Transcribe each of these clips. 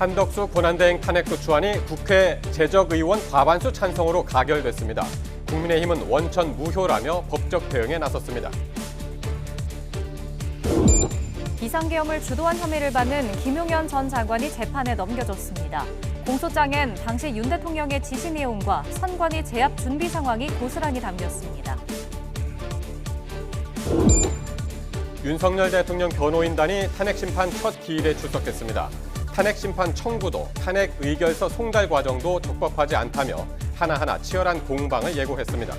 한덕수 권한대행 탄핵소추안이 국회 재적의원 과반수 찬성으로 가결됐습니다. 국민의힘은 원천 무효라며 법적 대응에 나섰습니다. 비상계엄을 주도한 혐의를 받는 김용현 전 장관이 재판에 넘겨졌습니다. 공소장엔 당시 윤 대통령의 지시 내용과 선관위 제압 준비 상황이 고스란히 담겼습니다. 윤석열 대통령 변호인단이 탄핵심판 첫 기일에 출석했습니다. 탄핵심판 청구도 탄핵 의결서 송달 과정도 적법하지 않다며 하나하나 치열한 공방을 예고했습니다.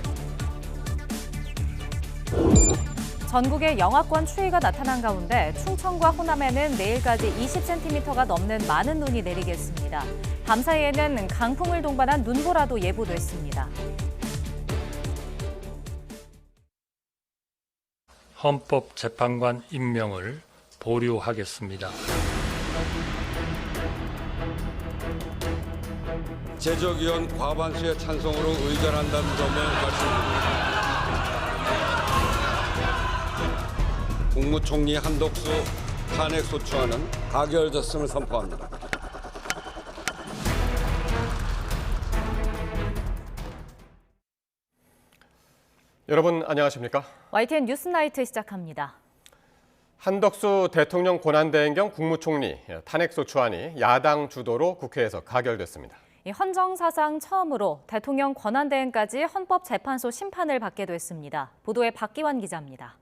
전국에 영하권 추위가 나타난 가운데 충청과 호남에는 내일까지 20cm가 넘는 많은 눈이 내리겠습니다. 밤사이에는 강풍을 동반한 눈보라도 예보됐습니다. 헌법재판관 임명을 보류하겠습니다. 재적의원 과반수의 찬성으로 의결한다는 점을 말씀드립니다. 국무총리 한덕수 탄핵소추안은 가결됐음을 선포합니다. 여러분 안녕하십니까? YTN 뉴스나이트 시작합니다. 한덕수 대통령 권한대행 겸 국무총리 탄핵소추안이 야당 주도로 국회에서 가결됐습니다. 헌정사상 처음으로 대통령 권한대행까지 헌법재판소 심판을 받게 됐습니다. 보도에 박기환 기자입니다.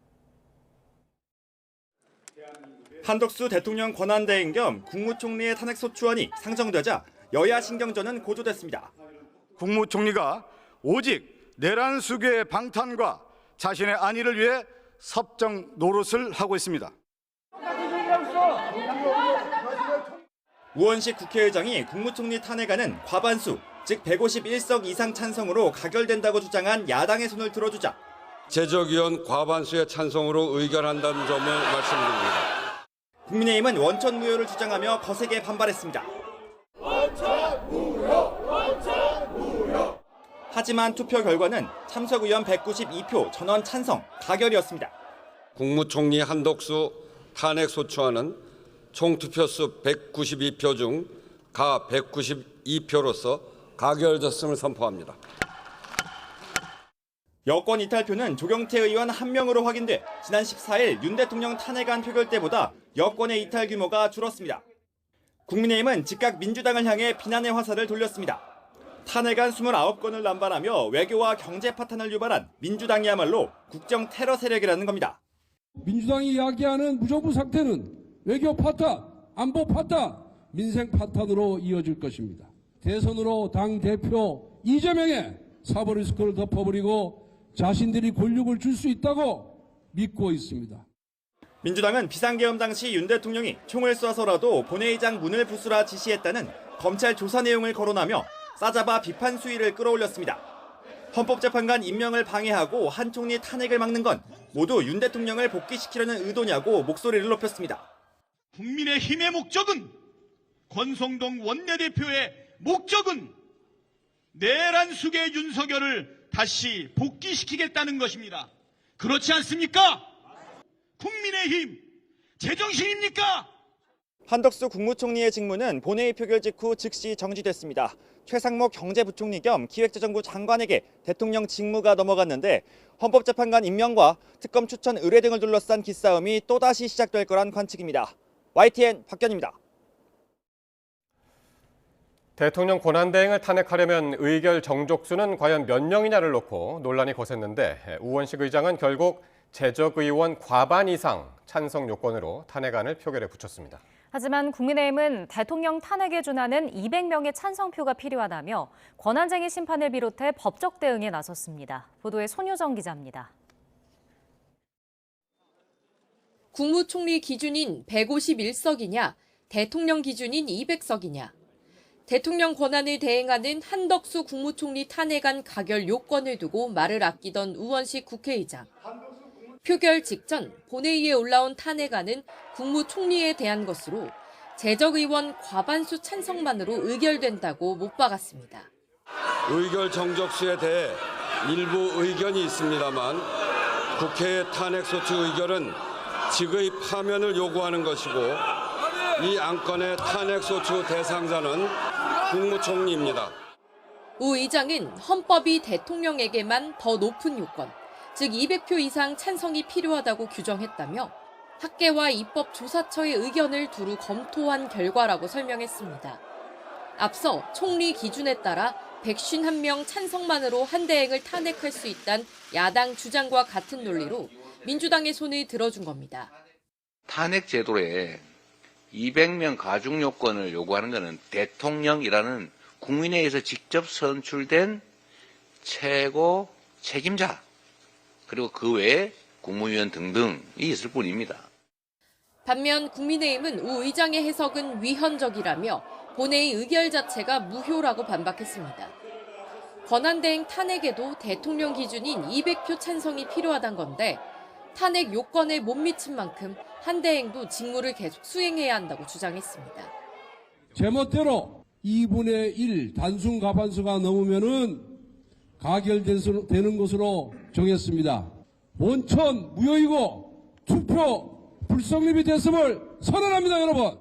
한덕수 대통령 권한대행 겸 국무총리의 탄핵소추안이 상정되자 여야 신경전은 고조됐습니다. 국무총리가 오직 내란 수교의 방탄과 자신의 안위를 위해 섭정 노릇을 하고 있습니다. 우원식 국회의장이 국무총리 탄핵안은 과반수, 즉 151석 이상 찬성으로 가결된다고 주장한 야당의 손을 들어주자 재적의원 과반수의 찬성으로 의결한다는 점을 말씀드립니다. 국민의힘은 원천 무효를 주장하며 거세게 반발했습니다. 원천 무효! 원천 무효! 하지만 투표 결과는 참석 의원 192표, 전원 찬성, 가결이었습니다. 국무총리 한덕수 탄핵소추안은 총 투표수 192표 중 가 192표로서 가결됐음을 선포합니다. 여권 이탈표는 조경태 의원 1명으로 확인돼 지난 14일 윤 대통령 탄핵안 표결 때보다 여권의 이탈 규모가 줄었습니다. 국민의힘은 즉각 민주당을 향해 비난의 화살을 돌렸습니다. 탄핵안 29건을 남발하며 외교와 경제 파탄을 유발한 민주당이야말로 국정 테러 세력이라는 겁니다. 민주당이 이야기하는 무정부 상태는 외교 파탄, 안보 파탄, 민생 파탄으로 이어질 것입니다. 대선으로 당대표 이재명의 사법 리스크를 덮어버리고 자신들이 권력을 줄 수 있다고 믿고 있습니다. 민주당은 비상계엄 당시 윤 대통령이 총을 쏴서라도 본회의장 문을 부수라 지시했다는 검찰 조사 내용을 거론하며 싸잡아 비판 수위를 끌어올렸습니다. 헌법재판관 임명을 방해하고 한 총리 탄핵을 막는 건 모두 윤 대통령을 복귀시키려는 의도냐고 목소리를 높였습니다. 국민의힘의 목적은, 권성동 원내대표의 목적은 내란 숙의 윤석열을 다시 복귀시키겠다는 것입니다. 그렇지 않습니까? 국민의힘 제정신입니까? 한덕수 국무총리의 직무는 본회의 표결 직후 즉시 정지됐습니다. 최상목 경제부총리 겸 기획재정부 장관에게 대통령 직무가 넘어갔는데 헌법재판관 임명과 특검 추천 의뢰 등을 둘러싼 기싸움이 또다시 시작될 거란 관측입니다. YTN 박견입니다. 대통령 권한대행을 탄핵하려면 의결 정족수는 과연 몇 명이냐를 놓고 논란이 거셌는데 우원식 의장은 결국 재적의원 과반 이상 찬성 요건으로 탄핵안을 표결에 붙였습니다. 하지만 국민의힘은 대통령 탄핵에 준하는 200명의 찬성표가 필요하다며 권한쟁의 심판을 비롯해 법적 대응에 나섰습니다. 보도에 손효정 기자입니다. 국무총리 기준인 151석이냐, 대통령 기준인 200석이냐. 대통령 권한을 대행하는 한덕수 국무총리 탄핵안 가결 요건을 두고 말을 아끼던 우원식 국회의장. 표결 직전 본회의에 올라온 탄핵안은 국무총리에 대한 것으로 재적의원 과반수 찬성만으로 의결된다고 못 박았습니다. 의결 정족수에 대해 일부 의견이 있습니다만 국회의 탄핵소추 의결은 직의 파면을 요구하는 것이고 이 안건의 탄핵소추 대상자는 국무총리입니다. 우 의장은 헌법이 대통령에게만 더 높은 요건, 즉 200표 이상 찬성이 필요하다고 규정했다며 학계와 입법조사처의 의견을 두루 검토한 결과라고 설명했습니다. 앞서 총리 기준에 따라 151명 찬성만으로 한대행을 탄핵할 수 있다는 야당 주장과 같은 논리로 민주당의 손을 들어준 겁니다. 탄핵 제도에 200명 가중 요건을 요구하는 것은 대통령이라는 국민에 의해서 직접 선출된 최고 책임자, 그리고 그 외에 국무위원 등등이 있을 뿐입니다. 반면 국민의힘은 우 의장의 해석은 위헌적이라며 본회의 의결 자체가 무효라고 반박했습니다. 권한대행 탄핵에도 대통령 기준인 200표 찬성이 필요하단 건데 탄핵 요건에 못 미친 만큼 한대행도 직무를 계속 수행해야 한다고 주장했습니다. 제멋대로 2분의 1 단순 과반수가 넘으면은 가결되는 것으로 정했습니다. 원천 무효이고 투표 불성립이 됐음을 선언합니다, 여러분.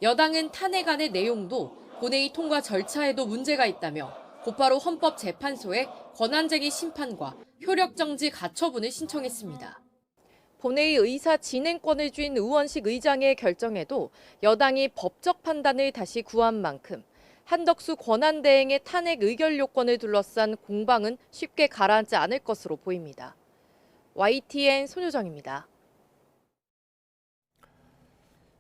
여당은 탄핵안의 내용도 본회의 통과 절차에도 문제가 있다며 곧바로 헌법재판소에 권한쟁의 심판과 효력정지 가처분을 신청했습니다. 본회의 의사 진행권을 쥔 우원식 의장의 결정에도 여당이 법적 판단을 다시 구한 만큼 한덕수 권한대행의 탄핵 의결 요건을 둘러싼 공방은 쉽게 가라앉지 않을 것으로 보입니다. YTN 손효정입니다.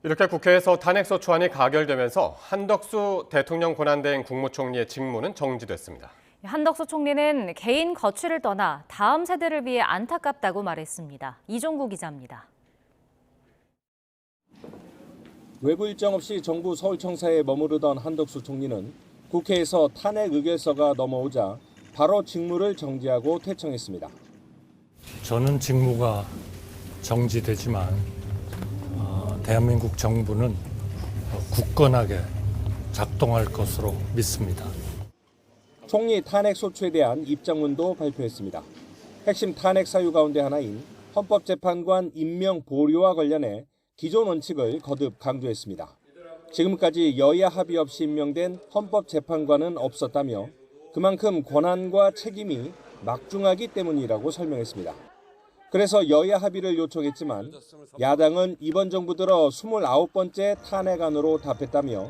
이렇게 국회에서 탄핵소추안이 가결되면서 한덕수 대통령 권한대행 국무총리의 직무는 정지됐습니다. 한덕수 총리는 개인 거취를 떠나 다음 세대를 위해 안타깝다고 말했습니다. 이종구 기자입니다. 외부 일정 없이 정부 서울청사에 머무르던 한덕수 총리는 국회에서 탄핵 의결서가 넘어오자 바로 직무를 정지하고 퇴청했습니다. 저는 직무가 정지되지만 대한민국 정부는 굳건하게 작동할 것으로 믿습니다. 총리 탄핵 소추에 대한 입장문도 발표했습니다. 핵심 탄핵 사유 가운데 하나인 헌법재판관 임명 보류와 관련해 기존 원칙을 거듭 강조했습니다. 지금까지 여야 합의 없이 임명된 헌법재판관은 없었다며 그만큼 권한과 책임이 막중하기 때문이라고 설명했습니다. 그래서 여야 합의를 요청했지만 야당은 이번 정부 들어 29번째 탄핵안으로 답했다며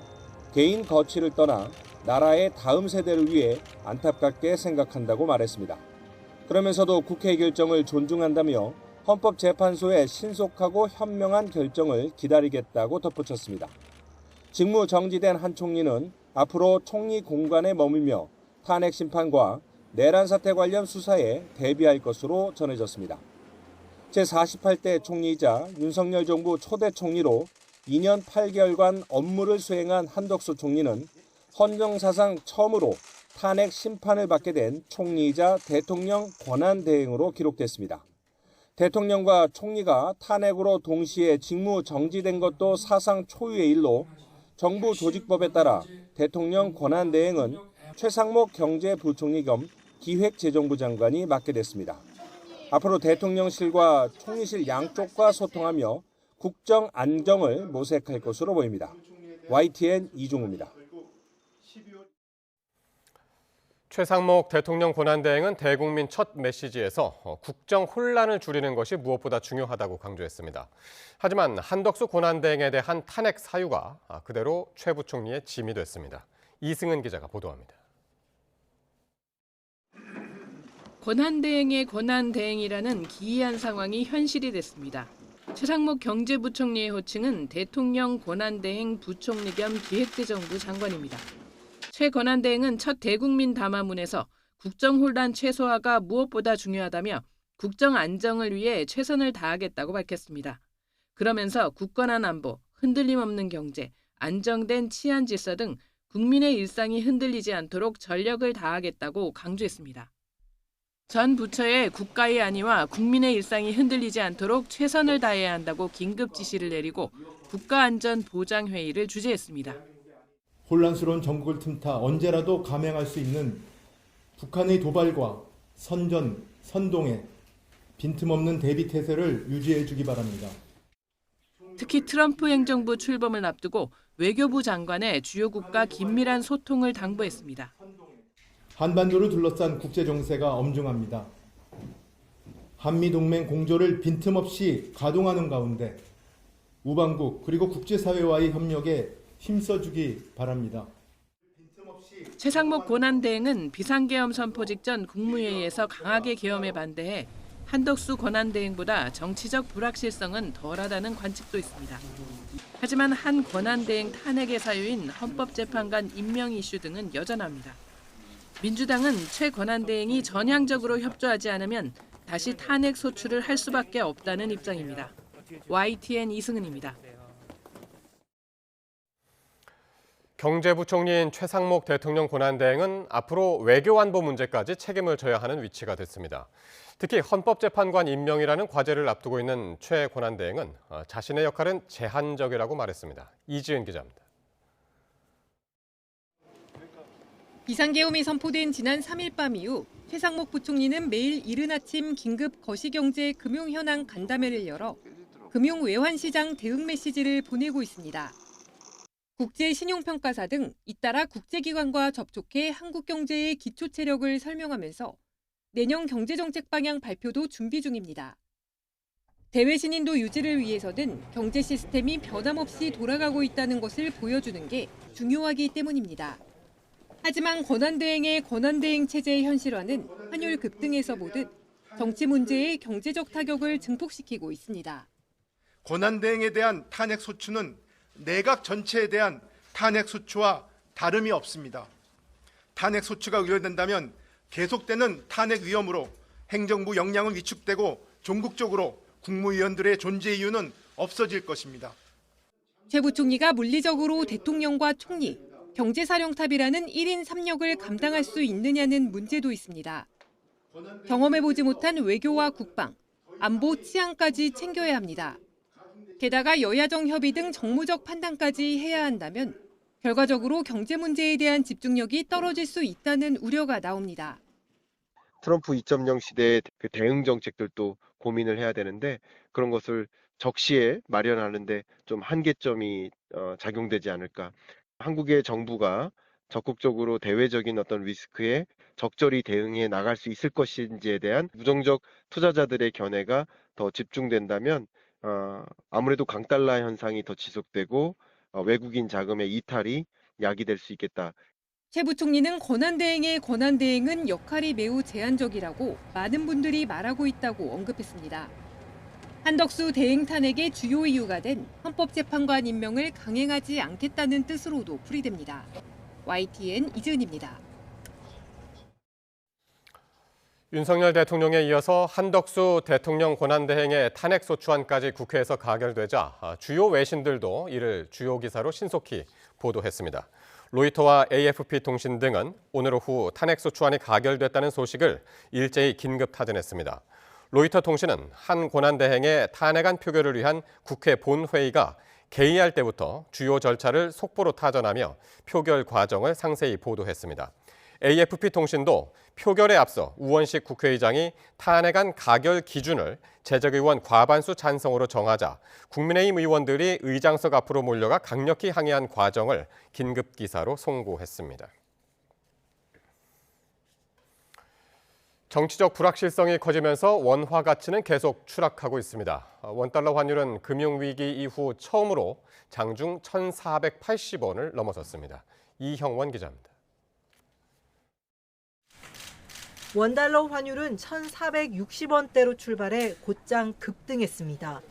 개인 거취를 떠나 나라의 다음 세대를 위해 안타깝게 생각한다고 말했습니다. 그러면서도 국회 결정을 존중한다며 헌법재판소의 신속하고 현명한 결정을 기다리겠다고 덧붙였습니다. 직무 정지된 한 총리는 앞으로 총리 공관에 머물며 탄핵 심판과 내란 사태 관련 수사에 대비할 것으로 전해졌습니다. 제48대 총리이자 윤석열 정부 초대 총리로 2년 8개월간 업무를 수행한 한덕수 총리는 헌정사상 처음으로 탄핵 심판을 받게 된 총리이자 대통령 권한대행으로 기록됐습니다. 대통령과 총리가 탄핵으로 동시에 직무 정지된 것도 사상 초유의 일로 정부 조직법에 따라 대통령 권한대행은 최상목 경제부총리 겸 기획재정부 장관이 맡게 됐습니다. 앞으로 대통령실과 총리실 양쪽과 소통하며 국정 안정을 모색할 것으로 보입니다. YTN 이종우입니다. 최상목 대통령 권한대행은 대국민 첫 메시지에서 국정 혼란을 줄이는 것이 무엇보다 중요하다고 강조했습니다. 하지만 한덕수 권한대행에 대한 탄핵 사유가 그대로 최 부총리의 짐이 됐습니다. 이승은 기자가 보도합니다. 권한대행의 권한대행이라는 기이한 상황이 현실이 됐습니다. 최상목 경제부총리의 호칭은 대통령 권한대행 부총리 겸 기획재정부 장관입니다. 최 권한대행은 첫 대국민 담화문에서 국정혼란 최소화가 무엇보다 중요하다며 국정 안정을 위해 최선을 다하겠다고 밝혔습니다. 그러면서 굳건한 안보, 흔들림 없는 경제, 안정된 치안 질서 등 국민의 일상이 흔들리지 않도록 전력을 다하겠다고 강조했습니다. 전 부처에 국가의 안위와 국민의 일상이 흔들리지 않도록 최선을 다해야 한다고 긴급 지시를 내리고 국가안전보장회의를 주재했습니다. 혼란스러운 전국을 틈타 언제라도 감행할 수 있는 북한의 도발과 선전, 선동에 빈틈없는 대비태세를 유지해 주기 바랍니다. 특히 트럼프 행정부 출범을 앞두고 외교부 장관의 주요 국가 긴밀한 소통을 당부했습니다. 한반도를 둘러싼 국제 정세가 엄중합니다. 한미동맹 공조를 빈틈없이 가동하는 가운데 우방국 그리고 국제사회와의 협력에 힘써주기 바랍니다. 최상목 권한대행은 비상계엄 선포 직전 국무회의에서 강하게 계엄에 반대해 한덕수 권한대행보다 정치적 불확실성은 덜하다는 관측도 있습니다. 하지만 한 권한대행 탄핵의 사유인 헌법재판관 임명 이슈 등은 여전합니다. 민주당은 최 권한대행이 전향적으로 협조하지 않으면 다시 탄핵 소추를 할 수밖에 없다는 입장입니다. YTN 이승은입니다. 경제부총리인 최상목 대통령 권한대행은 앞으로 외교안보 문제까지 책임을 져야 하는 위치가 됐습니다. 특히 헌법재판관 임명이라는 과제를 앞두고 있는 최 권한대행은 자신의 역할은 제한적이라고 말했습니다. 이지은 기자입니다. 비상계엄이 선포된 지난 3일 밤 이후 최상목 부총리는 매일 이른 아침 긴급 거시경제 금융현황 간담회를 열어 금융외환시장 대응 메시지를 보내고 있습니다. 국제신용평가사 등 잇따라 국제기관과 접촉해 한국 경제의 기초 체력을 설명하면서 내년 경제정책 방향 발표도 준비 중입니다. 대외 신인도 유지를 위해서는 경제 시스템이 변함없이 돌아가고 있다는 것을 보여주는 게 중요하기 때문입니다. 하지만 권한대행의 권한대행 체제의 현실화는 환율 급등에서 보듯 정치 문제의 경제적 타격을 증폭시키고 있습니다. 권한대행에 대한 탄핵 소추는 내각 전체에 대한 탄핵 소추와 다름이 없습니다. 탄핵 소추가 의결된다면 계속되는 탄핵 위험으로 행정부 역량은 위축되고 종국적으로 국무위원들의 존재 이유는 없어질 것입니다. 최 부총리가 물리적으로 대통령과 총리, 경제사령탑이라는 1인 3역을 감당할 수 있느냐는 문제도 있습니다. 경험해보지 못한 외교와 국방, 안보, 치안까지 챙겨야 합니다. 게다가 여야정 협의 등 정무적 판단까지 해야 한다면 결과적으로 경제 문제에 대한 집중력이 떨어질 수 있다는 우려가 나옵니다. 트럼프 2.0 시대의 그 대응 정책들도 고민을 해야 되는데 그런 것을 적시에 마련하는데 좀 한계점이 작용되지 않을까. 한국의 정부가 적극적으로 대외적인 어떤 리스크에 적절히 대응해 나갈 수 있을 것인지에 대한 부정적 투자자들의 견해가 더 집중된다면 아무래도 강달러 현상이 더 지속되고 외국인 자금의 이탈이 야기될 수 있겠다. 최 부총리는 권한대행의 권한대행은 역할이 매우 제한적이라고 많은 분들이 말하고 있다고 언급했습니다. 한덕수 대행 탄핵의 주요 이유가 된 헌법재판관 임명을 강행하지 않겠다는 뜻으로도 풀이됩니다. YTN 이지은입니다. 윤석열 대통령에 이어서 한덕수 대통령 권한대행의 탄핵소추안까지 국회에서 가결되자 주요 외신들도 이를 주요 기사로 신속히 보도했습니다. 로이터와 AFP 통신 등은 오늘 오후 탄핵소추안이 가결됐다는 소식을 일제히 긴급 타전했습니다. 로이터 통신은 한 권한대행의 탄핵안 표결을 위한 국회 본회의가 개의할 때부터 주요 절차를 속보로 타전하며 표결 과정을 상세히 보도했습니다. AFP 통신도 표결에 앞서 우원식 국회의장이 탄핵안 가결 기준을 재적의원 과반수 찬성으로 정하자 국민의힘 의원들이 의장석 앞으로 몰려가 강력히 항의한 과정을 긴급 기사로 송고했습니다. 정치적 불확실성이 커지면서 원화 가치는 계속 추락하고 있습니다. 원달러 환율은 금융위기 이후 처음으로 장중 1,480원을 넘어섰습니다. 이형원 기자입니다. 원달러 환율은 1,460원대로 출발해 곧장 급등했습니다.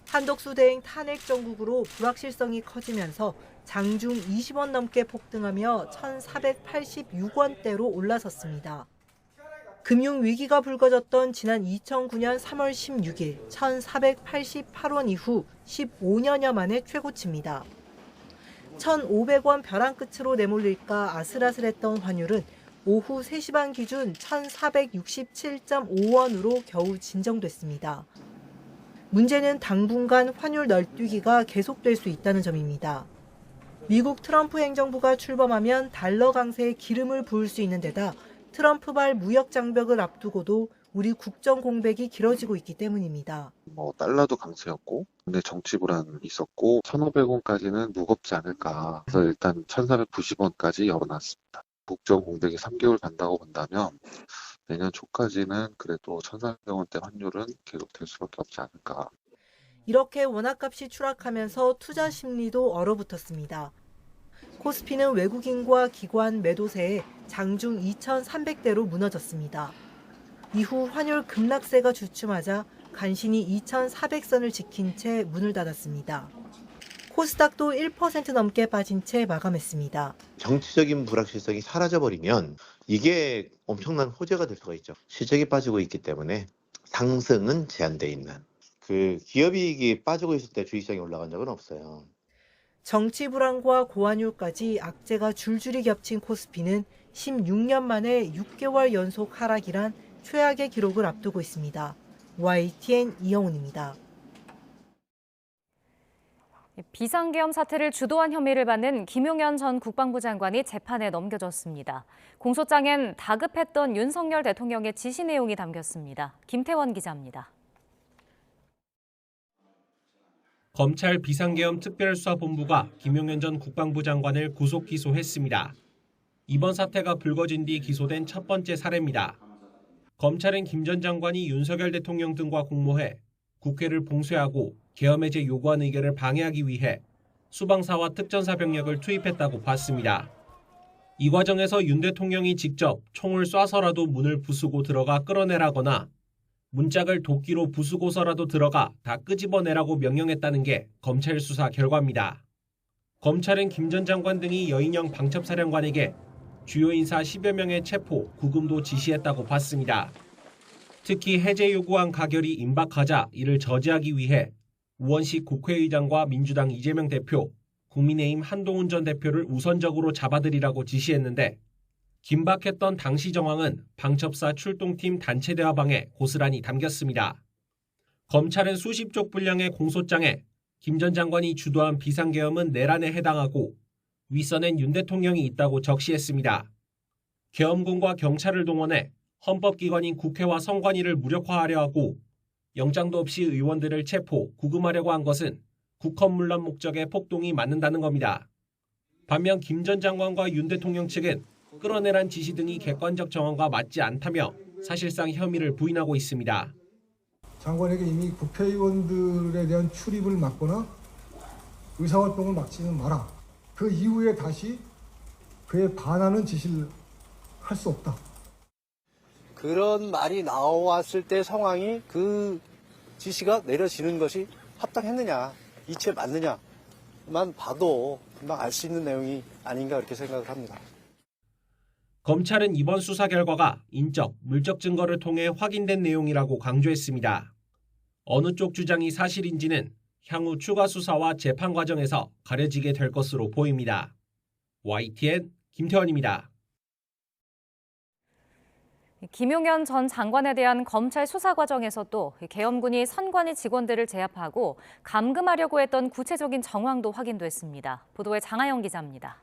한덕수 대행 탄핵 정국으로 불확실성이 커지면서 장중 20원 넘게 폭등하며 1,486원대로 올라섰습니다. 금융위기가 불거졌던 지난 2009년 3월 16일 1,488원 이후 15년여 만에 최고치입니다. 1,500원 벼랑 끝으로 내몰릴까 아슬아슬했던 환율은 오후 3시 반 기준 1,467.5원으로 겨우 진정됐습니다. 문제는 당분간 환율 널뛰기가 계속될 수 있다는 점입니다. 미국 트럼프 행정부가 출범하면 달러 강세에 기름을 부을 수 있는 데다 트럼프발 무역 장벽을 앞두고도 우리 국정 공백이 길어지고 있기 때문입니다. 달러도 강세였고, 근데 정치 불안 있었고, 1,500원까지는 무겁지 않을까. 그래서 일단 1,490원까지 열어놨습니다. 국정 공백이 3개월 간다고 본다면 내년 초까지는 그래도 1,400원대 환율은 계속될 수밖에 없지 않을까. 이렇게 원화값이 추락하면서 투자 심리도 얼어붙었습니다. 코스피는 외국인과 기관 매도세에 장중 2,300대로 무너졌습니다. 이후 환율 급락세가 주춤하자 간신히 2,400선을 지킨 채 문을 닫았습니다. 코스닥도 1% 넘게 빠진 채 마감했습니다. 정치적인 불확실성이 사라져버리면 이게 엄청난 호재가 될 수가 있죠. 실적이 빠지고 있기 때문에 상승은 제한돼 있는. 기업이익이 빠지고 있을 때 주식시장이 올라간 적은 없어요. 정치 불안과 고환율까지 악재가 줄줄이 겹친 코스피는 16년 만에 6개월 연속 하락이란 최악의 기록을 앞두고 있습니다. YTN 이영훈입니다. 비상계엄 사태를 주도한 혐의를 받는 김용현 전 국방부 장관이 재판에 넘겨졌습니다. 공소장엔 다급했던 윤석열 대통령의 지시 내용이 담겼습니다. 김태원 기자입니다. 검찰 비상계엄 특별수사본부가 김용현 전 국방부 장관을 구속 기소했습니다. 이번 사태가 불거진 뒤 기소된 첫 번째 사례입니다. 검찰은 김 전 장관이 윤석열 대통령 등과 공모해 국회를 봉쇄하고 계엄 해제 요구한 의결을 방해하기 위해 수방사와 특전사 병력을 투입했다고 봤습니다. 이 과정에서 윤 대통령이 직접 총을 쏴서라도 문을 부수고 들어가 끌어내라거나 문짝을 도끼로 부수고서라도 들어가 다 끄집어내라고 명령했다는 게 검찰 수사 결과입니다. 검찰은 김 전 장관 등이 여인영 방첩사령관에게 주요 인사 10여 명의 체포, 구금도 지시했다고 봤습니다. 특히 해제 요구안 가결이 임박하자 이를 저지하기 위해 우원식 국회의장과 민주당 이재명 대표, 국민의힘 한동훈 전 대표를 우선적으로 잡아들이라고 지시했는데 긴박했던 당시 정황은 방첩사 출동팀 단체 대화방에 고스란히 담겼습니다. 검찰은 수십 쪽 분량의 공소장에 김 전 장관이 주도한 비상계엄은 내란에 해당하고 윗선엔 윤 대통령이 있다고 적시했습니다. 계엄군과 경찰을 동원해 헌법기관인 국회와 선관위를 무력화하려 하고 영장도 없이 의원들을 체포, 구금하려고 한 것은 국헌문란 목적의 폭동이 맞는다는 겁니다. 반면 김 전 장관과 윤 대통령 측은 끌어내란 지시 등이 객관적 정황과 맞지 않다며 사실상 혐의를 부인하고 있습니다. 장관에게 이미 국회의원들에 대한 출입을 막거나 의사활동을 막지는 마라. 그 이후에 다시 그에 반하는 지시를 할 수 없다. 그런 말이 나왔을 때 상황이 그 지시가 내려지는 것이 합당했느냐, 이치에 맞느냐만 봐도 금방 알 수 있는 내용이 아닌가 그렇게 생각을 합니다. 검찰은 이번 수사 결과가 인적, 물적 증거를 통해 확인된 내용이라고 강조했습니다. 어느 쪽 주장이 사실인지는 향후 추가 수사와 재판 과정에서 가려지게 될 것으로 보입니다. YTN 김태원입니다. 김용현 전 장관에 대한 검찰 수사 과정에서도 계엄군이 선관위 직원들을 제압하고 감금하려고 했던 구체적인 정황도 확인됐습니다. 보도에 장하영 기자입니다.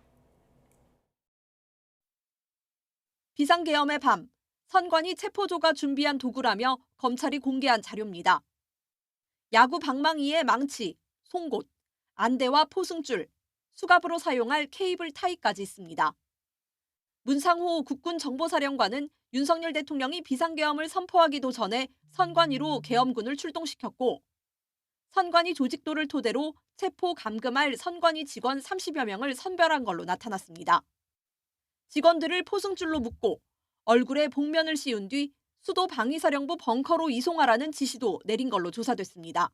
비상계엄의 밤, 선관위 체포조가 준비한 도구라며 검찰이 공개한 자료입니다. 야구 방망이의 망치, 송곳, 안대와 포승줄, 수갑으로 사용할 케이블 타이까지 있습니다. 문상호 국군정보사령관은 윤석열 대통령이 비상계엄을 선포하기도 전에 선관위로 계엄군을 출동시켰고 선관위 조직도를 토대로 체포, 감금할 선관위 직원 30여 명을 선별한 걸로 나타났습니다. 직원들을 포승줄로 묶고 얼굴에 복면을 씌운 뒤 수도 방위사령부 벙커로 이송하라는 지시도 내린 걸로 조사됐습니다.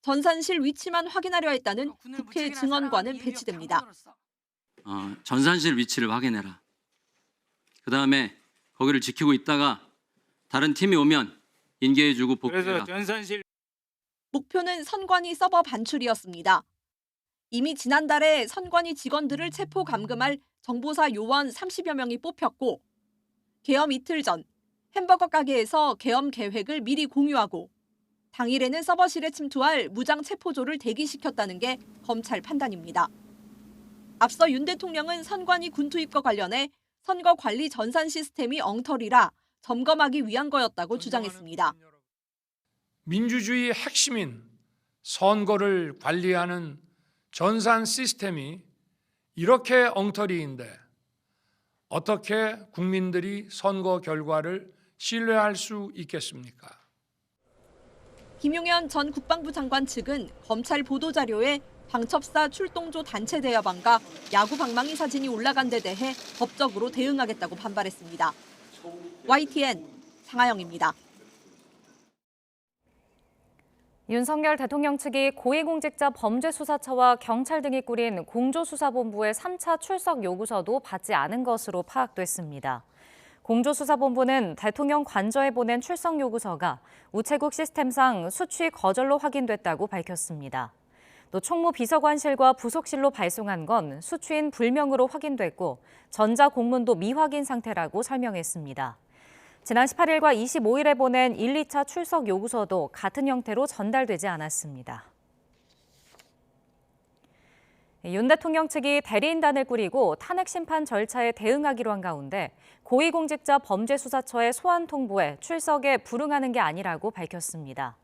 전산실 위치만 확인하려 했다는 국회 증언관은 배치됩니다. 전산실 위치를 확인해라. 그 다음에 거기를 지키고 있다가 다른 팀이 오면 인계해주고 복귀해라. 목표는 선관위 서버 반출이었습니다. 이미 지난달에 선관위 직원들을 체포 감금할 정보사 요원 30여 명이 뽑혔고 계엄 이틀 전 햄버거 가게에서 계엄 계획을 미리 공유하고 당일에는 서버실에 침투할 무장 체포조를 대기시켰다는 게 검찰 판단입니다. 앞서 윤 대통령은 선관위 군 투입과 관련해 선거 관리 전산 시스템이 엉터리라 점검하기 위한 거였다고 주장했습니다. 민주주의의 핵심인 선거를 관리하는 전산 시스템이 이렇게 엉터리인데 어떻게 국민들이 선거 결과를 신뢰할 수 있겠습니까? 김용현 전 국방부 장관 측은 검찰 보도자료에 방첩사 출동조 단체 대여방과 야구 방망이 사진이 올라간 데 대해 법적으로 대응하겠다고 반발했습니다. YTN 장하영입니다. 윤석열 대통령 측이 고위공직자 범죄수사처와 경찰 등이 꾸린 공조수사본부의 3차 출석 요구서도 받지 않은 것으로 파악됐습니다. 공조수사본부는 대통령 관저에 보낸 출석 요구서가 우체국 시스템상 수취 거절로 확인됐다고 밝혔습니다. 또 총무 비서관실과 부속실로 발송한 건 수취인 불명으로 확인됐고 전자공문도 미확인 상태라고 설명했습니다. 지난 18일과 25일에 보낸 1, 2차 출석 요구서도 같은 형태로 전달되지 않았습니다. 윤 대통령 측이 대리인단을 꾸리고 탄핵 심판 절차에 대응하기로 한 가운데 고위공직자 범죄수사처의 소환 통보에 출석에 불응하는 게 아니라고 밝혔습니다.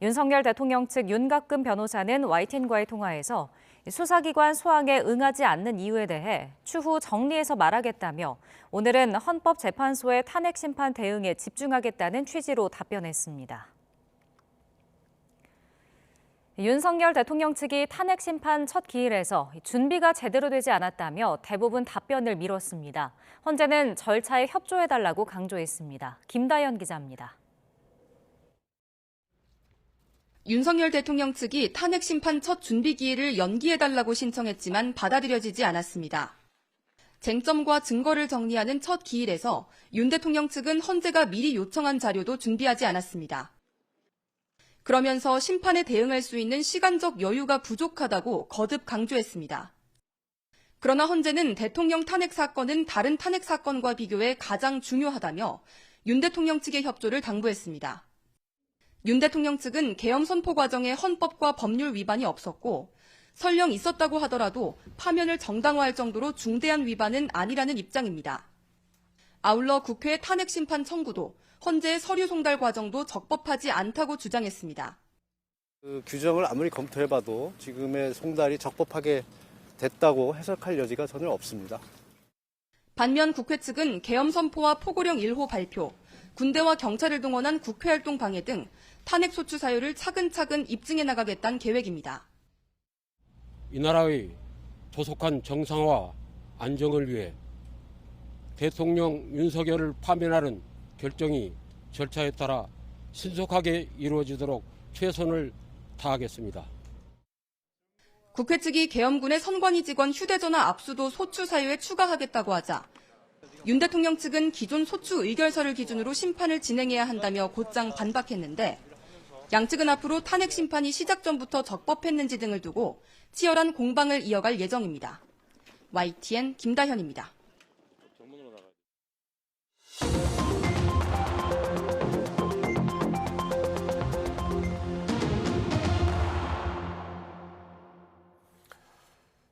윤석열 대통령 측 윤갑근 변호사는 YTN과의 통화에서 수사기관 소환에 응하지 않는 이유에 대해 추후 정리해서 말하겠다며 오늘은 헌법재판소의 탄핵 심판 대응에 집중하겠다는 취지로 답변했습니다. 윤석열 대통령 측이 탄핵 심판 첫 기일에서 준비가 제대로 되지 않았다며 대부분 답변을 미뤘습니다. 헌재는 절차에 협조해달라고 강조했습니다. 김다연 기자입니다. 윤석열 대통령 측이 탄핵 심판 첫 준비 기일을 연기해달라고 신청했지만 받아들여지지 않았습니다. 쟁점과 증거를 정리하는 첫 기일에서 윤 대통령 측은 헌재가 미리 요청한 자료도 준비하지 않았습니다. 그러면서 심판에 대응할 수 있는 시간적 여유가 부족하다고 거듭 강조했습니다. 그러나 헌재는 대통령 탄핵 사건은 다른 탄핵 사건과 비교해 가장 중요하다며 윤 대통령 측의 협조를 당부했습니다. 윤 대통령 측은 계엄 선포 과정에 헌법과 법률 위반이 없었고 설령 있었다고 하더라도 파면을 정당화할 정도로 중대한 위반은 아니라는 입장입니다. 아울러 국회 탄핵 심판 청구도 헌재의 서류 송달 과정도 적법하지 않다고 주장했습니다. 그 규정을 아무리 검토해봐도 지금의 송달이 적법하게 됐다고 해석할 여지가 전혀 없습니다. 반면 국회 측은 계엄 선포와 포고령 1호 발표, 군대와 경찰을 동원한 국회활동 방해 등 탄핵 소추 사유를 차근차근 입증해 나가겠다는 계획입니다. 이 나라의 조속한 정상화 안정을 위해 대통령 윤석열을 파면하는 결정이 절차에 따라 신속하게 이루어지도록 최선을 다하겠습니다. 국회 측이 계엄군의 선관위 직원 휴대전화 압수도 소추 사유에 추가하겠다고 하자 윤 대통령 측은 기존 소추 의결서를 기준으로 심판을 진행해야 한다며 곧장 반박했는데 양측은 앞으로 탄핵 심판이 시작 전부터 적법했는지 등을 두고 치열한 공방을 이어갈 예정입니다. YTN 김다현입니다.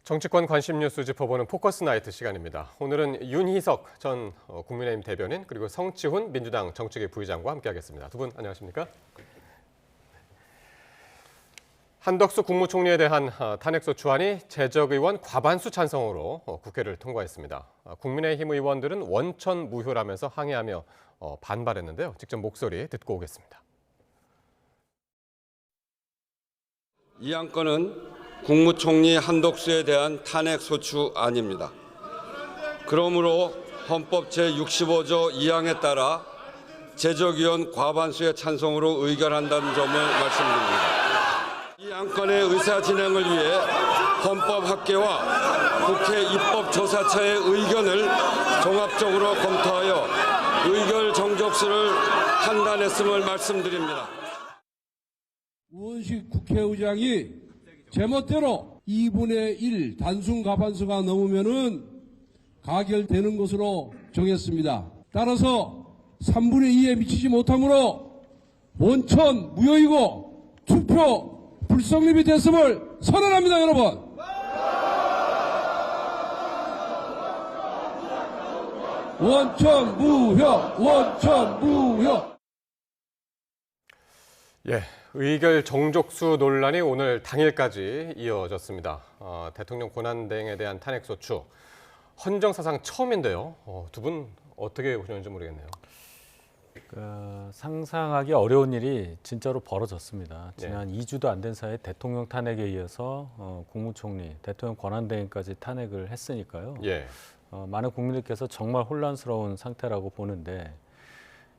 정치권 관심 뉴스 짚어보는 포커스 나이트 시간입니다. 오늘은 윤희석 전 국민의힘 대변인 그리고 성치훈 민주당 정책위 부의장과 함께하겠습니다. 두 분 안녕하십니까? 한덕수 국무총리에 대한 탄핵소추안이 재적의원 과반수 찬성으로 국회를 통과했습니다. 국민의힘 의원들은 원천 무효라면서 항의하며 반발했는데요. 직접 목소리 듣고 오겠습니다. 이 안건은 국무총리 한덕수에 대한 탄핵소추안입니다. 그러므로 헌법 제65조 2항에 따라 재적의원 과반수의 찬성으로 의결한다는 점을 말씀드립니다. 이 안건의 의사 진행을 위해 헌법학계와 국회 입법조사처의 의견을 종합적으로 검토하여 의결 정족수를 판단했음을 말씀드립니다. 우원식 국회의장이 제멋대로 2분의 1 단순 과반수가 넘으면은 가결되는 것으로 정했습니다. 따라서 3분의 2에 미치지 못하므로 원천 무효이고 투표 불성립이 됐음을 선언합니다, 여러분. 원천 무효, 원천 무효. 예, 의결 정족수 논란이 오늘 당일까지 이어졌습니다. 대통령 권한대행에 대한 탄핵소추, 헌정사상 처음인데요. 두 분 어떻게 보셨는지 모르겠네요. 상상하기 어려운 일이 진짜로 벌어졌습니다. 지난 2주도 안 된 사이에 대통령 탄핵에 이어서 국무총리, 대통령 권한대행까지 탄핵을 했으니까요. 예. 많은 국민들께서 정말 혼란스러운 상태라고 보는데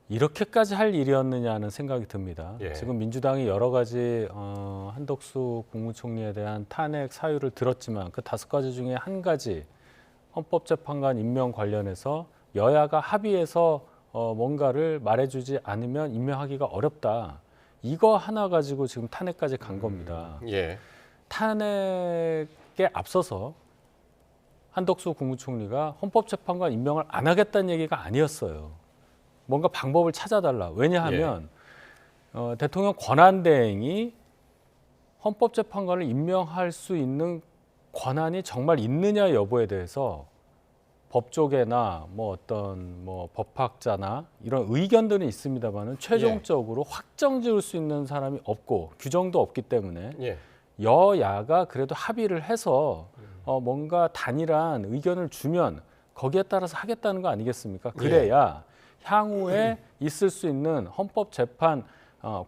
이렇게까지 할 일이었느냐는 생각이 듭니다. 예. 지금 민주당이 여러 가지 한덕수 국무총리에 대한 탄핵 사유를 들었지만 그 5가지 중에 한 가지 헌법재판관 임명 관련해서 여야가 합의해서 뭔가를 말해주지 않으면 임명하기가 어렵다. 이거 하나 가지고 지금 탄핵까지 간 겁니다. 예. 탄핵에 앞서서 한덕수 국무총리가 헌법재판관 임명을 안 하겠다는 얘기가 아니었어요. 뭔가 방법을 찾아달라. 왜냐하면 대통령 권한대행이 헌법재판관을 임명할 수 있는 권한이 정말 있느냐 여부에 대해서 법조계나 어떤 법학자나 이런 의견들은 있습니다만은 최종적으로 확정 지을 수 있는 사람이 없고 규정도 없기 때문에 여야가 그래도 합의를 해서 뭔가 단일한 의견을 주면 거기에 따라서 하겠다는 거 아니겠습니까? 그래야 향후에 있을 수 있는 헌법재판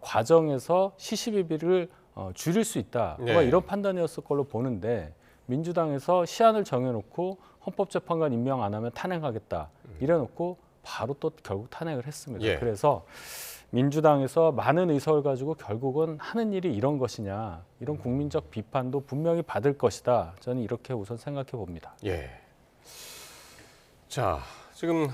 과정에서 시시비비를 줄일 수 있다. 이런 판단이었을 걸로 보는데 민주당에서 시한을 정해놓고 헌법재판관 임명 안 하면 탄핵하겠다 이래놓고 바로 또 결국 탄핵을 했습니다. 그래서 민주당에서 많은 의석을 가지고 결국은 하는 일이 이런 것이냐 이런 국민적 비판도 분명히 받을 것이다. 저는 이렇게 우선 생각해 봅니다. 예. 자, 지금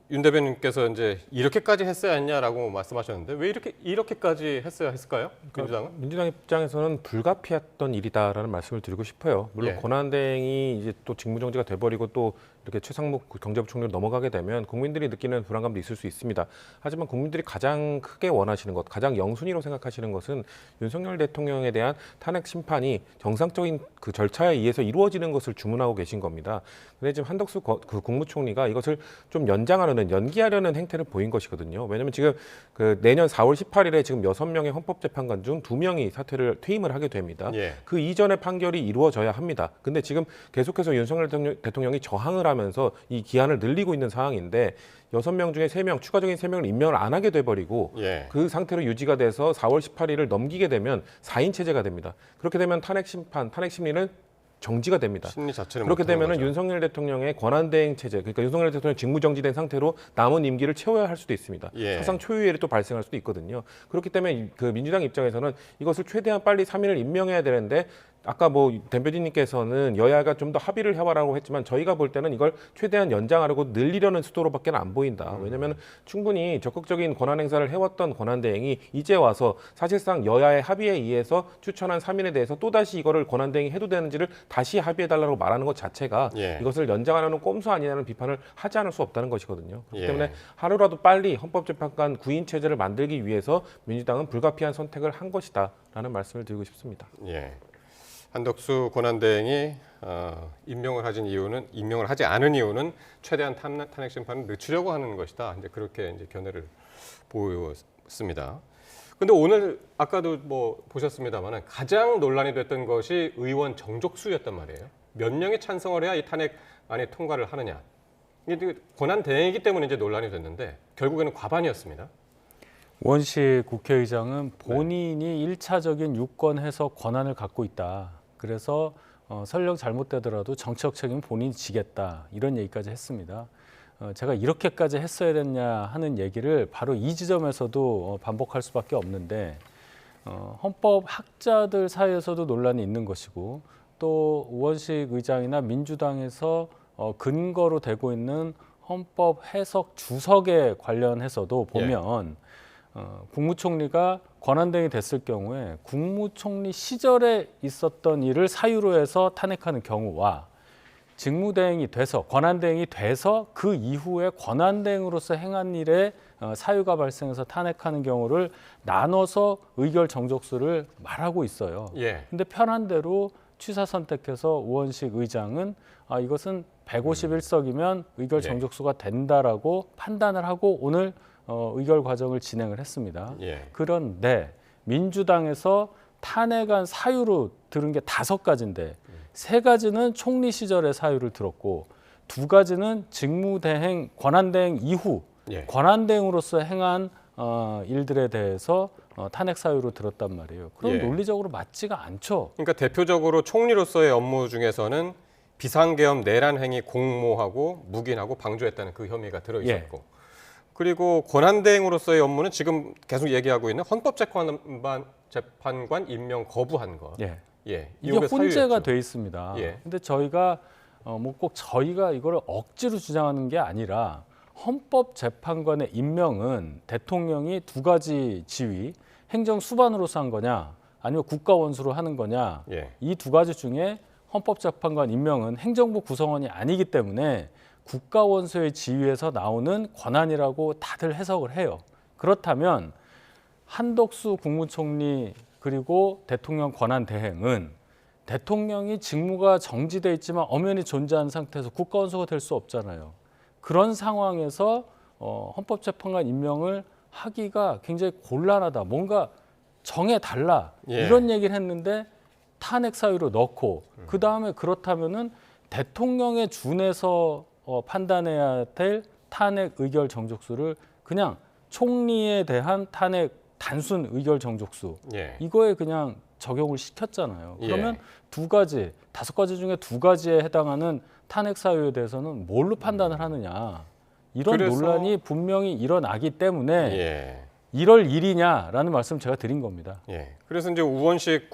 윤 대변인께서 이제 이렇게까지 했어야 했냐라고 말씀하셨는데 왜 이렇게까지 했어야 했을까요? 민주당은? 민주당 입장에서는 불가피했던 일이다라는 말씀을 드리고 싶어요. 물론 권한대행이 이제 또 직무정지가 돼버리고 또 이렇게 최상목 경제부총리로 넘어가게 되면 국민들이 느끼는 불안감도 있을 수 있습니다. 하지만 국민들이 가장 크게 원하시는 것, 가장 영순위로 생각하시는 것은 윤석열 대통령에 대한 탄핵 심판이 정상적인 그 절차에 의해서 이루어지는 것을 주문하고 계신 겁니다. 근데 지금 한덕수 국무총리가 이것을 좀 연기하려는 행태를 보인 것이거든요. 왜냐하면 지금 그 내년 4월 18일에 지금 6명의 헌법재판관 중 2명이 퇴임을 하게 됩니다. 그 이전의 판결이 이루어져야 합니다. 근데 지금 계속해서 윤석열 대통령이 저항을 하면서 이 기한을 늘리고 있는 상황인데 6명 중에 3명, 추가적인 3명을 임명을 안 하게 돼버리고 그 상태로 유지가 돼서 4월 18일을 넘기게 되면 4인 체제가 됩니다. 그렇게 되면 탄핵 심리는 정지가 됩니다. 심리 자체는 그렇게 되면 윤석열 대통령의 권한대행 체제, 그러니까 윤석열 대통령 직무정지된 상태로 남은 임기를 채워야 할 수도 있습니다. 사상 초유의 또 발생할 수도 있거든요. 그렇기 때문에 그 민주당 입장에서는 이것을 최대한 빨리 3인을 임명해야 되는데 아까 대변인님께서는 여야가 좀 더 합의를 해와라고 했지만 저희가 볼 때는 이걸 최대한 연장하려고 늘리려는 수도로밖에 안 보인다. 왜냐하면 충분히 적극적인 권한 행사를 해왔던 권한대행이 이제 와서 사실상 여야의 합의에 의해서 추천한 3인에 대해서 또다시 이거를 권한대행이 해도 되는지를 다시 합의해달라고 말하는 것 자체가 이것을 연장하려는 꼼수 아니냐는 비판을 하지 않을 수 없다는 것이거든요. 그렇기 때문에 하루라도 빨리 헌법재판관 9인 체제를 만들기 위해서 민주당은 불가피한 선택을 한 것이다 라는 말씀을 드리고 싶습니다. 한덕수 권한대행이 임명을 하지 않은 이유는 최대한 탄핵 심판을 늦추려고 하는 것이다. 이제 그렇게 견해를 보였습니다. 근데 오늘 아까도 보셨습니다만 가장 논란이 됐던 것이 의원 정족수였단 말이에요. 몇 명이 찬성을 해야 이 탄핵안이 통과를 하느냐. 이게 권한대행이기 때문에 이제 논란이 됐는데 결국에는 과반이었습니다. 우원식 국회의장은 본인이 1차적인 유권 해석 권한을 갖고 있다. 그래서 설령 잘못되더라도 정치적 책임은 본인이 지겠다. 이런 얘기까지 했습니다. 제가 이렇게까지 했어야 됐냐 하는 얘기를 바로 이 지점에서도 반복할 수밖에 없는데 헌법학자들 사이에서도 논란이 있는 것이고 또 우원식 의장이나 민주당에서 근거로 되고 있는 헌법 해석 주석에 관련해서도 보면 국무총리가 권한대행이 됐을 경우에 국무총리 시절에 있었던 일을 사유로 해서 탄핵하는 경우와 직무대행이 돼서 권한대행이 돼서 그 이후에 권한대행으로서 행한 일에 사유가 발생해서 탄핵하는 경우를 나눠서 의결 정족수를 말하고 있어요. 근데 편한 대로 취사 선택해서 우원식 의장은 이것은 151석이면 의결 정족수가 된다라고 판단을 하고 오늘 의결 과정을 진행을 했습니다. 그런데 민주당에서 탄핵안 사유로 들은 게 5가지인데 3가지는 총리 시절의 사유를 들었고 2가지는 직무대행, 권한대행 이후 권한대행으로서 행한 일들에 대해서 탄핵 사유로 들었단 말이에요. 그럼 논리적으로 맞지가 않죠. 그러니까 대표적으로 총리로서의 업무 중에서는 비상계엄 내란 행위 공모하고 묵인하고 방조했다는 그 혐의가 들어 있었고, 그리고 권한대행으로서의 업무는 지금 계속 얘기하고 있는 헌법재판관 임명 거부한 것. 이게 혼재가 돼 있습니다. 근데 저희가 뭐 꼭 저희가 이걸 억지로 주장하는 게 아니라 헌법재판관의 임명은 대통령이 2가지 지위, 행정수반으로서 한 거냐 아니면 국가원수로 하는 거냐, 이 2가지 중에 헌법재판관 임명은 행정부 구성원이 아니기 때문에 국가원수의 지위에서 나오는 권한이라고 다들 해석을 해요. 그렇다면 한덕수 국무총리 그리고 대통령 권한대행은 대통령이 직무가 정지돼 있지만 엄연히 존재하는 상태에서 국가원수가 될 수 없잖아요. 그런 상황에서 헌법재판관 임명을 하기가 굉장히 곤란하다. 뭔가 정해달라. 이런 얘기를 했는데 탄핵 사유로 넣고 그다음에 그렇다면은 대통령에 준해서 판단해야 될 탄핵 의결 정족수를 그냥 총리에 대한 탄핵 단순 의결 정족수 이거에 그냥 적용을 시켰잖아요. 그러면 2가지, 5가지 중에 2가지에 해당하는 탄핵 사유에 대해서는 뭘로 판단을 하느냐. 이런 논란이 분명히 일어나기 때문에 1월 1일이냐라는 말씀 제가 드린 겁니다. 그래서 이제 우원식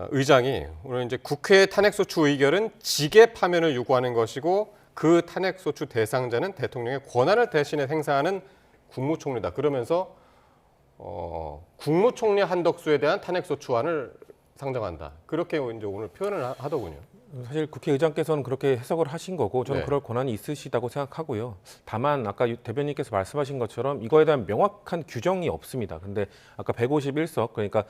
의장이 오늘 이제 국회 탄핵소추 의결은 직계 파면을 요구하는 것이고 그 탄핵소추 대상자는 대통령의 권한을 대신해 행사하는 국무총리다. 그러면서 국무총리 한덕수에 대한 탄핵소추안을 상정한다. 그렇게 이제 오늘 표현을 하더군요. 사실 국회의장께서는 그렇게 해석을 하신 거고 저는 그럴 권한이 있으시다고 생각하고요. 다만 아까 대변인께서 말씀하신 것처럼 이거에 대한 명확한 규정이 없습니다. 근데 아까 151석 그러니까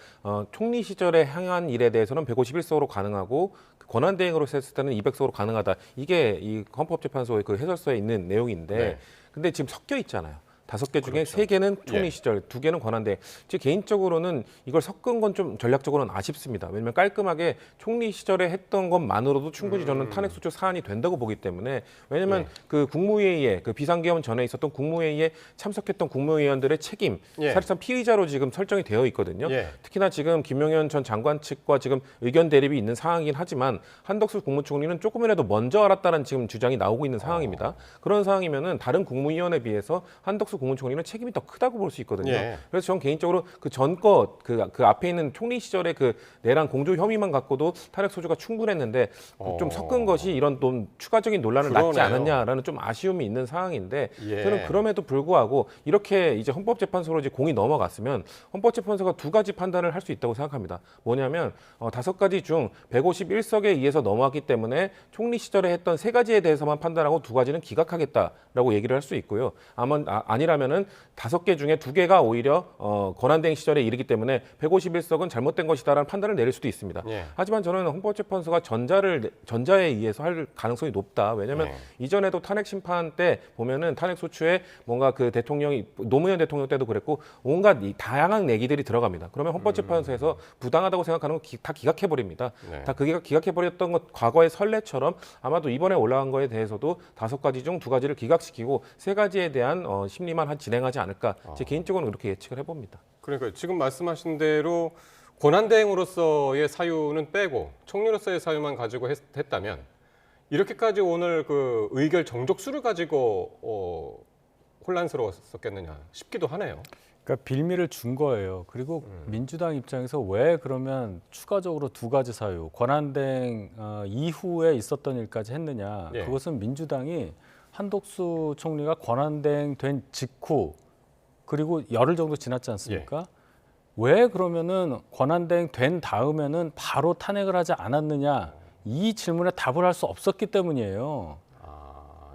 총리 시절에 행한 일에 대해서는 151석으로 가능하고 권한대행으로 했을 때는 200석으로 가능하다. 이게 이 헌법재판소의 그 해설서에 있는 내용인데 근데 지금 섞여 있잖아요. 5개 중에 3개는 총리 시절, 2개는 권한대행. 제 개인적으로는 이걸 섞은 건 좀 전략적으로는 아쉽습니다. 왜냐하면 깔끔하게 총리 시절에 했던 것만으로도 충분히 저는 탄핵소추 사안이 된다고 보기 때문에 왜냐하면 그 국무회의에 그 비상계엄 전에 있었던 국무회의에 참석했던 국무위원들의 책임 사실상 피의자로 지금 설정이 되어 있거든요. 특히나 지금 김용현 전 장관 측과 지금 의견 대립이 있는 상황이긴 하지만 한덕수 국무총리는 조금이라도 먼저 알았다는 지금 주장이 나오고 있는 상황입니다. 그런 상황이면은 다른 국무위원에 비해서 한덕수 국무총리는 책임이 더 크다고 볼 수 있거든요. 그래서 저는 개인적으로 그 전거 그 앞에 있는 총리 시절의 그 내란 공조 혐의만 갖고도 탄핵 소추가 충분했는데 좀 섞은 것이 이런 좀 추가적인 논란을 낳지 않았냐라는 좀 아쉬움이 있는 상황인데 저는 그럼에도 불구하고 이렇게 이제 헌법재판소로 이제 공이 넘어갔으면 헌법재판소가 2가지 판단을 할 수 있다고 생각합니다. 뭐냐면 5가지 중 151석에 의해서 넘어왔기 때문에 총리 시절에 했던 3가지에 대해서만 판단하고 2가지는 기각하겠다라고 얘기를 할 수 있고요. 아니라면은 5개 중에 2개가 오히려 권한대행 시절에 이르기 때문에 151석은 잘못된 것이다라는 판단을 내릴 수도 있습니다. 하지만 저는 헌법재판소가 전자에 의해서 할 가능성이 높다. 왜냐하면 이전에도 탄핵 심판 때 보면은 탄핵 소추에 뭔가 그 대통령이 노무현 대통령 때도 그랬고 온갖 다양한 내기들이 들어갑니다. 그러면 헌법재판소에서 부당하다고 생각하는 거 다 기각해 버립니다. 다 그게 기각해 버렸던 것 과거의 선례처럼 아마도 이번에 올라간 거에 대해서도 5가지 중 2가지를 기각시키고 3가지에 대한 심리만 진행하지 않을까. 제 개인적으로는 그렇게 예측을 해봅니다. 그러니까 지금 말씀하신 대로 권한대행으로서의 사유는 빼고 총리로서의 사유만 가지고 했다면 이렇게까지 오늘 그 의결 정족수를 가지고 혼란스러웠었겠느냐 싶기도 하네요. 그러니까 빌미를 준 거예요. 그리고 민주당 입장에서 왜 그러면 추가적으로 2가지 사유, 권한대행 이후에 있었던 일까지 했느냐. 그것은 민주당이 한덕수 총리가 권한대행 된 직후 그리고 열흘 정도 지났지 않습니까? 왜 그러면은 권한대행 된 다음에는 바로 탄핵을 하지 않았느냐 이 질문에 답을 할 수 없었기 때문이에요.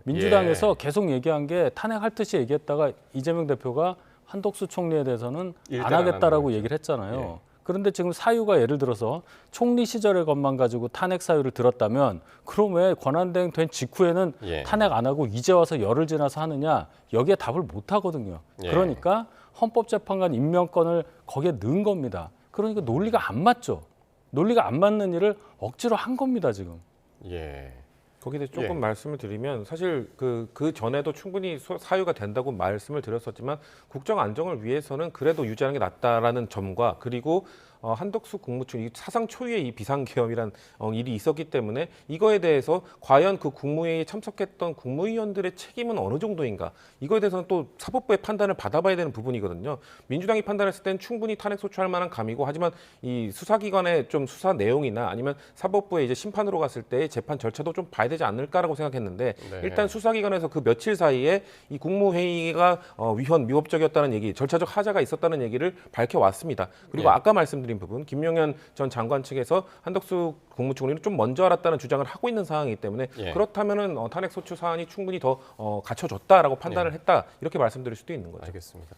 민주당에서 계속 얘기한 게 탄핵할 듯이 얘기했다가 이재명 대표가 한덕수 총리에 대해서는 안 하겠다라고 얘기를 했잖아요. 그런데 지금 사유가 예를 들어서 총리 시절의 것만 가지고 탄핵 사유를 들었다면 그럼 왜 권한대행 된 직후에는 예. 탄핵 안 하고 이제 와서 열흘 지나서 하느냐? 여기에 답을 못 하거든요. 예. 그러니까 헌법재판관 임명권을 거기에 넣은 겁니다. 그러니까 논리가 안 맞죠. 논리가 안 맞는 일을 억지로 한 겁니다, 지금. 예. 거기에 대해서 조금 예. 말씀을 드리면 사실 그 전에도 충분히 사유가 된다고 말씀을 드렸었지만 국정 안정을 위해서는 그래도 유지하는 게 낫다라는 점과 그리고 한덕수 국무총리 사상 초유의 이 비상계엄이란 일이 있었기 때문에 이거에 대해서 과연 그 국무회의에 참석했던 국무위원들의 책임은 어느 정도인가 이거에 대해서는 또 사법부의 판단을 받아봐야 되는 부분이거든요. 민주당이 판단했을 땐 충분히 탄핵 소추할 만한 감이고 하지만 이 수사기관의 좀 수사 내용이나 아니면 사법부의 이제 심판으로 갔을 때 재판 절차도 좀 봐야 되지 않을까라고 생각했는데 네. 일단 수사기관에서 그 며칠 사이에 이 국무회의가 위헌 미법적이었다는 얘기, 절차적 하자가 있었다는 얘기를 밝혀왔습니다. 그리고 네. 아까 말씀드린 부분 김용현 전 장관 측에서 한덕수 국무총리는 좀 먼저 알았다는 주장을 하고 있는 상황이기 때문에 예. 그렇다면은 탄핵 소추 사안이 충분히 더 갖춰졌다라고 판단을 했다 이렇게 말씀드릴 수도 있는 거죠. 알겠습니다.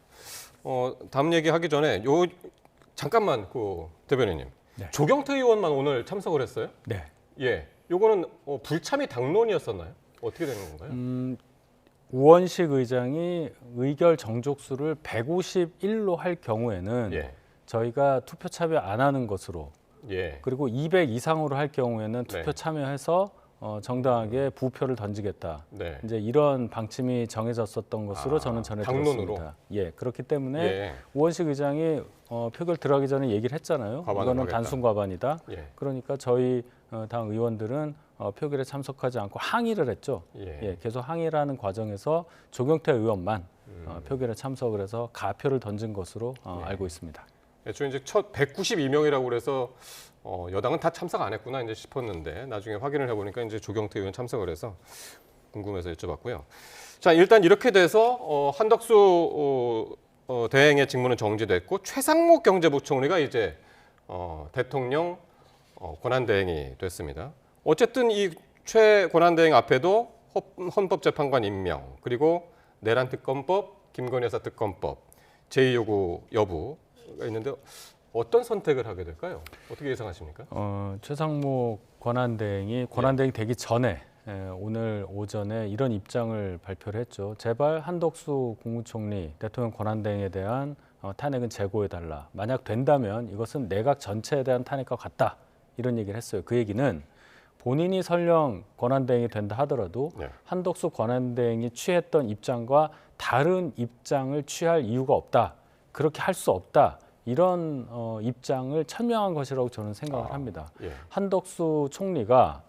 다음 얘기하기 전에 잠깐만 대변인님 네. 조경태 의원만 오늘 참석을 했어요? 네. 예. 요거는 불참이 당론이었었나요? 어떻게 되는 건가요? 우원식 의장이 의결 정족수를 151로 할 경우에는 예. 저희가 투표 참여 안 하는 것으로 예. 그리고 200 이상으로 할 경우에는 투표 네. 참여해서 정당하게 부표를 던지겠다. 네. 이제 이런 방침이 정해졌었던 것으로 저는 전해 당론으로? 들었습니다. 예, 그렇기 때문에 예. 우원식 의장이 표결 들어가기 전에 얘기를 했잖아요. 과반으로 이거는 하겠다. 단순 과반이다. 예. 그러니까 저희 당 의원들은 표결에 참석하지 않고 항의를 했죠. 예. 계속 항의를 하는 과정에서 조경태 의원만 표결에 참석을 해서 가표를 던진 것으로 알고 있습니다. 애초에 이제 첫 192명이라고 그래서 여당은 다 참석 안 했구나 이제 싶었는데 나중에 확인을 해보니까 이제 조경태 의원 참석을 해서 궁금해서 여쭤봤고요. 자, 일단 이렇게 돼서 한덕수 대행의 직무는 정지됐고 최상목 경제부총리가 이제 대통령 권한대행이 됐습니다. 어쨌든 이 최 권한대행 앞에도 헌법재판관 임명 그리고 내란 특검법, 김건희 여사 특검법, 제2요구 여부가 있는데 어떤 선택을 하게 될까요? 어떻게 예상하십니까? 최상목 권한대행이 권한대행이 되기 전에 오늘 오전에 이런 입장을 발표를 했죠. 제발 한덕수 국무총리 대통령 권한대행에 대한 탄핵은 재고해달라. 만약 된다면 이것은 내각 전체에 대한 탄핵과 같다. 이런 얘기를 했어요. 그 얘기는 본인이 설령 권한대행이 된다 하더라도 네. 한덕수 권한대행이 취했던 입장과 다른 입장을 취할 이유가 없다. 그렇게 할 수 없다. 이런 입장을 천명한 것이라고 저는 생각을 합니다. 예. 한덕수 총리가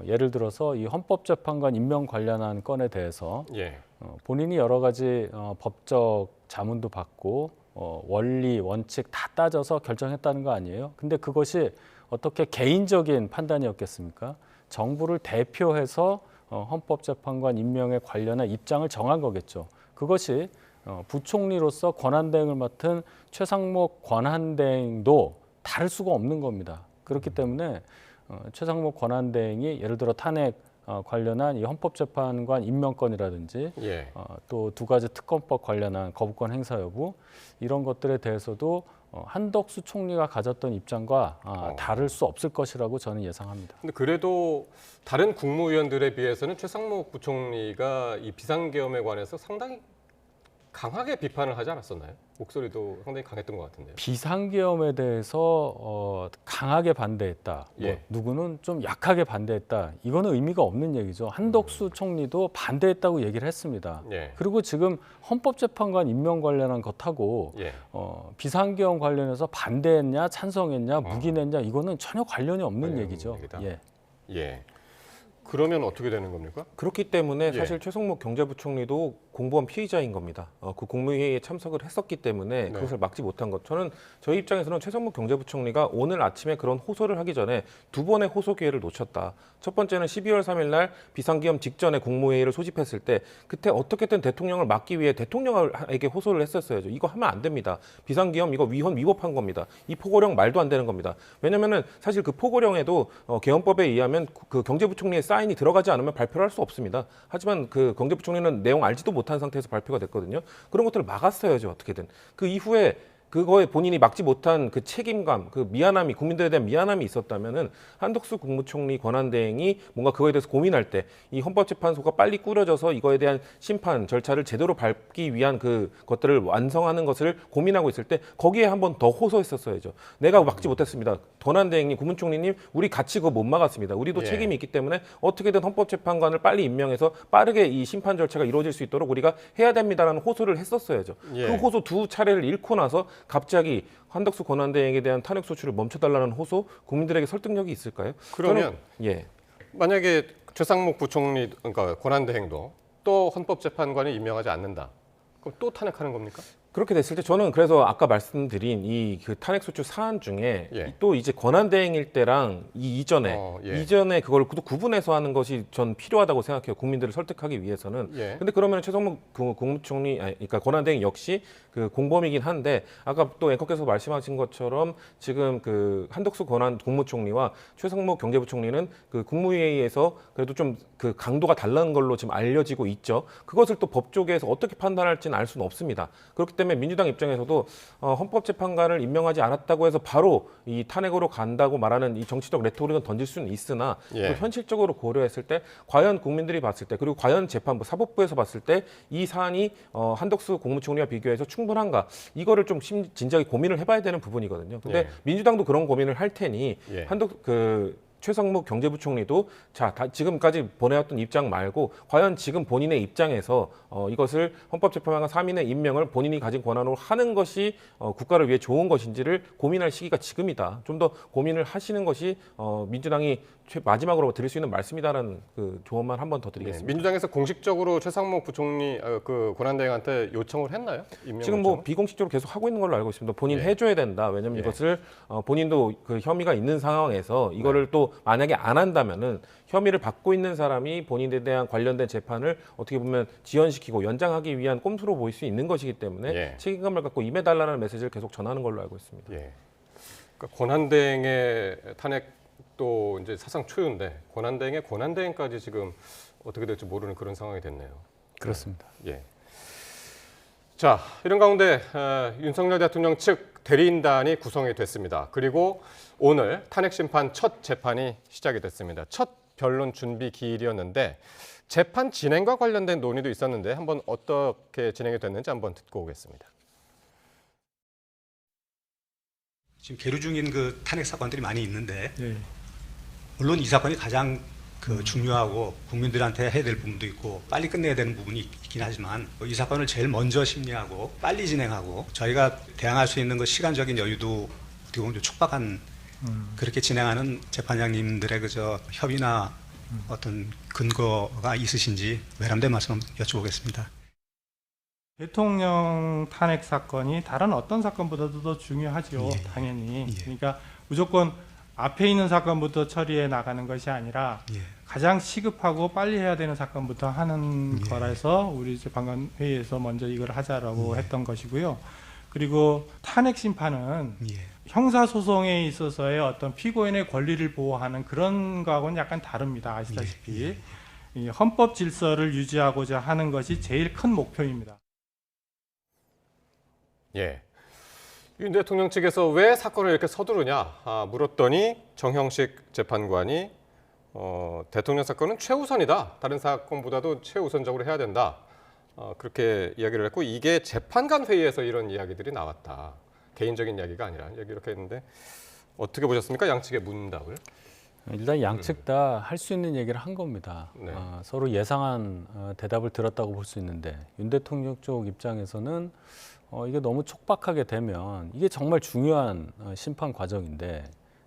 예를 들어서 이 헌법재판관 임명 관련한 건에 대해서 예. 본인이 여러 가지 법적 자문도 받고 원리, 원칙 다 따져서 결정했다는 거 아니에요? 근데 그것이 어떻게 개인적인 판단이었겠습니까? 정부를 대표해서 헌법재판관 임명에 관련한 입장을 정한 거겠죠. 그것이 부총리로서 권한대행을 맡은 최상목 권한대행도 다를 수가 없는 겁니다. 그렇기 때문에 최상목 권한대행이 예를 들어 탄핵 관련한 이 헌법재판관 임명권이라든지 예. 또 두 가지 특검법 관련한 거부권 행사 여부 이런 것들에 대해서도 한덕수 총리가 가졌던 입장과 다를 수 없을 것이라고 저는 예상합니다. 근데 그래도 다른 국무위원들에 비해서는 최상목 부총리가 이 비상계엄에 관해서 상당히 강하게 비판을 하지 않았었나요? 목소리도 상당히 강했던 것 같은데요. 비상계엄에 대해서 강하게 반대했다. 예. 누구는 좀 약하게 반대했다. 이거는 의미가 없는 얘기죠. 한덕수 총리도 반대했다고 얘기를 했습니다. 예. 그리고 지금 헌법재판관 임명 관련한 것하고 예. 비상계엄 관련해서 반대했냐, 찬성했냐, 묵인했냐 이거는 전혀 관련이 없는 얘기죠. 얘기다. 예. 예. 그러면 어떻게 되는 겁니까? 그렇기 때문에 예. 사실 최성목 경제부총리도 공범 피의자인 겁니다. 그 국무회의에 참석을 했었기 때문에 그것을 막지 못한 것. 저희 입장에서는 최성목 경제부총리가 오늘 아침에 그런 호소를 하기 전에 두 번의 호소 기회를 놓쳤다. 첫 번째는 12월 3일 날 비상계엄 직전에 국무회의를 소집했을 때 그때 어떻게든 대통령을 막기 위해 대통령에게 호소를 했었어야죠. 이거 하면 안 됩니다. 비상계엄 이거 위헌 위법한 겁니다. 이 포고령 말도 안 되는 겁니다. 왜냐면은 사실 그 포고령에도 계엄법에 의하면 그 경제부총리의 사인이 들어가지 않으면 발표를 할 수 없습니다. 하지만 그 경제부총리는 내용 알지도 못한 상태에서 발표가 됐거든요. 그런 것들을 막았어야죠. 어떻게든. 그 이후에 그거에 본인이 막지 못한 그 책임감, 그 미안함이 국민들에 대한 미안함이 있었다면은 한덕수 국무총리 권한대행이 뭔가 그거에 대해서 고민할 때 이 헌법재판소가 빨리 꾸려져서 이거에 대한 심판 절차를 제대로 밟기 위한 그 것들을 완성하는 것을 고민하고 있을 때 거기에 한 번 더 호소했었어야죠. 내가 막지 못했습니다. 권한대행님, 국무총리님, 우리 같이 그거 못 막았습니다. 우리도 책임이 있기 때문에 어떻게든 헌법재판관을 빨리 임명해서 빠르게 이 심판 절차가 이루어질 수 있도록 우리가 해야 됩니다라는 호소를 했었어야죠. 그 호소 두 차례를 잃고 나서 갑자기 한덕수 권한대행에 대한 탄핵 소추를 멈춰달라는 호소, 국민들에게 설득력이 있을까요? 그러면 예. 만약에 최상목 부총리, 그러니까 권한대행도 또 헌법재판관이 임명하지 않는다. 그럼 또 탄핵하는 겁니까? 그렇게 됐을 때 저는 그래서 아까 말씀드린 이 그 탄핵소추 사안 중에 또 이제 권한대행일 때랑 이전에 그걸 또 구분해서 하는 것이 전 필요하다고 생각해요. 국민들을 설득하기 위해서는. 근데 그러면 최상목 국무총리, 그러니까 권한대행 역시 그 공범이긴 한데 아까 또 앵커께서 말씀하신 것처럼 지금 그 한덕수 국무총리와 최상목 경제부총리는 그 국무회의에서 그래도 좀 그 강도가 다른 걸로 지금 알려지고 있죠. 그것을 또 법조계에서 어떻게 판단할지는 알 수는 없습니다. 그렇기 때문에 민주당 입장에서도 헌법재판관을 임명하지 않았다고 해서 바로 이 탄핵으로 간다고 말하는 이 정치적 레토릭은 던질 수는 있으나 또 현실적으로 고려했을 때 과연 국민들이 봤을 때 그리고 과연 재판부, 사법부에서 봤을 때 이 사안이 한덕수 국무총리와 비교해서 충분한가 이거를 좀 진지하게 고민을 해봐야 되는 부분이거든요. 근데 민주당도 그런 고민을 할 테니 최상목 경제부총리도 지금까지 보내왔던 입장 말고 과연 지금 본인의 입장에서 이것을 헌법재판관 3인의 임명을 본인이 가진 권한으로 하는 것이 국가를 위해 좋은 것인지를 고민할 시기가 지금이다. 좀 더 고민을 하시는 것이 민주당이 마지막으로 드릴 수 있는 말씀이다라는 그 조언만 한 번 더 드리겠습니다. 민주당에서 공식적으로 최상목 부총리 그 권한대행한테 요청을 했나요? 지금 뭐 비공식적으로 계속 하고 있는 걸로 알고 있습니다. 본인 해줘야 된다. 왜냐하면 이것을 본인도 그 혐의가 있는 상황에서 이거를 또 만약에 안 한다면은 혐의를 받고 있는 사람이 본인에 대한 관련된 재판을 어떻게 보면 지연시키고 연장하기 위한 꼼수로 보일 수 있는 것이기 때문에 책임감을 갖고 임해달라는 메시지를 계속 전하는 걸로 알고 있습니다. 그러니까 권한대행의 탄핵도 이제 사상 초유인데 권한대행의 권한대행까지 지금 어떻게 될지 모르는 그런 상황이 됐네요. 그렇습니다. 자, 이런 가운데 윤석열 대통령 측 대리인단이 구성이 됐습니다. 그리고 오늘 탄핵 심판 첫 재판이 시작이 됐습니다. 첫 변론 준비 기일이었는데 재판 진행과 관련된 논의도 있었는데 한번 어떻게 진행이 됐는지 한번 듣고 오겠습니다. 지금 계류 중인 그 탄핵 사건들이 많이 있는데 물론 이 사건이 가장 그 중요하고 국민들한테 해야 될 부분도 있고 빨리 끝내야 되는 부분이 있긴 하지만 이 사건을 제일 먼저 심리하고 빨리 진행하고 저희가 대항할 수 있는 그 시간적인 여유도 어떻게 보면 좀 촉박한 그렇게 진행하는 재판장님들의 그저 협의나 어떤 근거가 있으신지 외람된 말씀 한번 여쭤보겠습니다. 대통령 탄핵 사건이 다른 어떤 사건보다도 더 중요하죠. 당연히. 그러니까 무조건 앞에 있는 사건부터 처리해 나가는 것이 아니라 가장 시급하고 빨리 해야 되는 사건부터 하는 거라서 우리 재판관 회의에서 먼저 이걸 하자라고 했던 것이고요. 그리고 탄핵 심판은 형사소송에 있어서의 어떤 피고인의 권리를 보호하는 그런 거하고는 약간 다릅니다. 아시다시피 이 헌법 질서를 유지하고자 하는 것이 제일 큰 목표입니다. 윤 대통령 측에서 왜 사건을 이렇게 서두르냐 물었더니 정형식 재판관이 대통령 사건은 최우선이다. 다른 사건보다도 최우선적으로 해야 된다. 그렇게 이야기를 했고 이게 재판관 회의에서 이런 이야기들이 나왔다. 개인적인 이야기가 아니라 이렇게 했는데 어떻게 보셨습니까? 양측의 문답을. 일단 양측 다 할 수 있는 얘기를 한 겁니다. 서로 예상한 대답을 들었다고 볼 수 있는데 윤 대통령 쪽 입장에서는 이게 너무 촉박하게 되면 이게 정말 중요한 심판 과정인데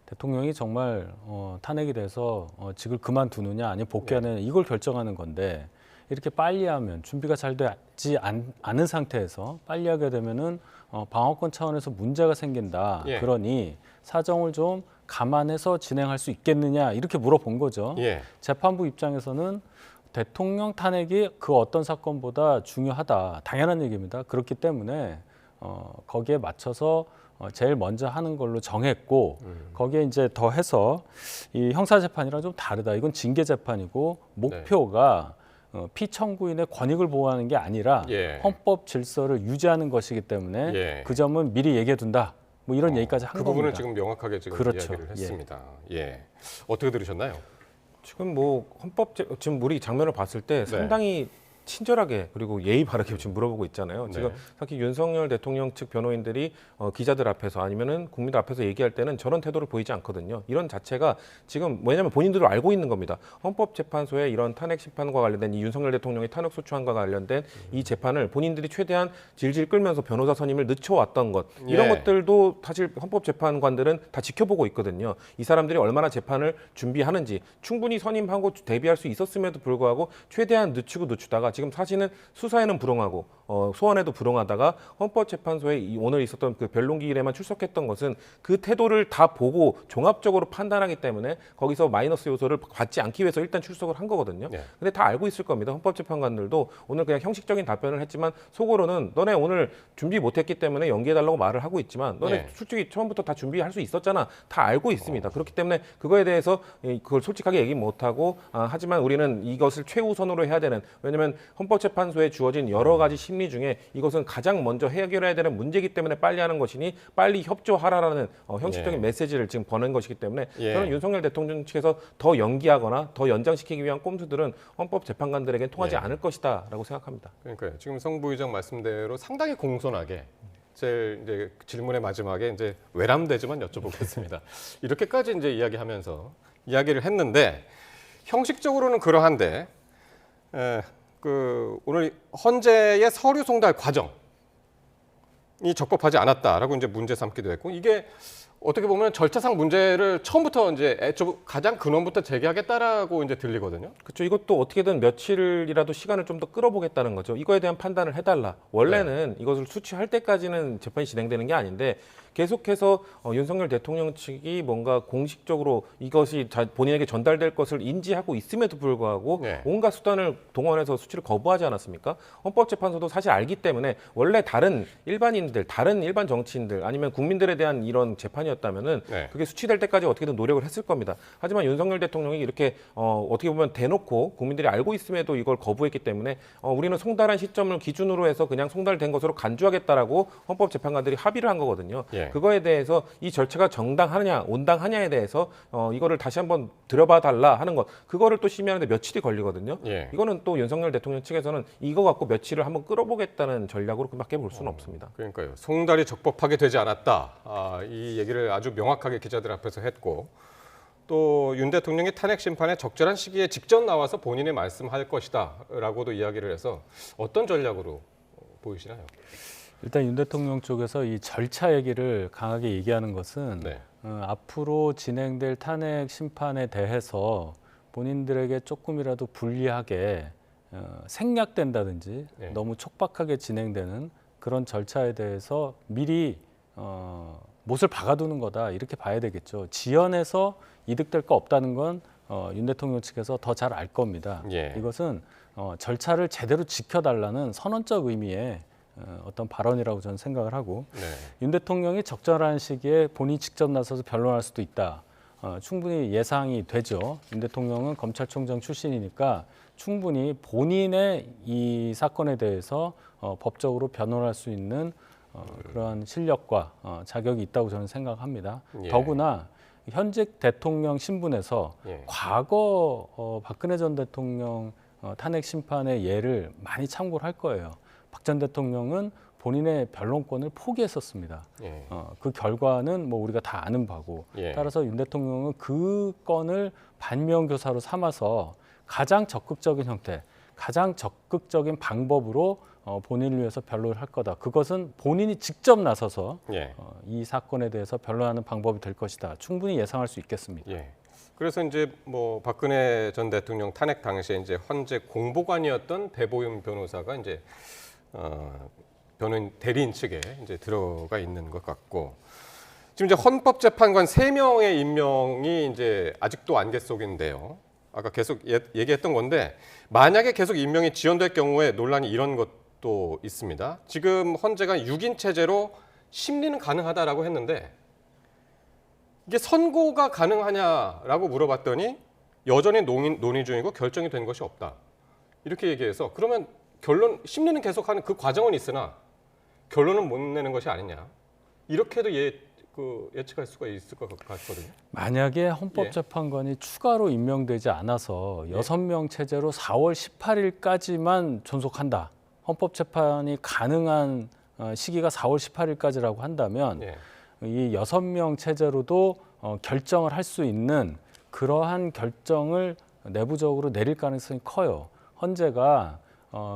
대통령이 정말 탄핵이 돼서 직을 그만두느냐 아니면 복귀하느냐 이걸 결정하는 건데 이렇게 빨리 하면 준비가 잘 되지 않은 상태에서 빨리 하게 되면은 방어권 차원에서 문제가 생긴다. 그러니 사정을 좀 감안해서 진행할 수 있겠느냐 이렇게 물어본 거죠. 재판부 입장에서는 대통령 탄핵이 그 어떤 사건보다 중요하다. 당연한 얘기입니다. 그렇기 때문에 거기에 맞춰서 제일 먼저 하는 걸로 정했고 거기에 이제 더해서 이 형사재판이랑 좀 다르다. 이건 징계재판이고 목표가 피청구인의 권익을 보호하는 게 아니라 헌법 질서를 유지하는 것이기 때문에 그 점은 미리 얘기해 둔다. 뭐 이런 얘기까지 한 그 겁니다. 부분을 지금 명확하게 지금 그렇죠. 이야기를 했습니다. 어떻게 들으셨나요? 지금 뭐 지금 우리 장면을 봤을 때 상당히 친절하게 그리고 예의 바르게 지금 물어보고 있잖아요. 지금 특히 윤석열 대통령 측 변호인들이 기자들 앞에서 아니면은 국민들 앞에서 얘기할 때는 저런 태도를 보이지 않거든요. 이런 자체가 지금 왜냐하면 본인들도 알고 있는 겁니다. 헌법재판소의 이런 탄핵 심판과 관련된 이 윤석열 대통령의 탄핵 소추안과 관련된 이 재판을 본인들이 최대한 질질 끌면서 변호사 선임을 늦춰왔던 것 이런 것들도 사실 헌법재판관들은 다 지켜보고 있거든요. 이 사람들이 얼마나 재판을 준비하는지 충분히 선임하고 대비할 수 있었음에도 불구하고 최대한 늦추다가 지금 사실은 수사에는 불응하고 소환에도 불응하다가 헌법재판소에 오늘 있었던 그 변론기일에만 출석했던 것은 그 태도를 다 보고 종합적으로 판단하기 때문에 거기서 마이너스 요소를 받지 않기 위해서 일단 출석을 한 거거든요. 근데 다 알고 있을 겁니다. 헌법재판관들도 오늘 그냥 형식적인 답변을 했지만 속으로는 너네 오늘 준비 못했기 때문에 연기해달라고 말을 하고 있지만 너네 솔직히 처음부터 다 준비할 수 있었잖아. 다 알고 있습니다. 그렇기 때문에 그거에 대해서 그걸 솔직하게 얘기 못하고 하지만 우리는 이것을 최우선으로 해야 되는 왜냐하면 헌법재판소에 주어진 여러 가지 심리 중에 이것은 가장 먼저 해결해야 되는 문제이기 때문에 빨리 하는 것이니 빨리 협조하라라는 형식적인 메시지를 지금 보낸 것이기 때문에 저는 윤석열 대통령 측에서 더 연기하거나 더 연장시키기 위한 꼼수들은 헌법재판관들에게 통하지 않을 것이다라고 생각합니다. 그러니까요. 지금 성 부의장 말씀대로 상당히 공손하게 제 이제 질문의 마지막에 이제 외람되지만 여쭤보겠습니다. 이렇게까지 이제 이야기하면서 이야기를 했는데 형식적으로는 그러한데. 오늘 헌재의 서류 송달 과정이 적법하지 않았다라고 이제 문제 삼기도 했고 이게 어떻게 보면 절차상 문제를 처음부터 이제 가장 근원부터 제기하겠다라고 이제 들리거든요. 그렇죠. 이것도 어떻게든 며칠이라도 시간을 좀 더 끌어보겠다는 거죠. 이거에 대한 판단을 해달라. 원래는 이것을 수취할 때까지는 재판이 진행되는 게 아닌데 계속해서 윤석열 대통령 측이 뭔가 공식적으로 이것이 본인에게 전달될 것을 인지하고 있음에도 불구하고 온갖 수단을 동원해서 수치를 거부하지 않았습니까? 헌법재판소도 사실 알기 때문에 원래 다른 일반인들, 다른 일반 정치인들 아니면 국민들에 대한 이런 재판이었다면은 그게 수치될 때까지 어떻게든 노력을 했을 겁니다. 하지만 윤석열 대통령이 이렇게 어떻게 보면 대놓고 국민들이 알고 있음에도 이걸 거부했기 때문에 우리는 송달한 시점을 기준으로 해서 그냥 송달된 것으로 간주하겠다라고 헌법재판관들이 합의를 한 거거든요. 그거에 대해서 이 절차가 정당하냐, 온당하냐에 대해서 이거를 다시 한번 들여봐 달라 하는 것, 그거를 또 심의하는데 며칠이 걸리거든요. 이거는 또 윤석열 대통령 측에서는 이거 갖고 며칠을 한번 끌어보겠다는 전략으로밖에 볼 수는 없습니다. 그러니까요. 송달이 적법하게 되지 않았다. 이 얘기를 아주 명확하게 기자들 앞에서 했고 또 윤 대통령이 탄핵 심판에 적절한 시기에 직접 나와서 본인이 말씀할 것이다라고도 이야기를 해서 어떤 전략으로 보이시나요? 일단 윤 대통령 쪽에서 이 절차 얘기를 강하게 얘기하는 것은 앞으로 진행될 탄핵 심판에 대해서 본인들에게 조금이라도 불리하게 생략된다든지 너무 촉박하게 진행되는 그런 절차에 대해서 미리 못을 박아두는 거다 이렇게 봐야 되겠죠. 지연해서 이득될 거 없다는 건 윤 대통령 측에서 더 잘 알 겁니다. 이것은 절차를 제대로 지켜달라는 선언적 의미의 어떤 발언이라고 저는 생각을 하고 윤 대통령이 적절한 시기에 본인이 직접 나서서 변론할 수도 있다. 충분히 예상이 되죠. 윤 대통령은 검찰총장 출신이니까 충분히 본인의 이 사건에 대해서 법적으로 변론할 수 있는 그러한 실력과 자격이 있다고 저는 생각합니다. 더구나 현직 대통령 신분에서 과거 박근혜 전 대통령 탄핵 심판의 예를 많이 참고를 할 거예요. 박 전 대통령은 본인의 변론권을 포기했었습니다. 그 결과는 뭐 우리가 다 아는 바고 따라서 윤 대통령은 그 건을 반면교사로 삼아서 가장 적극적인 형태, 가장 적극적인 방법으로 본인을 위해서 변론을 할 거다. 그것은 본인이 직접 나서서 이 사건에 대해서 변론하는 방법이 될 것이다. 충분히 예상할 수 있겠습니다. 그래서 이제 뭐 박근혜 전 대통령 탄핵 당시에 이제 헌재 공보관이었던 배보윤 변호사가 이제 변호인 대리인 측에 이제 들어가 있는 것 같고 지금 이제 헌법재판관 3명의 임명이 이제 아직도 안개 속인데요. 아까 계속 얘기했던 건데 만약에 계속 임명이 지연될 경우에 논란이 이런 것도 있습니다. 지금 헌재가 6인 체제로 심리는 가능하다라고 했는데 이게 선고가 가능하냐라고 물어봤더니 여전히 논의 중이고 결정이 된 것이 없다. 이렇게 얘기해서 그러면 결론 심리는 계속하는 그 과정은 있으나 결론은 못 내는 것이 아니냐. 이렇게도 예측할 수가 있을 것 같거든요. 만약에 헌법재판관이 추가로 임명되지 않아서 6명 체제로 4월 18일까지만 존속한다. 헌법재판이 가능한 시기가 4월 18일까지라고 한다면 이 6명 체제로도 결정을 할 수 있는 그러한 결정을 내부적으로 내릴 가능성이 커요. 헌재가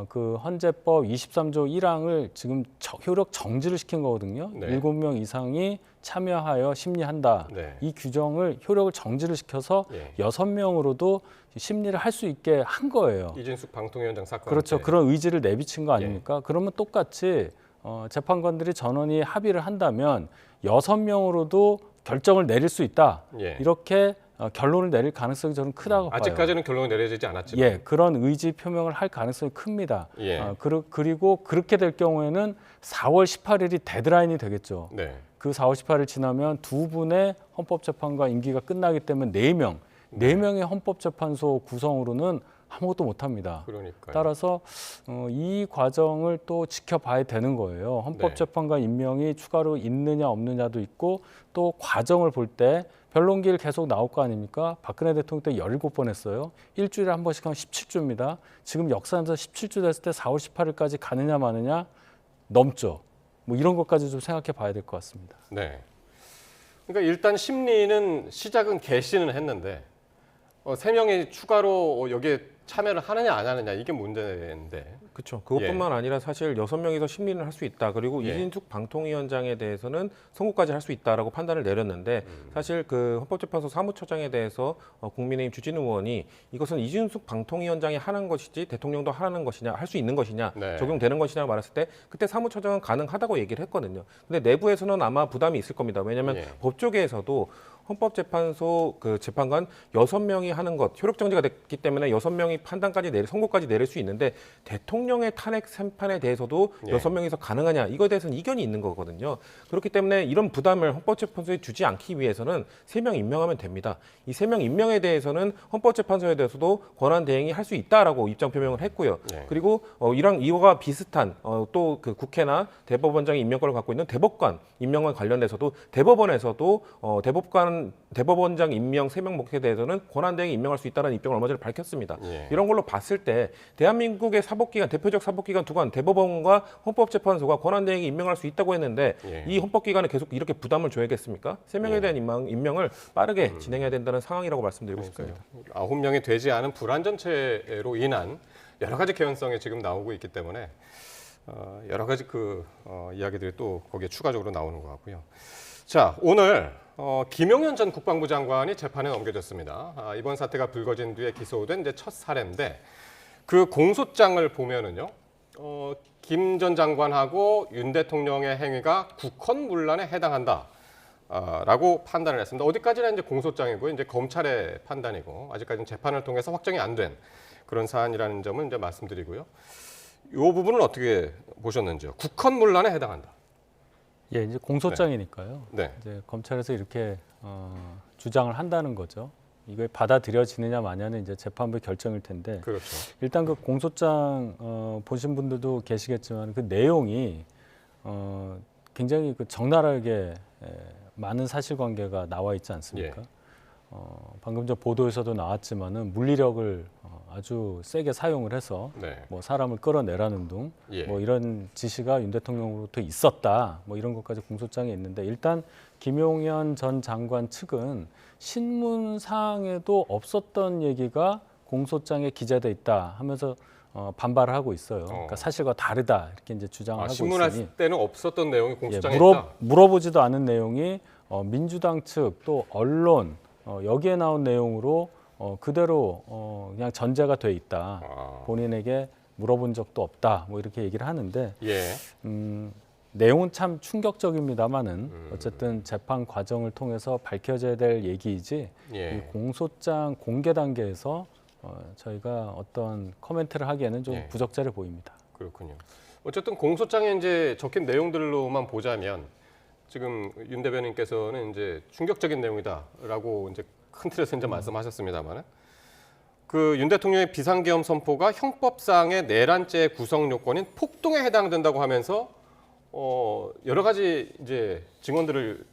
그 헌재법 23조 1항을 지금 효력 정지를 시킨 거거든요. 7명 이상이 참여하여 심리한다. 이 규정을 효력을 정지를 시켜서 6명으로도 심리를 할 수 있게 한 거예요. 이진숙 방통위원장 사건. 그렇죠. 그런 의지를 내비친 거 아닙니까? 그러면 똑같이 재판관들이 전원이 합의를 한다면 6명으로도 결정을 내릴 수 있다. 이렇게 결론을 내릴 가능성이 저는 크다고 봐요. 아직까지는 결론이 내려지지 않았지만. 그런 의지 표명을 할 가능성이 큽니다. 그리고 그렇게 될 경우에는 4월 18일이 데드라인이 되겠죠. 그 4월 18일 지나면 두 분의 헌법재판관 임기가 끝나기 때문에 4명의 헌법재판소 구성으로는 아무것도 못합니다. 그러니까요. 따라서 이 과정을 또 지켜봐야 되는 거예요. 헌법재판관 임명이 추가로 있느냐 없느냐도 있고 또 과정을 볼 때 변론기일 계속 나올 거 아닙니까? 박근혜 대통령 때 17번 했어요. 일주일에 한 번씩 하면 17주입니다. 지금 역사에서 17주 됐을 때 4월 18일까지 가느냐 마느냐 넘죠. 뭐 이런 것까지 좀 생각해 봐야 될 것 같습니다. 네. 그러니까 일단 심리는 시작은 개시는 했는데 3명이 추가로 여기에 참여를 하느냐 안 하느냐 이게 문제인데. 그렇죠. 그것뿐만 아니라 사실 6명이서 심리를 할 수 있다. 그리고 이진숙 방통위원장에 대해서는 선고까지 할 수 있다라고 판단을 내렸는데 사실 그 헌법재판소 사무처장에 대해서 국민의힘 주진우 의원이 이것은 이진숙 방통위원장이 하는 것이지 대통령도 하는 것이냐, 할 수 있는 것이냐, 적용되는 것이냐 말했을 때 그때 사무처장은 가능하다고 얘기를 했거든요. 근데 내부에서는 아마 부담이 있을 겁니다. 왜냐하면 법조계에서도 헌법재판소 그 재판관 6명이 하는 것 효력 정지가 됐기 때문에 6명이 판단까지 선고까지 내릴 수 있는데 대통령의 탄핵 심판에 대해서도 6명이서 가능하냐 이거에 대해서는 이견이 있는 거거든요. 그렇기 때문에 이런 부담을 헌법재판소에 주지 않기 위해서는 3명 임명하면 됩니다. 이 3명 임명에 대해서는 헌법재판소에 대해서도 권한 대행이 할 수 있다라고 입장 표명을 했고요. 그리고 이와 비슷한 또 그 국회나 대법원장의 임명권을 갖고 있는 대법관 임명과 관련해서도 대법원에서도 대법원장 임명 3명 목표에 대해서는 권한대행이 임명할 수 있다는 입장을 얼마 전에 밝혔습니다. 이런 걸로 봤을 때 대한민국의 사법기관, 대표적 사법기관 두 관, 대법원과 헌법재판소가 권한대행이 임명할 수 있다고 했는데 이 헌법기관에 계속 이렇게 부담을 줘야겠습니까? 3명에 대한 임명을 빠르게 진행해야 된다는 상황이라고 말씀드리고 싶습니다. 9명이 되지 않은 불안전체로 인한 여러 가지 개연성이 지금 나오고 있기 때문에 여러 가지 이야기들이 또 거기에 추가적으로 나오는 것 같고요. 자, 오늘 김용현 전 국방부 장관이 재판에 넘겨졌습니다. 이번 사태가 불거진 뒤에 기소된 이제 첫 사례인데 그 공소장을 보면은요, 김 전 장관하고 윤 대통령의 행위가 국헌 문란에 해당한다. 라고 판단을 했습니다. 어디까지나 이제 공소장이고 이제 검찰의 판단이고 아직까지는 재판을 통해서 확정이 안 된 그런 사안이라는 점은 이제 말씀드리고요. 이 부분은 어떻게 보셨는지요? 국헌 문란에 해당한다. 이제 공소장이니까요. 이제 검찰에서 이렇게 주장을 한다는 거죠. 이걸 받아들여지느냐 마냐는 이제 재판부의 결정일 텐데. 일단 그 공소장 보신 분들도 계시겠지만 그 내용이 굉장히 그 적나라하게 많은 사실관계가 나와 있지 않습니까? 방금 전 보도에서도 나왔지만은 물리력을 아주 세게 사용을 해서 뭐 사람을 끌어내라는 등 뭐 이런 지시가 윤 대통령으로부터 있었다. 뭐 이런 것까지 공소장에 있는데 일단 김용현 전 장관 측은 신문사항에도 없었던 얘기가 공소장에 기재돼 있다 하면서 반발을 하고 있어요. 그러니까 사실과 다르다 이렇게 이제 주장을 하고 있으니. 신문할 때는 없었던 내용이 공소장에 있다. 물어보지도 않은 내용이 민주당 측 또 언론 여기에 나온 내용으로 그대로 그냥 전제가 돼 있다. 본인에게 물어본 적도 없다. 뭐 이렇게 얘기를 하는데 내용은 참 충격적입니다만은 어쨌든 재판 과정을 통해서 밝혀져야 될 얘기이지 이 공소장 공개 단계에서 저희가 어떤 코멘트를 하기에는 좀 부적절해 보입니다. 그렇군요. 어쨌든 공소장에 이제 적힌 내용들로만 보자면 지금 윤 대변인께서는 이제 충격적인 내용이다라고 이제 큰 틀에서 이제 말씀하셨습니다만은 그 윤 대통령의 비상계엄 선포가 형법상의 내란죄 구성 요건인 폭동에 해당된다고 하면서 여러 가지 이제 증언들을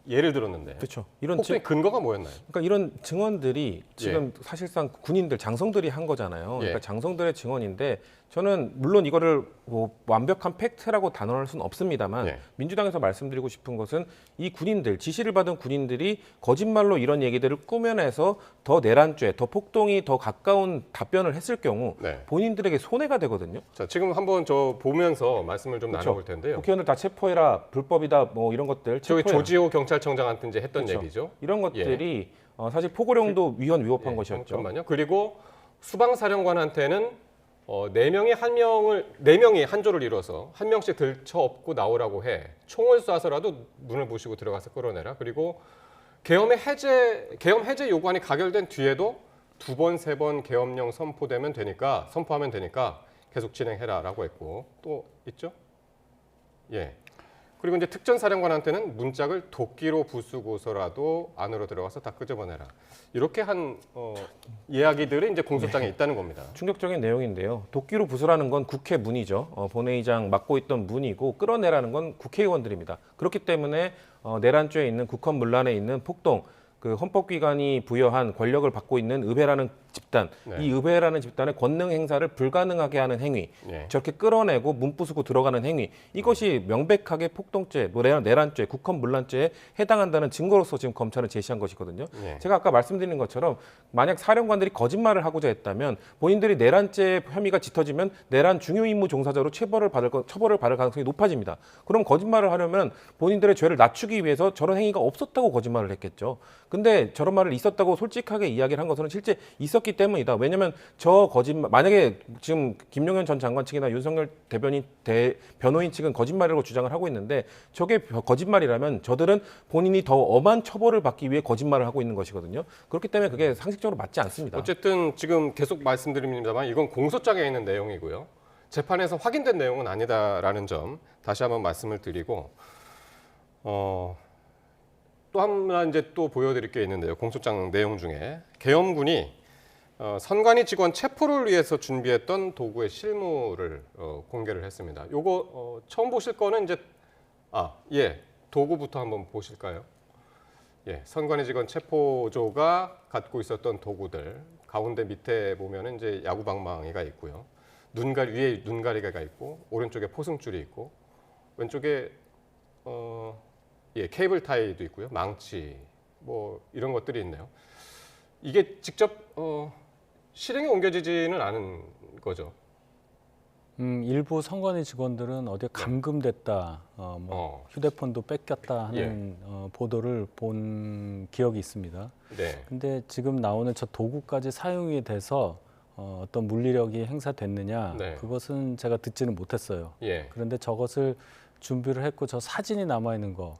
예를 들었는데. 그렇죠. 이런 폭동의 근거가 뭐였나요? 그러니까 이런 증언들이 지금 사실상 군인들, 장성들이 한 거잖아요. 예. 그러니까 장성들의 증언인데 저는 물론 이거를 뭐 완벽한 팩트라고 단언할 수는 없습니다만 예. 민주당에서 말씀드리고 싶은 것은 이 군인들, 지시를 받은 군인들이 거짓말로 이런 얘기들을 꾸며내서 더 내란죄, 더 폭동이 더 가까운 답변을 했을 경우 네. 본인들에게 손해가 되거든요. 자, 지금 한번 저 보면서 말씀을 좀 나눠볼 텐데요. 국회의원들 다 체포해라, 불법이다, 뭐 이런 것들 저기 체포해라. 조지호 경찰청장한테 이제 했던 그렇죠. 얘기죠. 이런 것들이 사실 포고령도 위헌 것이었죠. 잠깐만요. 그리고 수방사령관한테는 4명이 한 조를 이뤄서 한 명씩 들쳐업고 나오라고 해. 총을 쏴서라도 눈을 부시고 들어가서 끌어내라. 그리고 계엄 해제 요구안이 가결된 뒤에도 2번, 3번 계엄령 선포하면 되니까 계속 진행해라라고 했고 또 있죠? 예. 그리고 이제 특전사령관한테는 문짝을 도끼로 부수고서라도 안으로 들어가서 다 끄집어내라. 이렇게 한 이야기들이 이제 공소장에 있다는 겁니다. 충격적인 내용인데요. 도끼로 부수라는 건 국회 문이죠. 본회의장 맡고 있던 문이고 끌어내라는 건 국회의원들입니다. 그렇기 때문에 내란죄에 있는 국헌문란에 있는 폭동, 그 헌법기관이 부여한 권력을 받고 있는 의회라는 집단, 네. 이 의회라는 집단의 권능 행사를 불가능하게 하는 행위, 네. 저렇게 끌어내고 문 부수고 들어가는 행위, 이것이 명백하게 폭동죄, 내란죄, 국헌문란죄에 해당한다는 증거로서 지금 검찰은 제시한 것이거든요. 네. 제가 아까 말씀드린 것처럼 만약 사령관들이 거짓말을 하고자 했다면 본인들이 내란죄 혐의가 짙어지면 내란 중요 임무 종사자로 처벌을 받을 가능성이 높아집니다. 그럼 거짓말을 하려면 본인들의 죄를 낮추기 위해서 저런 행위가 없었다고 거짓말을 했겠죠. 근데 저런 말을 있었다고 솔직하게 이야기를 한 것은 실제 있었기 때문이다. 왜냐하면 저 거짓말, 만약에 지금 김용현 전 장관 측이나 윤석열 변호인 측은 거짓말이라고 주장을 하고 있는데 저게 거짓말이라면 저들은 본인이 더 엄한 처벌을 받기 위해 거짓말을 하고 있는 것이거든요. 그렇기 때문에 그게 상식적으로 맞지 않습니다. 어쨌든 지금 계속 말씀드립니다만 이건 공소장에 있는 내용이고요. 재판에서 확인된 내용은 아니다라는 점 다시 한번 말씀을 드리고 또 하나 이제 또 보여드릴 게 있는데요. 공소장 내용 중에 계엄군이 선관위 직원 체포를 위해서 준비했던 도구의 실물을 공개를 했습니다. 요거 처음 보실 거는 이제 도구부터 한번 보실까요? 예, 선관위 직원 체포조가 갖고 있었던 도구들 가운데 밑에 보면은 이제 야구 방망이가 있고요. 위에 눈가리가 있고 오른쪽에 포승줄이 있고 왼쪽에 케이블 타이도 있고요. 망치 뭐 이런 것들이 있네요. 이게 직접 실행에 옮겨지지는 않은 거죠. 일부 선관위 직원들은 어디에 감금됐다, 휴대폰도 뺏겼다 하는 보도를 본 기억이 있습니다. 네. 근데 지금 나오는 저 도구까지 사용이 돼서 어떤 물리력이 행사됐느냐, 네. 그것은 제가 듣지는 못했어요. 예. 그런데 저것을 준비를 했고 저 사진이 남아 있는 거,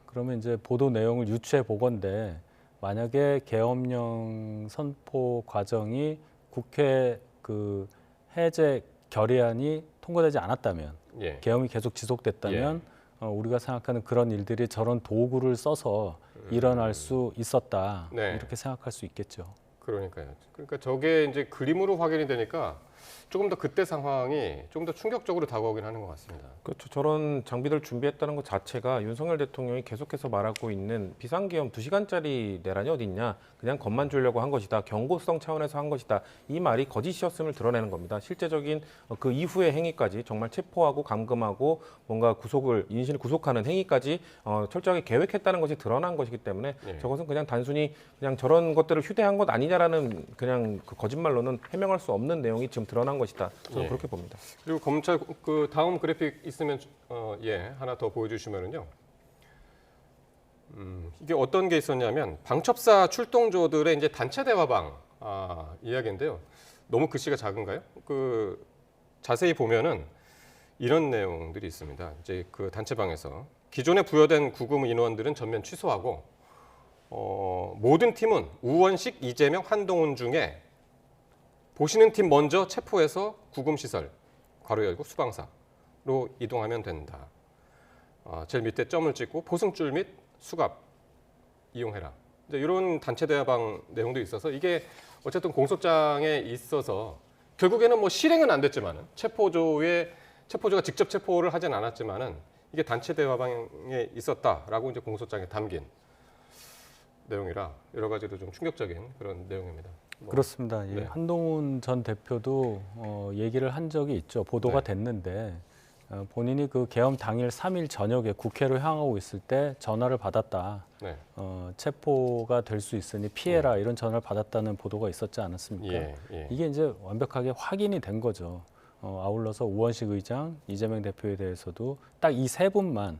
그러면 이제 보도 내용을 유추해 보건대 만약에 계엄령 선포 과정이 국회 그 해제 결의안이 통과되지 않았다면, 계엄이 계속 지속됐다면 우리가 생각하는 그런 일들이 저런 도구를 써서 일어날 수 있었다, 이렇게 생각할 수 있겠죠. 그러니까요. 그러니까 저게 이제 그림으로 확인이 되니까 조금 더 그때 상황이 좀 더 충격적으로 다가오긴 하는 것 같습니다. 그렇죠. 저런 장비들 준비했다는 것 자체가 윤석열 대통령이 계속해서 말하고 있는 비상계엄 2시간짜리 내란이 어딨냐, 그냥 겁만 주려고 한 것이다, 경고성 차원에서 한 것이다, 이 말이 거짓이었음을 드러내는 겁니다. 실제적인 그 이후의 행위까지 정말 체포하고 감금하고 뭔가 인신을 구속하는 행위까지 철저하게 계획했다는 것이 드러난 것이기 때문에 저것은 그냥 단순히 그냥 저런 것들을 휴대한 것 아니냐라는 그냥 그 거짓말로는 해명할 수 없는 내용이 지금 드러난 것이다. 저는 그렇게 봅니다. 그리고 검찰 그 다음 그래픽 있으면 하나 더 보여주시면은요. 이게 어떤 게 있었냐면 방첩사 출동조들의 이제 단체 대화방 이야기인데요. 너무 글씨가 작은가요? 그 자세히 보면은 이런 내용들이 있습니다. 이제 그 단체방에서 기존에 부여된 구금 인원들은 전면 취소하고 모든 팀은 우원식, 이재명, 한동훈 중에 보시는 팀 먼저 체포해서 구금시설, 괄호 열고 수방사로 이동하면 된다. 제일 밑에 점을 찍고 포승줄 및 수갑 이용해라. 이제 이런 단체 대화방 내용도 있어서 이게 어쨌든 공소장에 있어서 결국에는 뭐 실행은 안 됐지만은 체포조가 직접 체포를 하진 않았지만은 이게 단체 대화방에 있었다라고 이제 공소장에 담긴 내용이라 여러 가지로 좀 충격적인 그런 내용입니다. 그렇습니다. 네. 한동훈 전 대표도 얘기를 한 적이 있죠. 보도가 됐는데 본인이 그 계엄 당일 3일 저녁에 국회로 향하고 있을 때 전화를 받았다. 네. 체포가 될 수 있으니 피해라 이런 전화를 받았다는 보도가 있었지 않았습니까? 예. 이게 이제 완벽하게 확인이 된 거죠. 아울러서 우원식 의장, 이재명 대표에 대해서도 딱 이 세 분만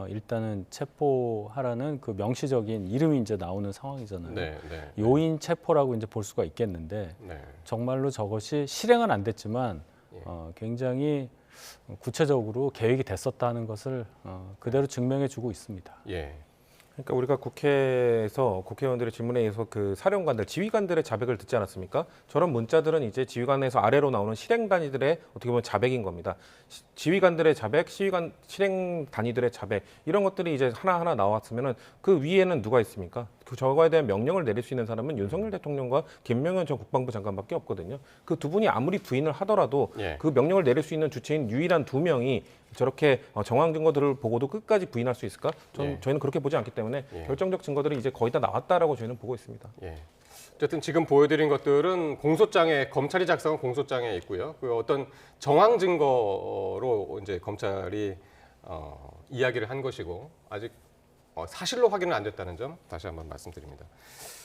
일단은 체포하라는 그 명시적인 이름이 이제 나오는 상황이잖아요. 네. 요인 체포라고 이제 볼 수가 있겠는데 정말로 저것이 실행은 안 됐지만 굉장히 구체적으로 계획이 됐었다는 것을 그대로 증명해주고 있습니다. 예. 그러니까 우리가 국회에서 국회의원들의 질문에 의해서 그 사령관들, 지휘관들의 자백을 듣지 않았습니까? 저런 문자들은 이제 지휘관에서 아래로 나오는 실행 단위들의 어떻게 보면 자백인 겁니다. 지휘관들의 자백, 실행 단위들의 자백 이런 것들이 이제 하나하나 나왔으면은 그 위에는 누가 있습니까? 그 저거에 대한 명령을 내릴 수 있는 사람은 윤석열 대통령과 김명현 전 국방부 장관밖에 없거든요. 그 두 분이 아무리 부인을 하더라도 그 명령을 내릴 수 있는 주체인 유일한 두 명이 저렇게 정황 증거들을 보고도 끝까지 부인할 수 있을까? 저희는 그렇게 보지 않기 때문에 결정적 증거들이 이제 거의 다 나왔다라고 저희는 보고 있습니다. 어쨌든 지금 보여드린 것들은 공소장에 검찰이 작성한 공소장에 있고요. 그 어떤 정황 증거로 이제 검찰이 이야기를 한 것이고 아직 사실로 확인은 안 됐다는 점 다시 한번 말씀드립니다.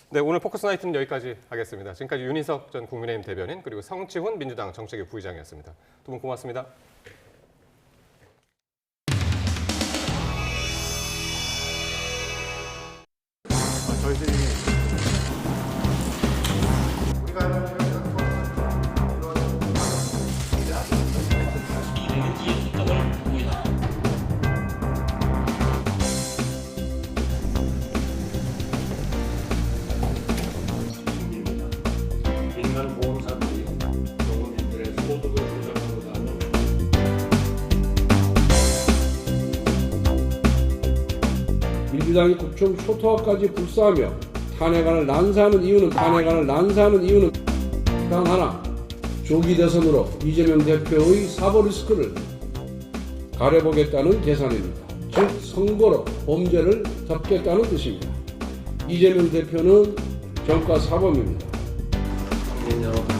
네, 오늘 포커스 나이트는 여기까지 하겠습니다. 지금까지 윤희석 전 국민의힘 대변인 그리고 성치훈 민주당 정책위 부의장이었습니다. 두 분 고맙습니다. 저희들이 우리가 민간 보험사들이 농민들의 소득을 조정하고자 민주당이 국정 초토화까지 불사하며 탄핵안을 난사하는 이유는 단 하나, 조기 대선으로 이재명 대표의 사법 리스크를 가려보겠다는 계산입니다. 즉 선거로 범죄를 덮겠다는 뜻입니다. 이재명 대표는 정가 사범입니다. 국민 여러분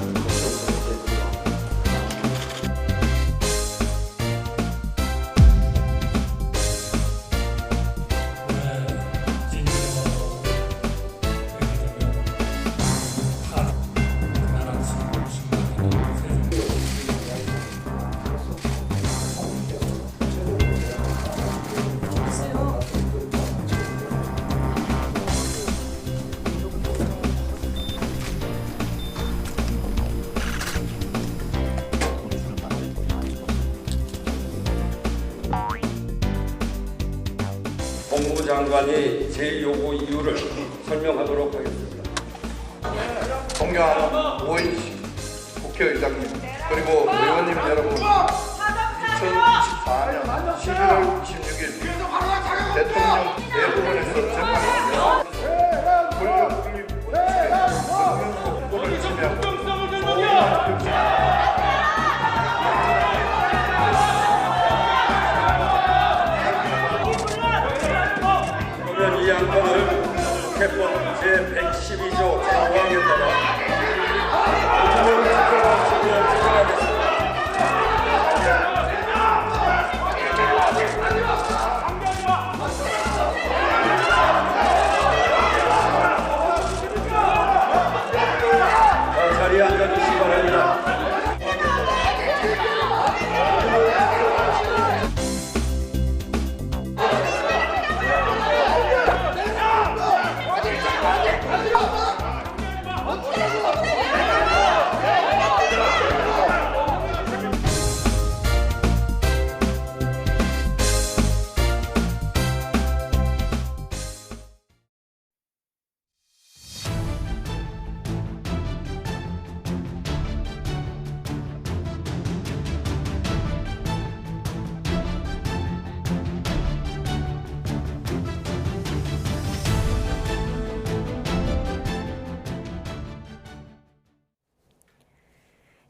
법무부 장관이 제1요구 이유를 설명하도록 하겠습니다. 존경하는 오인식 국회의장님 그리고 의원님 여러분 2024년 11월 26일 대통령 대법원에서 재판하며 권력 분립 원칙의 성명 확보를 지배하고 소홀한 결정 이 안건을 헌법 제112조 제5항에 따라 국민을 지켜가시고 진행하겠습니다. 자리에 앉아주시기 바랍니다.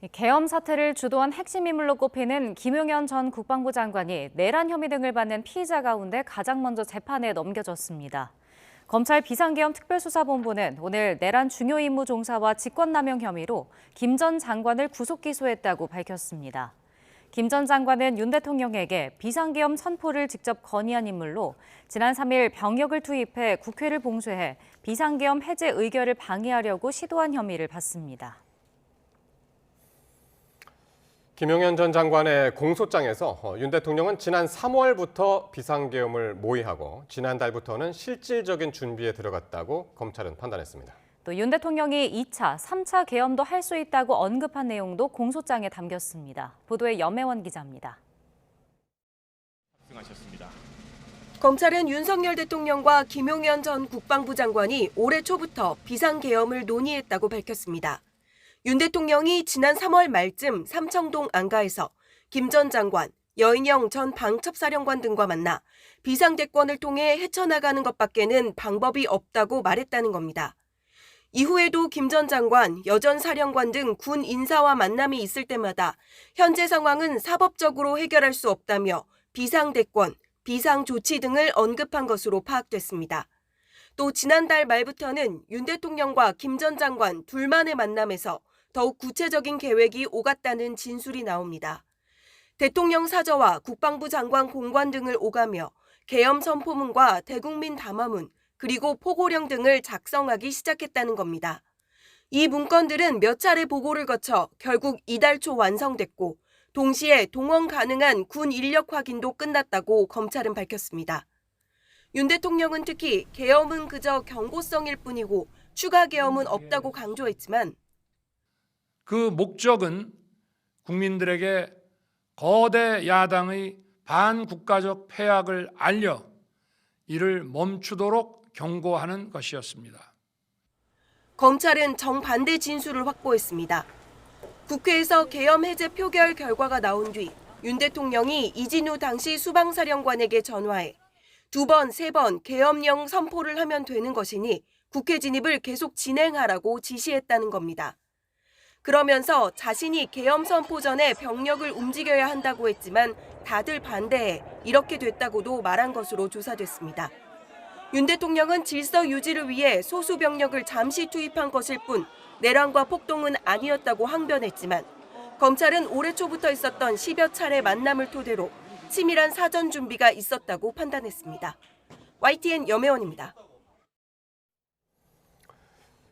계엄 사태를 주도한 핵심 인물로 꼽히는 김용현 전 국방부 장관이 내란 혐의 등을 받는 피의자 가운데 가장 먼저 재판에 넘겨졌습니다. 검찰 비상계엄 특별수사본부는 오늘 내란 중요 임무 종사와 직권남용 혐의로 김 전 장관을 구속 기소했다고 밝혔습니다. 김 전 장관은 윤 대통령에게 비상계엄 선포를 직접 건의한 인물로 지난 3일 병력을 투입해 국회를 봉쇄해 비상계엄 해제 의결을 방해하려고 시도한 혐의를 받습니다. 김용현 전 장관의 공소장에서 윤 대통령은 지난 3월부터 비상계엄을 모의하고 지난달부터는 실질적인 준비에 들어갔다고 검찰은 판단했습니다. 또 윤 대통령이 2차, 3차 계엄도 할 수 있다고 언급한 내용도 공소장에 담겼습니다. 보도에 염혜원 기자입니다. 검찰은 윤석열 대통령과 김용현 전 국방부 장관이 올해 초부터 비상계엄을 논의했다고 밝혔습니다. 윤 대통령이 지난 3월 말쯤 삼청동 안가에서 김 전 장관, 여인영 전 방첩사령관 등과 만나 비상대권을 통해 헤쳐나가는 것밖에는 방법이 없다고 말했다는 겁니다. 이후에도 김 전 장관, 여 전 사령관 등 군 인사와 만남이 있을 때마다 현재 상황은 사법적으로 해결할 수 없다며 비상대권, 비상조치 등을 언급한 것으로 파악됐습니다. 또 지난달 말부터는 윤 대통령과 김 전 장관 둘만의 만남에서 더욱 구체적인 계획이 오갔다는 진술이 나옵니다. 대통령 사저와 국방부 장관 공관 등을 오가며 계엄 선포문과 대국민 담화문, 그리고 포고령 등을 작성하기 시작했다는 겁니다. 이 문건들은 몇 차례 보고를 거쳐 결국 이달 초 완성됐고 동시에 동원 가능한 군 인력 확인도 끝났다고 검찰은 밝혔습니다. 윤 대통령은 특히 계엄은 그저 경고성일 뿐이고 추가 계엄은 없다고 강조했지만 그 목적은 국민들에게 거대 야당의 반국가적 패악을 알려 이를 멈추도록 경고하는 것이었습니다. 검찰은 정반대 진술을 확보했습니다. 국회에서 계엄 해제 표결 결과가 나온 뒤 윤 대통령이 이진우 당시 수방사령관에게 전화해 2번, 3번 계엄령 선포를 하면 되는 것이니 국회 진입을 계속 진행하라고 지시했다는 겁니다. 그러면서 자신이 계엄 선포 전에 병력을 움직여야 한다고 했지만 다들 반대해 이렇게 됐다고도 말한 것으로 조사됐습니다. 윤 대통령은 질서 유지를 위해 소수 병력을 잠시 투입한 것일 뿐 내란과 폭동은 아니었다고 항변했지만 검찰은 올해 초부터 있었던 10여 차례 만남을 토대로 치밀한 사전 준비가 있었다고 판단했습니다. YTN 염혜원입니다.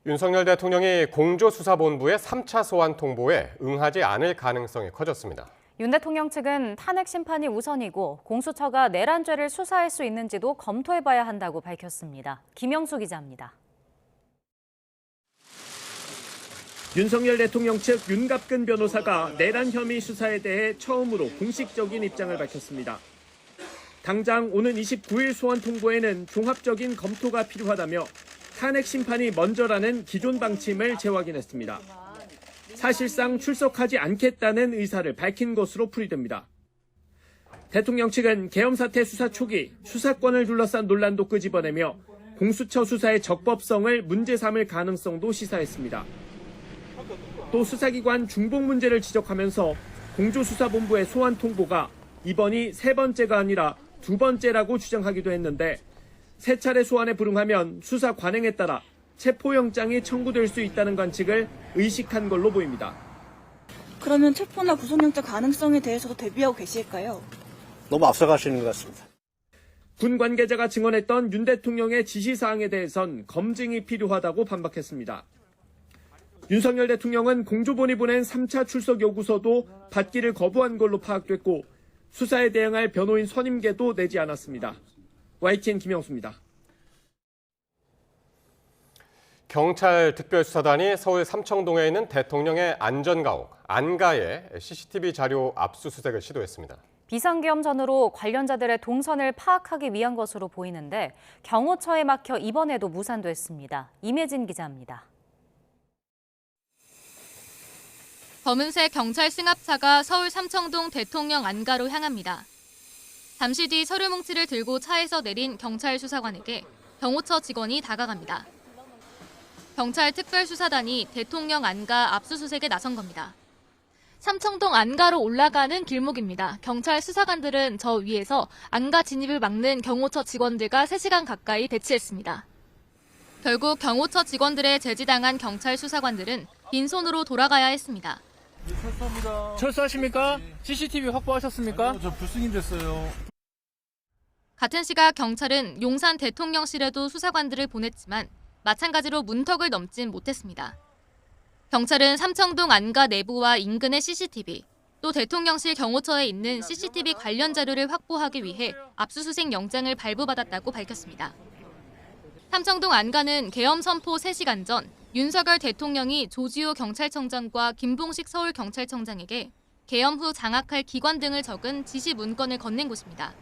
윤석열 대통령이 공조수사본부의 3차 소환 통보에 응하지 않을 가능성이 커졌습니다. 윤 대통령 측은 탄핵 심판이 우선이고 공수처가 내란죄를 수사할 수 있는지도 검토해봐야 한다고 밝혔습니다. 김영수 기자입니다. 윤석열 대통령 측 윤갑근 변호사가 내란 혐의 수사에 대해 처음으로 공식적인 입장을 밝혔습니다. 당장 오는 29일 소환 통보에는 종합적인 검토가 필요하다며 탄핵 심판이 먼저라는 기존 방침을 재확인했습니다. 사실상 출석하지 않겠다는 의사를 밝힌 것으로 풀이됩니다. 대통령 측은 계엄 사태 수사 초기 수사권을 둘러싼 논란도 끄집어내며 공수처 수사의 적법성을 문제 삼을 가능성도 시사했습니다. 또 수사기관 중복 문제를 지적하면서 공조수사본부의 소환 통보가 이번이 3번째가 아니라 2번째라고 주장하기도 했는데 3차례 소환에 불응하면 수사 관행에 따라 체포영장이 청구될 수 있다는 관측을 의식한 걸로 보입니다. 그러면 체포나 구속영장 가능성에 대해서도 대비하고 계실까요? 너무 앞서가시는 것 같습니다. 군 관계자가 증언했던 윤 대통령의 지시사항에 대해선 검증이 필요하다고 반박했습니다. 윤석열 대통령은 공조본이 보낸 3차 출석 요구서도 받기를 거부한 걸로 파악됐고 수사에 대응할 변호인 선임계도 내지 않았습니다. YTN 김영수입니다. 경찰 특별수사단이 서울 삼청동에 있는 대통령의 안전가옥, 안가에 CCTV 자료 압수수색을 시도했습니다. 비상계엄 전후로 관련자들의 동선을 파악하기 위한 것으로 보이는데 경호처에 막혀 이번에도 무산됐습니다. 임혜진 기자입니다. 검은색 경찰 승합차가 서울 삼청동 대통령 안가로 향합니다. 잠시 뒤 서류 뭉치를 들고 차에서 내린 경찰 수사관에게 경호처 직원이 다가갑니다. 경찰 특별수사단이 대통령 안가 압수수색에 나선 겁니다. 삼청동 안가로 올라가는 길목입니다. 경찰 수사관들은 저 위에서 안가 진입을 막는 경호처 직원들과 3시간 가까이 대치했습니다. 결국 경호처 직원들의 제지당한 경찰 수사관들은 빈손으로 돌아가야 했습니다. 철수하십니까? CCTV 확보하셨습니까? 저 불승인 됐어요. 같은 시각 경찰은 용산 대통령실에도 수사관들을 보냈지만 마찬가지로 문턱을 넘진 못했습니다. 경찰은 삼청동 안가 내부와 인근의 CCTV, 또 대통령실 경호처에 있는 CCTV 관련 자료를 확보하기 위해 압수수색 영장을 발부받았다고 밝혔습니다. 삼청동 안가는 계엄 선포 3시간 전 윤석열 대통령이 조지호 경찰청장과 김봉식 서울경찰청장에게 계엄 후 장악할 기관 등을 적은 지시 문건을 건넨 곳입니다.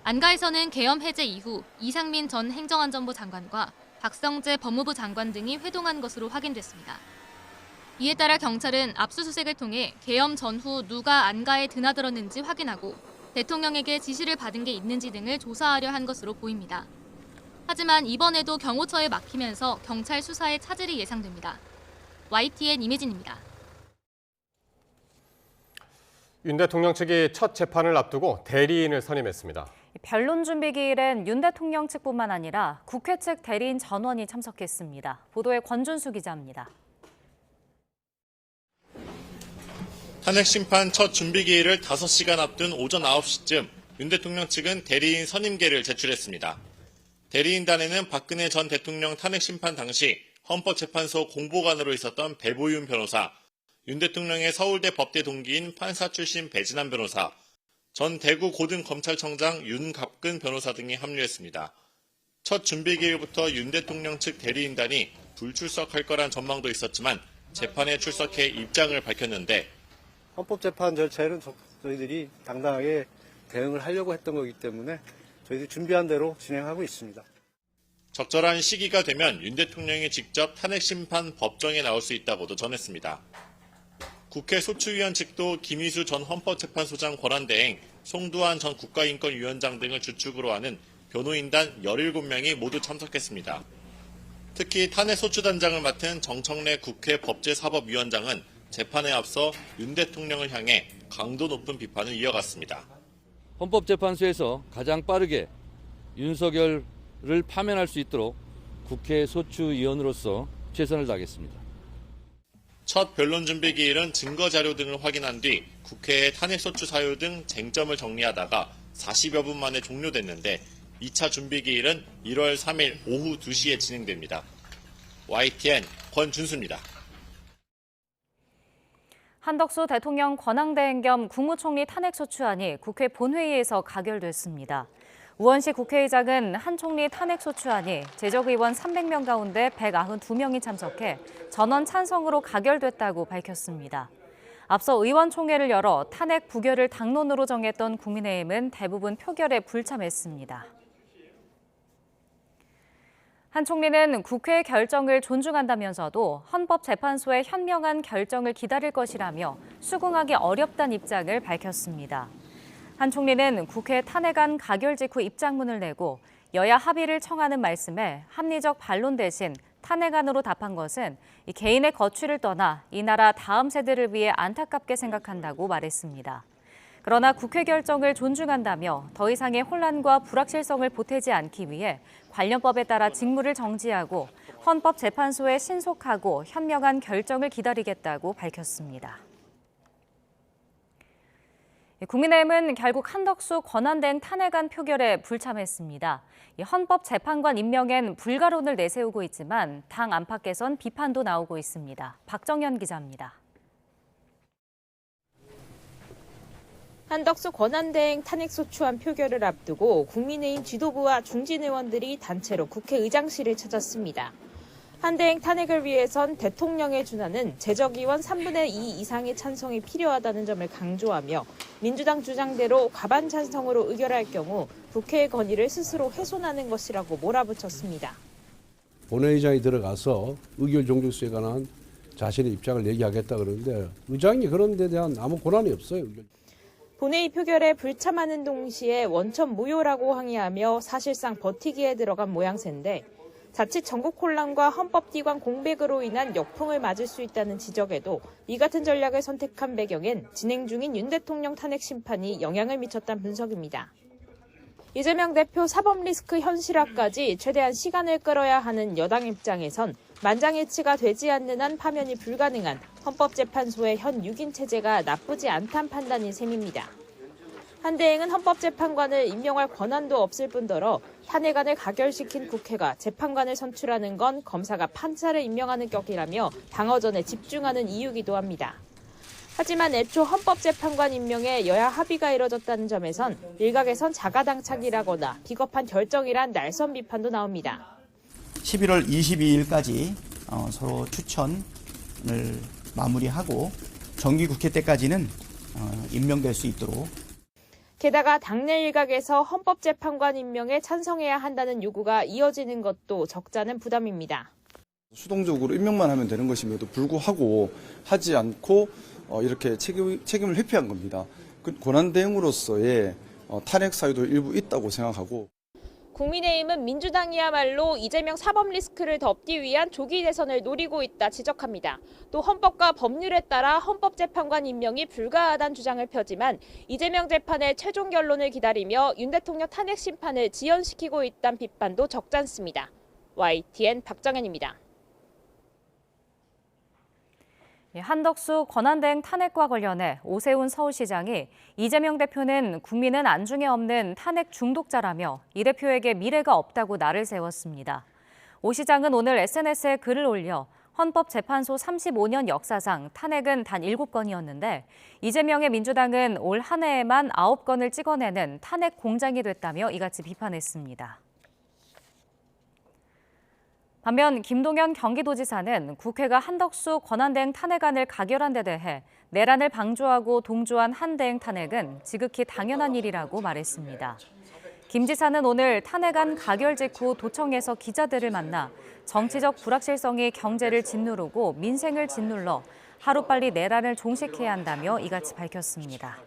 안가에서는 계엄 해제 이후 이상민 전 행정안전부 장관과 박성재 법무부 장관 등이 회동한 것으로 확인됐습니다. 이에 따라 경찰은 압수수색을 통해 계엄 전후 누가 안가에 드나들었는지 확인하고 대통령에게 지시를 받은 게 있는지 등을 조사하려 한 것으로 보입니다. 하지만 이번에도 경호처에 막히면서 경찰 수사에 차질이 예상됩니다. YTN 임혜진입니다. 윤 대통령 측이 첫 재판을 앞두고 대리인을 선임했습니다. 변론 준비 기일엔 윤 대통령 측뿐만 아니라 국회 측 대리인 전원이 참석했습니다. 보도에 권준수 기자입니다. 탄핵 심판 첫 준비 기일을 5시간 앞둔 오전 9시쯤 윤 대통령 측은 대리인 선임계를 제출했습니다. 대리인단에는 박근혜 전 대통령 탄핵 심판 당시 헌법재판소 공보관으로 있었던 배보윤 변호사, 윤 대통령의 서울대 법대 동기인 판사 출신 배진환 변호사, 전 대구 고등검찰청장 윤갑근 변호사 등이 합류했습니다. 첫 준비 기일부터 윤 대통령 측 대리인단이 불출석할 거란 전망도 있었지만 재판에 출석해 입장을 밝혔는데 헌법재판 절차에는 저희들이 당당하게 대응을 하려고 했던 거기 때문에 저희들이 준비한 대로 진행하고 있습니다. 적절한 시기가 되면 윤 대통령이 직접 탄핵 심판 법정에 나올 수 있다고도 전했습니다. 국회 소추위원 측도 김희수 전 헌법재판소장 권한대행, 송두환 전 국가인권위원장 등을 주축으로 하는 변호인단 17명이 모두 참석했습니다. 특히 탄핵 소추단장을 맡은 정청래 국회 법제사법위원장은 재판에 앞서 윤 대통령을 향해 강도 높은 비판을 이어갔습니다. 헌법재판소에서 가장 빠르게 윤석열을 파면할 수 있도록 국회 소추위원으로서 최선을 다하겠습니다. 첫 변론 준비 기일은 증거 자료 등을 확인한 뒤 국회의 탄핵 소추 사유 등 쟁점을 정리하다가 40여 분 만에 종료됐는데 2차 준비 기일은 1월 3일 오후 2시에 진행됩니다. YTN 권준수입니다. 한덕수 대통령 권한대행 겸 국무총리 탄핵소추안이 국회 본회의에서 가결됐습니다. 우원식 국회의장은 한 총리 탄핵소추안이 제적의원 300명 가운데 192명이 참석해 전원 찬성으로 가결됐다고 밝혔습니다. 앞서 의원총회를 열어 탄핵 부결을 당론으로 정했던 국민의힘은 대부분 표결에 불참했습니다. 한 총리는 국회의 결정을 존중한다면서도 헌법재판소의 현명한 결정을 기다릴 것이라며 수긍하기 어렵다는 입장을 밝혔습니다. 한 총리는 국회 탄핵안 가결 직후 입장문을 내고 여야 합의를 청하는 말씀에 합리적 반론 대신 탄핵안으로 답한 것은 개인의 거취를 떠나 이 나라 다음 세대를 위해 안타깝게 생각한다고 말했습니다. 그러나 국회 결정을 존중한다며 더 이상의 혼란과 불확실성을 보태지 않기 위해 관련법에 따라 직무를 정지하고 헌법재판소의 신속하고 현명한 결정을 기다리겠다고 밝혔습니다. 국민의힘은 결국 한덕수 권한대행 탄핵안 표결에 불참했습니다. 헌법재판관 임명엔 불가론을 내세우고 있지만 당 안팎에선 비판도 나오고 있습니다. 박정현 기자입니다. 한덕수 권한대행 탄핵소추안 표결을 앞두고 국민의힘 지도부와 중진 의원들이 단체로 국회의장실을 찾았습니다. 한대행 탄핵을 위해선 대통령에 준하는 제적의원 3분의 2 이상의 찬성이 필요하다는 점을 강조하며 민주당 주장대로 과반 찬성으로 의결할 경우 국회의 권위를 스스로 훼손하는 것이라고 몰아붙였습니다. 본회의장에 들어가서 의결 종족수에 관한 자신의 입장을 얘기하겠다 그러는데 의장이 그런 데 대한 아무 권한이 없어요. 본회의 표결에 불참하는 동시에 원천 무효라고 항의하며 사실상 버티기에 들어간 모양새인데 자칫 전국 혼란과 헌법기관 공백으로 인한 역풍을 맞을 수 있다는 지적에도 이 같은 전략을 선택한 배경엔 진행 중인 윤 대통령 탄핵 심판이 영향을 미쳤다는 분석입니다. 이재명 대표 사법 리스크 현실화까지 최대한 시간을 끌어야 하는 여당 입장에선 만장일치가 되지 않는 한 파면이 불가능한 헌법재판소의 현 6인 체제가 나쁘지 않다는 판단인 셈입니다. 한대행은 헌법재판관을 임명할 권한도 없을 뿐더러 탄핵안을 가결시킨 국회가 재판관을 선출하는 건 검사가 판사를 임명하는 격이라며 방어전에 집중하는 이유기도 합니다. 하지만 애초 헌법재판관 임명에 여야 합의가 이뤄졌다는 점에선 일각에선 자가당착이라거나 비겁한 결정이란 날선 비판도 나옵니다. 11월 22일까지 서로 추천을 마무리하고 정기국회 때까지는 임명될 수 있도록. 게다가 당내 일각에서 헌법재판관 임명에 찬성해야 한다는 요구가 이어지는 것도 적잖은 부담입니다. 수동적으로 임명만 하면 되는 것임에도 불구하고 하지 않고 이렇게 책임을 회피한 겁니다. 권한대행으로서의 탄핵 사유도 일부 있다고 생각하고. 국민의힘은 민주당이야말로 이재명 사법 리스크를 덮기 위한 조기 대선을 노리고 있다 지적합니다. 또 헌법과 법률에 따라 헌법재판관 임명이 불가하다는 주장을 펴지만 이재명 재판의 최종 결론을 기다리며 윤 대통령 탄핵 심판을 지연시키고 있다는 비판도 적잖습니다. YTN 박정현입니다. 한덕수 권한대행 탄핵과 관련해 오세훈 서울시장이 이재명 대표는 국민은 안중에 없는 탄핵 중독자라며 이 대표에게 미래가 없다고 날을 세웠습니다. 오 시장은 오늘 SNS에 글을 올려 헌법재판소 35년 역사상 탄핵은 단 7건이었는데 이재명의 민주당은 올 한 해에만 9건을 찍어내는 탄핵 공장이 됐다며 이같이 비판했습니다. 반면 김동연 경기도지사는 국회가 한덕수 권한대행 탄핵안을 가결한 데 대해 내란을 방조하고 동조한 한대행 탄핵은 지극히 당연한 일이라고 말했습니다. 김 지사는 오늘 탄핵안 가결 직후 도청에서 기자들을 만나 정치적 불확실성이 경제를 짓누르고 민생을 짓눌러 하루빨리 내란을 종식해야 한다며 이같이 밝혔습니다.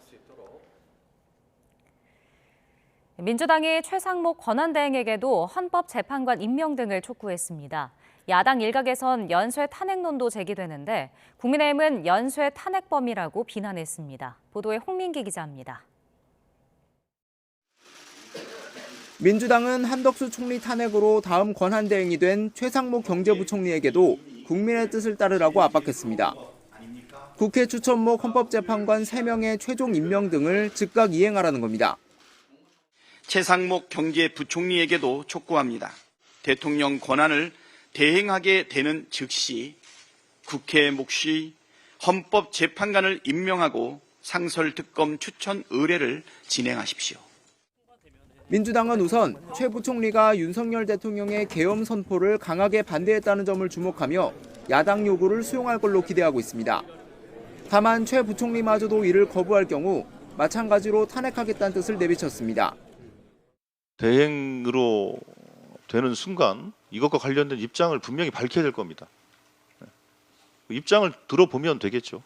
민주당이 최상목 권한대행에게도 헌법재판관 임명 등을 촉구했습니다. 야당 일각에선 연쇄 탄핵론도 제기되는데 국민의힘은 연쇄 탄핵범이라고 비난했습니다. 보도에 홍민기 기자입니다. 민주당은 한덕수 총리 탄핵으로 다음 권한대행이 된 최상목 경제부총리에게도 국민의 뜻을 따르라고 압박했습니다. 국회 추천목 헌법재판관 3명의 최종 임명 등을 즉각 이행하라는 겁니다. 최상목 경제부총리에게도 촉구합니다. 대통령 권한을 대행하게 되는 즉시 국회의 몫이 헌법재판관을 임명하고 상설특검 추천 의뢰를 진행하십시오. 민주당은 우선 최 부총리가 윤석열 대통령의 계엄 선포를 강하게 반대했다는 점을 주목하며 야당 요구를 수용할 걸로 기대하고 있습니다. 다만 최 부총리마저도 이를 거부할 경우 마찬가지로 탄핵하겠다는 뜻을 내비쳤습니다. 대행으로 되는 순간 이것과 관련된 입장을 분명히 밝혀야 될 겁니다. 입장을 들어보면 되겠죠.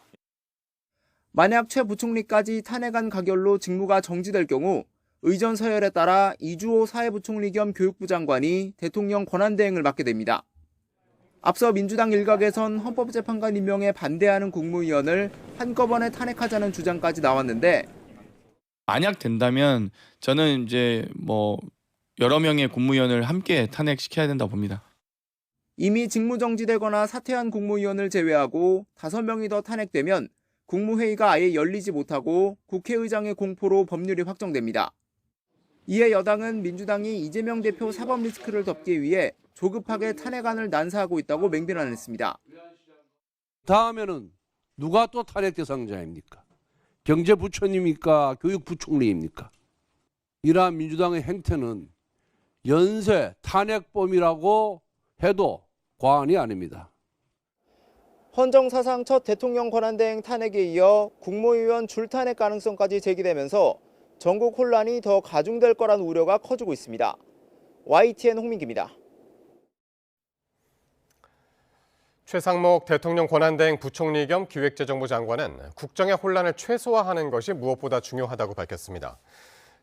만약 최 부총리까지 탄핵안 가결로 직무가 정지될 경우 의전 서열에 따라 이주호 사회부총리 겸 교육부 장관이 대통령 권한대행을 맡게 됩니다. 앞서 민주당 일각에선 헌법재판관 임명에 반대하는 국무위원을 한꺼번에 탄핵하자는 주장까지 나왔는데 만약 된다면 저는 이제 여러 명의 국무위원을 함께 탄핵시켜야 된다고 봅니다. 이미 직무정지되거나 사퇴한 국무위원을 제외하고 5명이 더 탄핵되면 국무회의가 아예 열리지 못하고 국회의장의 공포로 법률이 확정됩니다. 이에 여당은 민주당이 이재명 대표 사법 리스크를 덮기 위해 조급하게 탄핵안을 난사하고 있다고 맹비난했습니다. 다음에는 누가 또 탄핵 대상자입니까? 경제부총리입니까? 교육부총리입니까? 이러한 민주당의 행태는 연쇄 탄핵범이라고 해도 과언이 아닙니다. 헌정 사상 첫 대통령 권한대행 탄핵에 이어 국무위원 줄탄핵 가능성까지 제기되면서 전국 혼란이 더 가중될 거란 우려가 커지고 있습니다. YTN 홍민기입니다. 최상목 대통령 권한대행 부총리 겸 기획재정부 장관은 국정의 혼란을 최소화하는 것이 무엇보다 중요하다고 밝혔습니다.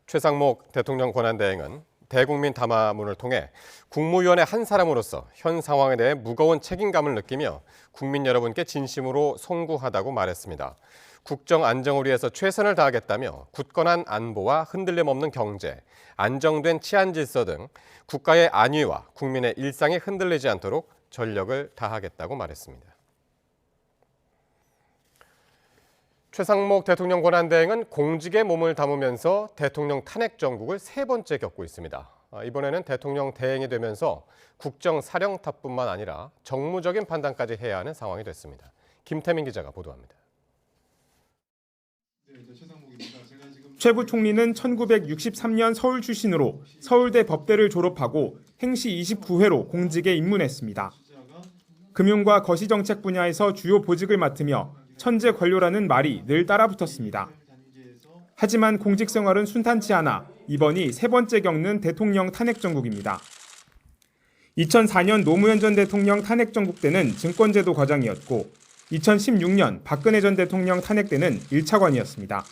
최상목 대통령 권한대행은 대국민 담화문을 통해 국무위원의 한 사람으로서 현 상황에 대해 무거운 책임감을 느끼며 국민 여러분께 진심으로 송구하다고 말했습니다. 국정 안정을 위해서 최선을 다하겠다며 굳건한 안보와 흔들림 없는 경제, 안정된 치안 질서 등 국가의 안위와 국민의 일상이 흔들리지 않도록 전력을 다하겠다고 말했습니다. 최상목 대통령 권한대행은 공직에 몸을 담으면서 대통령 탄핵 정국을 세 번째 겪고 있습니다. 이번에는 대통령 대행이 되면서 국정사령탑뿐만 아니라 정무적인 판단까지 해야 하는 상황이 됐습니다. 김태민 기자가 보도합니다. 최 부총리는 1963년 서울 출신으로 서울대 법대를 졸업하고 행시 29회로 공직에 입문했습니다. 금융과 거시정책 분야에서 주요 보직을 맡으며 천재 관료라는 말이 늘 따라붙었습니다. 하지만 공직 생활은 순탄치 않아 이번이 세 번째 겪는 대통령 탄핵 정국입니다. 2004년 노무현 전 대통령 탄핵 정국 때는 증권제도 과장이었고 2016년 박근혜 전 대통령 탄핵 때는 1차관이었습니다.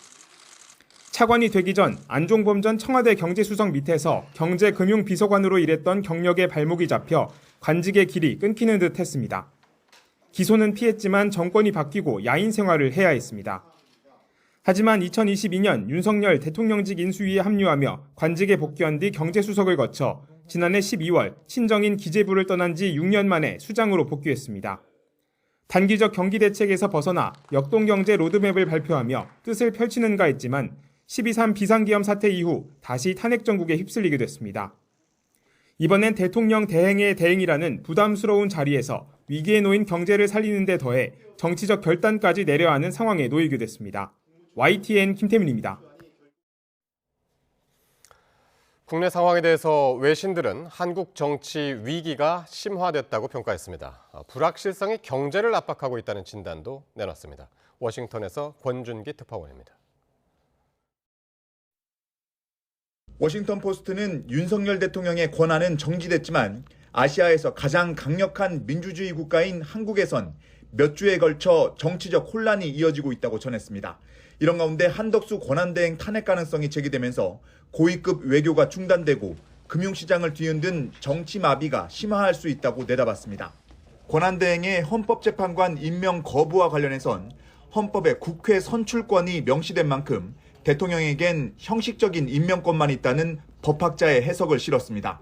차관이 되기 전 안종범 전 청와대 경제수석 밑에서 경제금융비서관으로 일했던 경력의 발목이 잡혀 관직의 길이 끊기는 듯 했습니다. 기소는 피했지만 정권이 바뀌고 야인 생활을 해야 했습니다. 하지만 2022년 윤석열 대통령직 인수위에 합류하며 관직에 복귀한 뒤 경제수석을 거쳐 지난해 12월 친정인 기재부를 떠난 지 6년 만에 수장으로 복귀했습니다. 단기적 경기 대책에서 벗어나 역동경제 로드맵을 발표하며 뜻을 펼치는가 했지만 12.3 비상기염 사태 이후 다시 탄핵 정국에 휩쓸리게 됐습니다. 이번엔 대통령 대행의 대행이라는 부담스러운 자리에서 위기에 놓인 경제를 살리는 데 더해 정치적 결단까지 내려야 하는 상황에 놓이게 됐습니다. YTN 김태민입니다. 국내 상황에 대해서 외신들은 한국 정치 위기가 심화됐다고 평가했습니다. 불확실성이 경제를 압박하고 있다는 진단도 내놨습니다. 워싱턴에서 권준기 특파원입니다. 워싱턴 포스트는 윤석열 대통령의 권한은 정지됐지만 아시아에서 가장 강력한 민주주의 국가인 한국에선 몇 주에 걸쳐 정치적 혼란이 이어지고 있다고 전했습니다. 이런 가운데 한덕수 권한대행 탄핵 가능성이 제기되면서 고위급 외교가 중단되고 금융시장을 뒤흔든 정치 마비가 심화할 수 있다고 내다봤습니다. 권한대행의 헌법재판관 임명 거부와 관련해선 헌법에 국회 선출권이 명시된 만큼 대통령에겐 형식적인 임명권만 있다는 법학자의 해석을 실었습니다.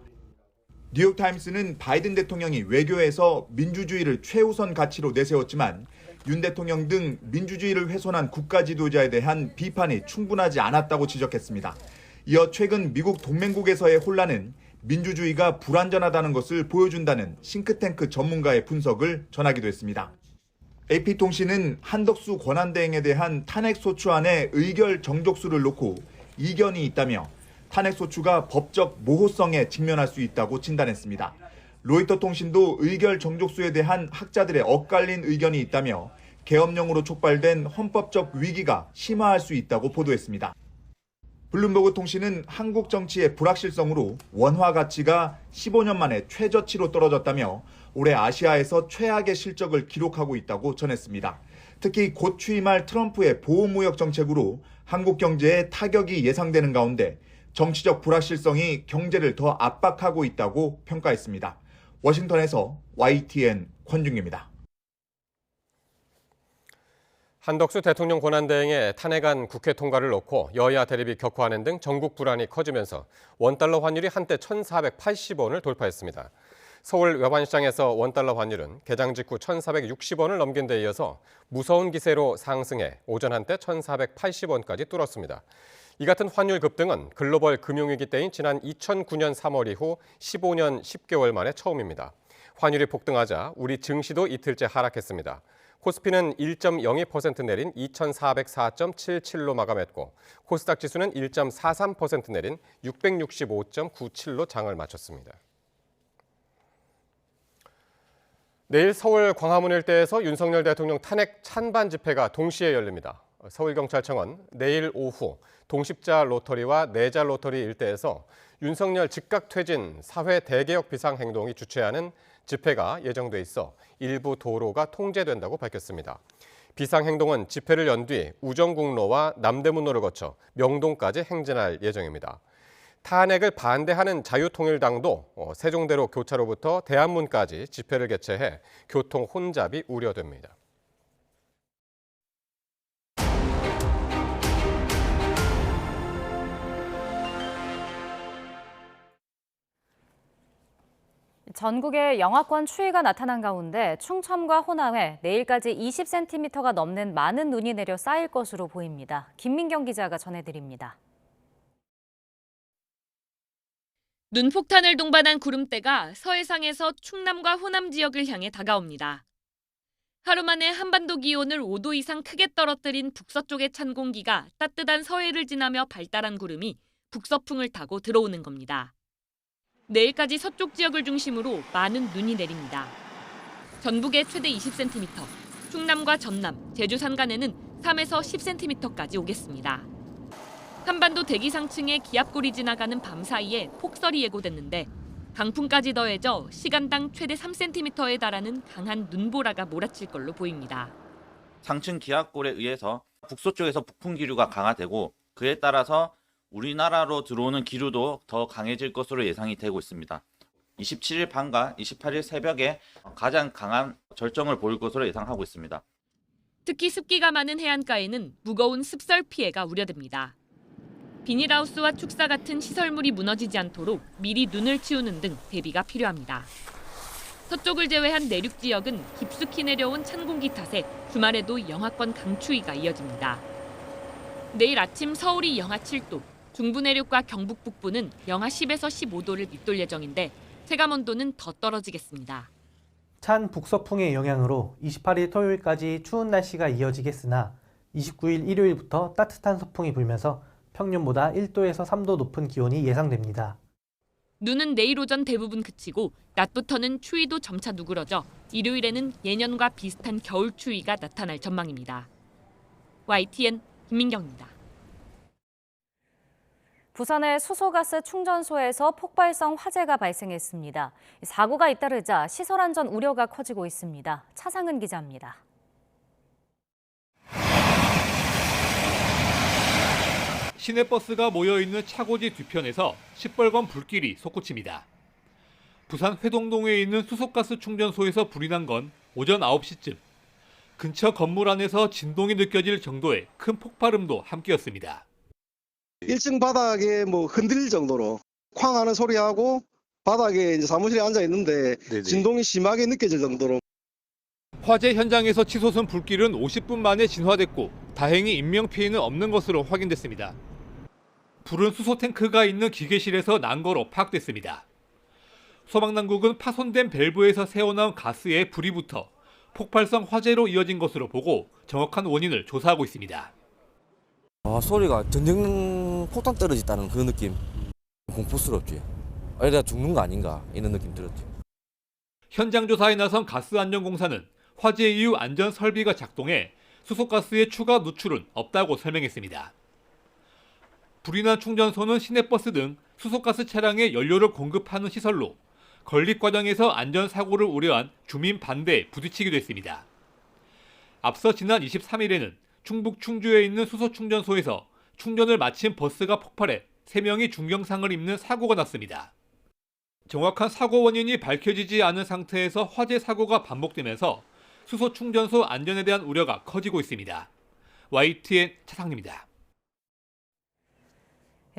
뉴욕타임스는 바이든 대통령이 외교에서 민주주의를 최우선 가치로 내세웠지만 윤 대통령 등 민주주의를 훼손한 국가 지도자에 대한 비판이 충분하지 않았다고 지적했습니다. 이어 최근 미국 동맹국에서의 혼란은 민주주의가 불완전하다는 것을 보여준다는 싱크탱크 전문가의 분석을 전하기도 했습니다. AP통신은 한덕수 권한대행에 대한 탄핵소추안의 의결 정족수를 놓고 이견이 있다며 탄핵소추가 법적 모호성에 직면할 수 있다고 진단했습니다. 로이터 통신도 의결 정족수에 대한 학자들의 엇갈린 의견이 있다며 계엄령으로 촉발된 헌법적 위기가 심화할 수 있다고 보도했습니다. 블룸버그 통신은 한국 정치의 불확실성으로 원화 가치가 15년 만에 최저치로 떨어졌다며 올해 아시아에서 최악의 실적을 기록하고 있다고 전했습니다. 특히 곧 취임할 트럼프의 보호무역 정책으로 한국 경제에 타격이 예상되는 가운데 정치적 불확실성이 경제를 더 압박하고 있다고 평가했습니다. 워싱턴에서 YTN 권준기입니다. 한덕수 대통령 권한대행의 탄핵안 국회 통과를 놓고 여야 대립이 격화하는 등 전국 불안이 커지면서 원달러 환율이 한때 1,480원을 돌파했습니다. 서울 외환시장에서 원달러 환율은 개장 직후 1,460원을 넘긴 데 이어서 무서운 기세로 상승해 오전 한때 1,480원까지 뚫었습니다. 이 같은 환율 급등은 글로벌 금융위기 때인 지난 2009년 3월 이후 15년 10개월 만에 처음입니다. 환율이 폭등하자 우리 증시도 이틀째 하락했습니다. 코스피는 1.02% 내린 2,404.77로 마감했고 코스닥 지수는 1.43% 내린 665.97로 장을 마쳤습니다. 내일 서울 광화문 일대에서 윤석열 대통령 탄핵 찬반 집회가 동시에 열립니다. 서울경찰청은 내일 오후 동십자 로터리와 내자 로터리 일대에서 윤석열 즉각 퇴진 사회 대개혁 비상행동이 주최하는 집회가 예정돼 있어 일부 도로가 통제된다고 밝혔습니다. 비상행동은 집회를 연 뒤 우정국로와 남대문로를 거쳐 명동까지 행진할 예정입니다. 탄핵을 반대하는 자유통일당도 세종대로 교차로부터 대한문까지 집회를 개최해 교통 혼잡이 우려됩니다. 전국에 영하권 추위가 나타난 가운데 충청과 호남에 내일까지 20cm가 넘는 많은 눈이 내려 쌓일 것으로 보입니다. 김민경 기자가 전해드립니다. 눈폭탄을 동반한 구름대가 서해상에서 충남과 호남 지역을 향해 다가옵니다. 하루 만에 한반도 기온을 5도 이상 크게 떨어뜨린 북서쪽의 찬 공기가 따뜻한 서해를 지나며 발달한 구름이 북서풍을 타고 들어오는 겁니다. 내일까지 서쪽 지역을 중심으로 많은 눈이 내립니다. 전북에 최대 20cm, 충남과 전남, 제주 산간에는 3에서 10cm까지 오겠습니다. 한반도 대기 상층에 기압골이 지나가는 밤 사이에 폭설이 예고됐는데 강풍까지 더해져 시간당 최대 3cm에 달하는 강한 눈보라가 몰아칠 걸로 보입니다. 상층 기압골에 의해서 북서쪽에서 북풍 기류가 강화되고 그에 따라서 우리나라로 들어오는 기류도 더 강해질 것으로 예상이 되고 있습니다. 27일 밤과 28일 새벽에 가장 강한 절정을 보일 것으로 예상하고 있습니다. 특히 습기가 많은 해안가에는 무거운 습설 피해가 우려됩니다. 비닐하우스와 축사 같은 시설물이 무너지지 않도록 미리 눈을 치우는 등 대비가 필요합니다. 서쪽을 제외한 내륙 지역은 깊숙이 내려온 찬 공기 탓에 주말에도 영하권 강추위가 이어집니다. 내일 아침 서울이 영하 7도, 중부 내륙과 경북 북부는 영하 10에서 15도를 밑돌 예정인데 체감온도는 더 떨어지겠습니다. 찬 북서풍의 영향으로 28일 토요일까지 추운 날씨가 이어지겠으나 29일 일요일부터 따뜻한 서풍이 불면서 평년보다 1도에서 3도 높은 기온이 예상됩니다. 눈은 내일 오전 대부분 그치고 낮부터는 추위도 점차 누그러져 일요일에는 예년과 비슷한 겨울 추위가 나타날 전망입니다. YTN 김민경입니다. 부산의 수소가스 충전소에서 폭발성 화재가 발생했습니다. 사고가 잇따르자 시설 안전 우려가 커지고 있습니다. 차상은 기자입니다. 시내버스가 모여있는 차고지 뒤편에서 시뻘건 불길이 솟구칩니다. 부산 회동동에 있는 수소가스 충전소에서 불이 난 건 오전 9시쯤. 근처 건물 안에서 진동이 느껴질 정도의 큰 폭발음도 함께였습니다. 1층 바닥에 흔들릴 정도로 쾅 하는 소리하고 바닥에 이제 사무실에 앉아 있는데 진동이 심하게 느껴질 정도로. 화재 현장에서 치솟은 불길은 50분 만에 진화됐고 다행히 인명피해는 없는 것으로 확인됐습니다. 불은 수소 탱크가 있는 기계실에서 난 거로 파악됐습니다. 소방당국은 파손된 밸브에서 새어나온 가스에 불이 붙어 폭발성 화재로 이어진 것으로 보고 정확한 원인을 조사하고 있습니다. 소리가 전쟁 폭탄 떨어졌다는 그 느낌. 공포스럽지. 내가 죽는 거 아닌가 이런 느낌 들었지. 현장 조사에 나선 가스안전공사는 화재 이후 안전 설비가 작동해 수소가스의 추가 누출은 없다고 설명했습니다. 불이 난 충전소는 시내버스 등 수소가스 차량에 연료를 공급하는 시설로 건립 과정에서 안전사고를 우려한 주민 반대에 부딪히기도 했습니다. 앞서 지난 23일에는 충북 충주에 있는 수소충전소에서 충전을 마친 버스가 폭발해 3명이 중경상을 입는 사고가 났습니다. 정확한 사고 원인이 밝혀지지 않은 상태에서 화재 사고가 반복되면서 수소충전소 안전에 대한 우려가 커지고 있습니다. YTN 차상입니다.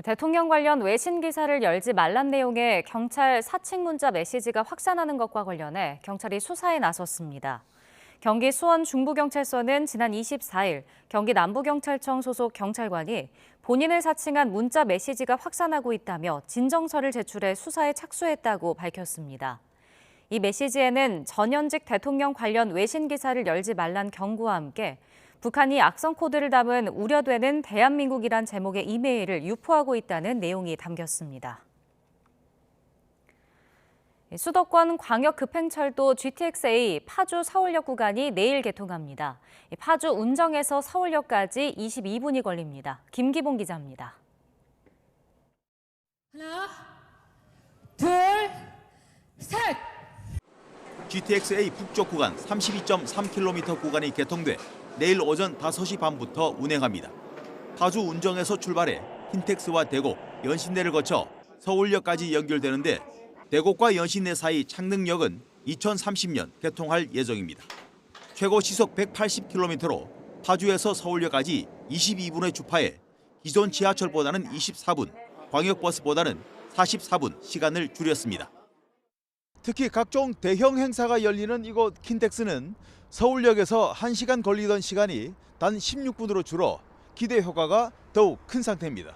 대통령 관련 외신 기사를 열지 말란 내용의 경찰 사칭 문자 메시지가 확산하는 것과 관련해 경찰이 수사에 나섰습니다. 경기 수원 중부경찰서는 지난 24일 경기 남부경찰청 소속 경찰관이 본인을 사칭한 문자 메시지가 확산하고 있다며 진정서를 제출해 수사에 착수했다고 밝혔습니다. 이 메시지에는 전현직 대통령 관련 외신 기사를 열지 말란 경고와 함께 북한이 악성 코드를 담은 우려되는 대한민국이란 제목의 이메일을 유포하고 있다는 내용이 담겼습니다. 수도권 광역급행철도 GTX-A 파주 서울역 구간이 내일 개통합니다. 파주 운정에서 서울역까지 22분이 걸립니다. 김기봉 기자입니다. 하나, 둘, 셋! GTX-A 북쪽 구간 32.3km 구간이 개통돼 내일 오전 5시 반부터 운행합니다. 파주 운정에서 출발해 킨텍스와 대곡, 연신내를 거쳐 서울역까지 연결되는데 대곡과 연신내 사이 창릉역은 2030년 개통할 예정입니다. 최고 시속 180km로 파주에서 서울역까지 22분의 주파에 기존 지하철보다는 24분, 광역버스보다는 44분 시간을 줄였습니다. 특히 각종 대형 행사가 열리는 이곳 킨텍스는 서울역에서 1시간 걸리던 시간이 단 16분으로 줄어 기대 효과가 더욱 큰 상태입니다.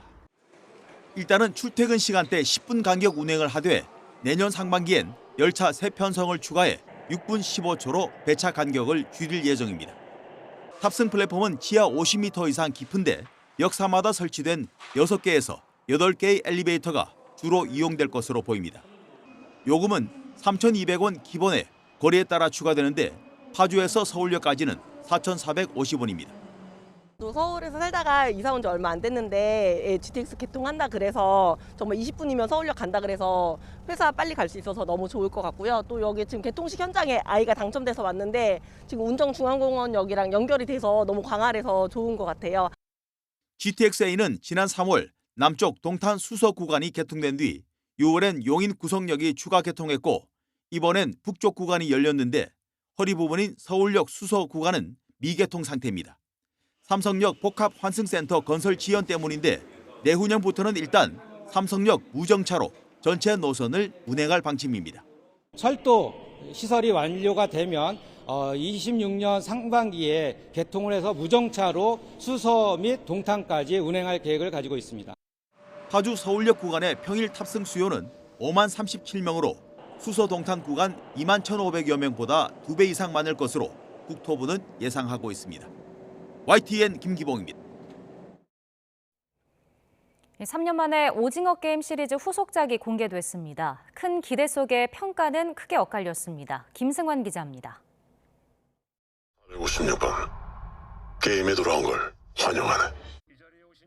일단은 출퇴근 시간대 10분 간격 운행을 하되 내년 상반기엔 열차 3편성을 추가해 6분 15초로 배차 간격을 줄일 예정입니다. 탑승 플랫폼은 지하 50m 이상 깊은데 역사마다 설치된 6개에서 8개의 엘리베이터가 주로 이용될 것으로 보입니다. 요금은 3,200원 기본에 거리에 따라 추가되는데 파주에서 서울역까지는 4,450원입니다. 또 서울에서 살다가 이사 온 지 얼마 안 됐는데 GTX 개통한다 그래서 정말 20분이면 서울역 간다 그래서 회사 빨리 갈 수 있어서 너무 좋을 것 같고요. 또 여기 지금 개통식 현장에 아이가 당첨돼서 왔는데 지금 운정중앙공원역이랑 연결이 돼서 너무 광활해서 좋은 것 같아요. GTX-A는 지난 3월 남쪽 동탄 수서 구간이 개통된 뒤 6월엔 용인 구성역이 추가 개통했고 이번엔 북쪽 구간이 열렸는데 허리 부분인 서울역 수서 구간은 미개통 상태입니다. 삼성역 복합환승센터 건설 지연 때문인데 내후년부터는 일단 삼성역 무정차로 전체 노선을 운행할 방침입니다. 철도 시설이 완료가 되면 26년 상반기에 개통을 해서 무정차로 수서 및 동탄까지 운행할 계획을 가지고 있습니다. 파주 서울역 구간의 평일 탑승 수요는 5만 37명으로 수서 동탄 구간 2만 1,500여 명보다 2배 이상 많을 것으로 국토부는 예상하고 있습니다. YTN 김기봉입니다. 3년 만에 오징어 게임 시리즈 후속작이 공개됐습니다. 큰 기대 속에 평가는 크게 엇갈렸습니다. 김승환 기자입니다. 56번 게임에 돌아온 걸 환영하네.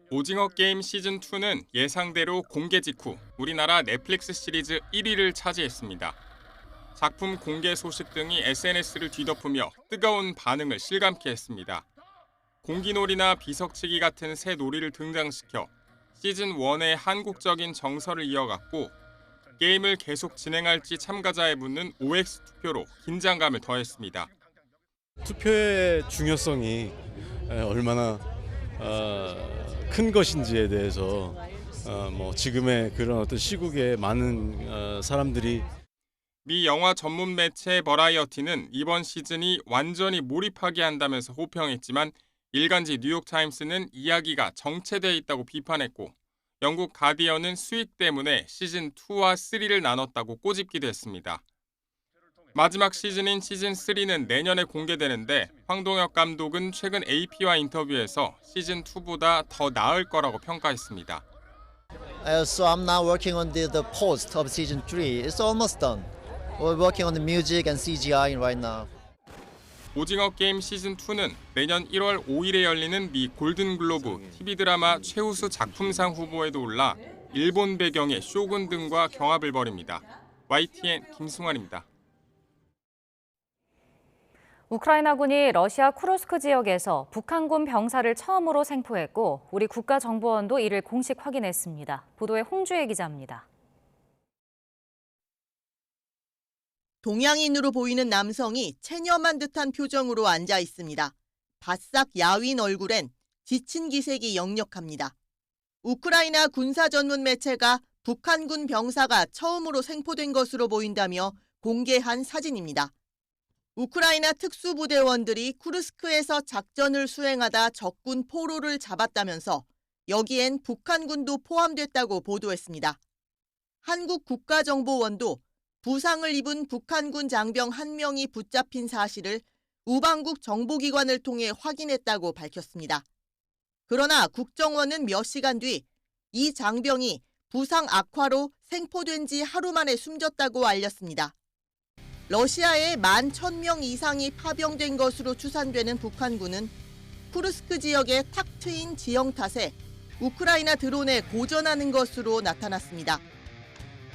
오징어 게임 시즌2는 예상대로 공개 직후 우리나라 넷플릭스 시리즈 1위를 차지했습니다. 작품 공개 소식 등이 SNS를 뒤덮으며 뜨거운 반응을 실감케 했습니다. 공기놀이나 비석치기 같은 새 놀이를 등장시켜 시즌1의 한국적인 정서를 이어갔고 게임을 계속 진행할지 참가자에 묻는 OX 투표로 긴장감을 더했습니다. 투표의 중요성이 얼마나 큰 것인지에 대해서 지금의 그런 어떤 시국에 많은 사람들이 미 영화 전문 매체 버라이어티는 이번 시즌이 완전히 몰입하게 한다면서 호평했지만 일간지 뉴욕타임스는 이야기가 정체돼 있다고 비판했고 영국 가디언은 수익 때문에 시즌2와 3를 나눴다고 꼬집기도 했습니다. 마지막 시즌인 시즌3는 내년에 공개되는데 황동혁 감독은 최근 AP와 인터뷰에서 시즌2보다 더 나을 거라고 평가했습니다. So I'm now working on the post of season 3. It's almost done. We're working on the music and CGI right now. 오징어 게임 시즌2는 내년 1월 5일에 열리는 미 골든글로브 TV 드라마 최우수 작품상 후보에도 올라 일본 배경의 쇼군 등과 경합을 벌입니다. YTN 김승환입니다. 우크라이나군이 러시아 쿠르스크 지역에서 북한군 병사를 처음으로 생포했고 우리 국가정보원도 이를 공식 확인했습니다. 보도에 홍주혜 기자입니다. 동양인으로 보이는 남성이 체념한 듯한 표정으로 앉아 있습니다. 바싹 야윈 얼굴엔 지친 기색이 역력합니다. 우크라이나 군사 전문 매체가 북한군 병사가 처음으로 생포된 것으로 보인다며 공개한 사진입니다. 우크라이나 특수부대원들이 쿠르스크에서 작전을 수행하다 적군 포로를 잡았다면서 여기엔 북한군도 포함됐다고 보도했습니다. 한국 국가정보원도 부상을 입은 북한군 장병 1명이 붙잡힌 사실을 우방국 정보기관을 통해 확인했다고 밝혔습니다. 그러나 국정원은 몇 시간 뒤 이 장병이 부상 악화로 생포된 지 하루 만에 숨졌다고 알렸습니다. 러시아에 11,000명 이상이 파병된 것으로 추산되는 북한군은 쿠르스크 지역의 탁 트인 지형 탓에 우크라이나 드론에 고전하는 것으로 나타났습니다.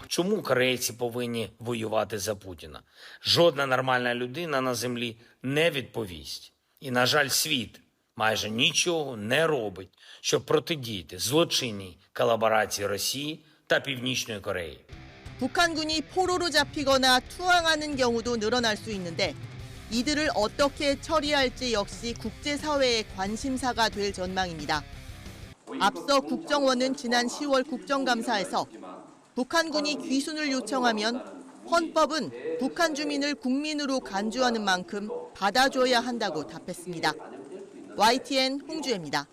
Чому корейці повинні воювати за Путіна? Жодна нормальна людина на землі не відповість. І, на жаль, світ майже нічого не робить, щоб протидіяти злочинній колаборації Росії та Північної Кореї. 북한군이 포로로 잡히거나 투항하는 경우도 늘어날 수 있는데 이들을 어떻게 처리할지 역시 국제사회의 관심사가 될 전망입니다. 앞서 국정원은 지난 10월 국정감사에서 북한군이 귀순을 요청하면 헌법은 북한 주민을 국민으로 간주하는 만큼 받아줘야 한다고 답했습니다. YTN 홍주혜입니다.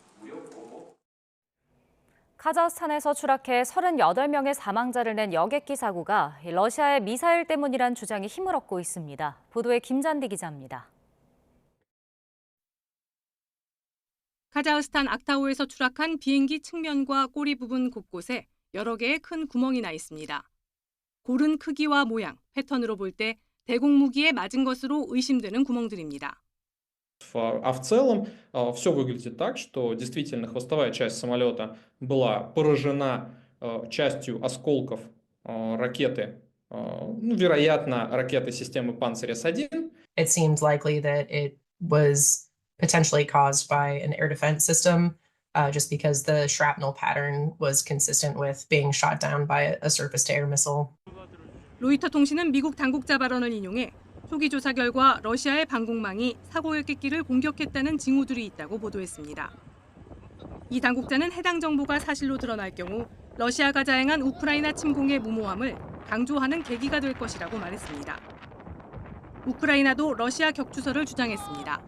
카자흐스탄에서 추락해 38명의 사망자를 낸 여객기 사고가 러시아의 미사일 때문이란 주장이 힘을 얻고 있습니다. 보도에 김잔디 기자입니다. 카자흐스탄 악타우에서 추락한 비행기 측면과 꼬리 부분 곳곳에 여러 개의 큰 구멍이 나 있습니다. 고른 크기와 모양, 패턴으로 볼 때 대공무기에 맞은 것으로 의심되는 구멍들입니다. А в целом все выглядит так, что действительно хвостовая часть самолета была поражена частью осколков ракеты, вероятно, ракеты системы Панцирь-С1. It seemed likely that it was potentially caused by an air defense system, just because the shrapnel pattern was consistent with being shot down by a surface-to-air missile. 로이터 통신은 미국 당국자 발언을 인용해 초기 조사 결과 러시아의 방공망이 사고 여객기를 공격했다는 징후들이 있다고 보도했습니다. 이 당국자는 해당 정보가 사실로 드러날 경우 러시아가 자행한 우크라이나 침공의 무모함을 강조하는 계기가 될 것이라고 말했습니다. 우크라이나도 러시아 격추설을 주장했습니다.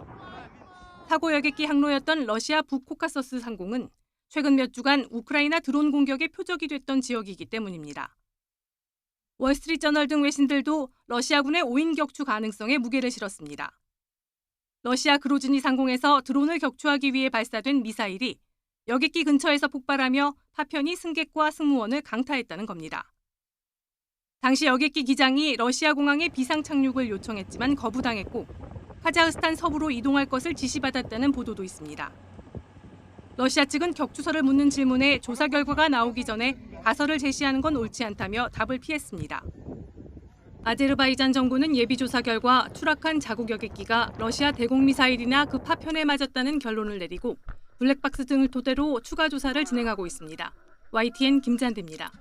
사고 여객기 항로였던 러시아 북코카서스 상공은 최근 몇 주간 우크라이나 드론 공격의 표적이 됐던 지역이기 때문입니다. 월스트리트저널 등 외신들도 러시아군의 오인 격추 가능성에 무게를 실었습니다. 러시아 그로즈니 상공에서 드론을 격추하기 위해 발사된 미사일이 여객기 근처에서 폭발하며 파편이 승객과 승무원을 강타했다는 겁니다. 당시 여객기 기장이 러시아 공항에 비상 착륙을 요청했지만 거부당했고 카자흐스탄 서부로 이동할 것을 지시받았다는 보도도 있습니다. 러시아 측은 격추설을 묻는 질문에 조사 결과가 나오기 전에 가설을 제시하는 건 옳지 않다며 답을 피했습니다. 아제르바이잔 정부는 예비조사 결과 추락한 자국 여객기가 러시아 대공미사일이나 그 파편에 맞았다는 결론을 내리고 블랙박스 등을 토대로 추가 조사를 진행하고 있습니다. YTN 김잔디입니다.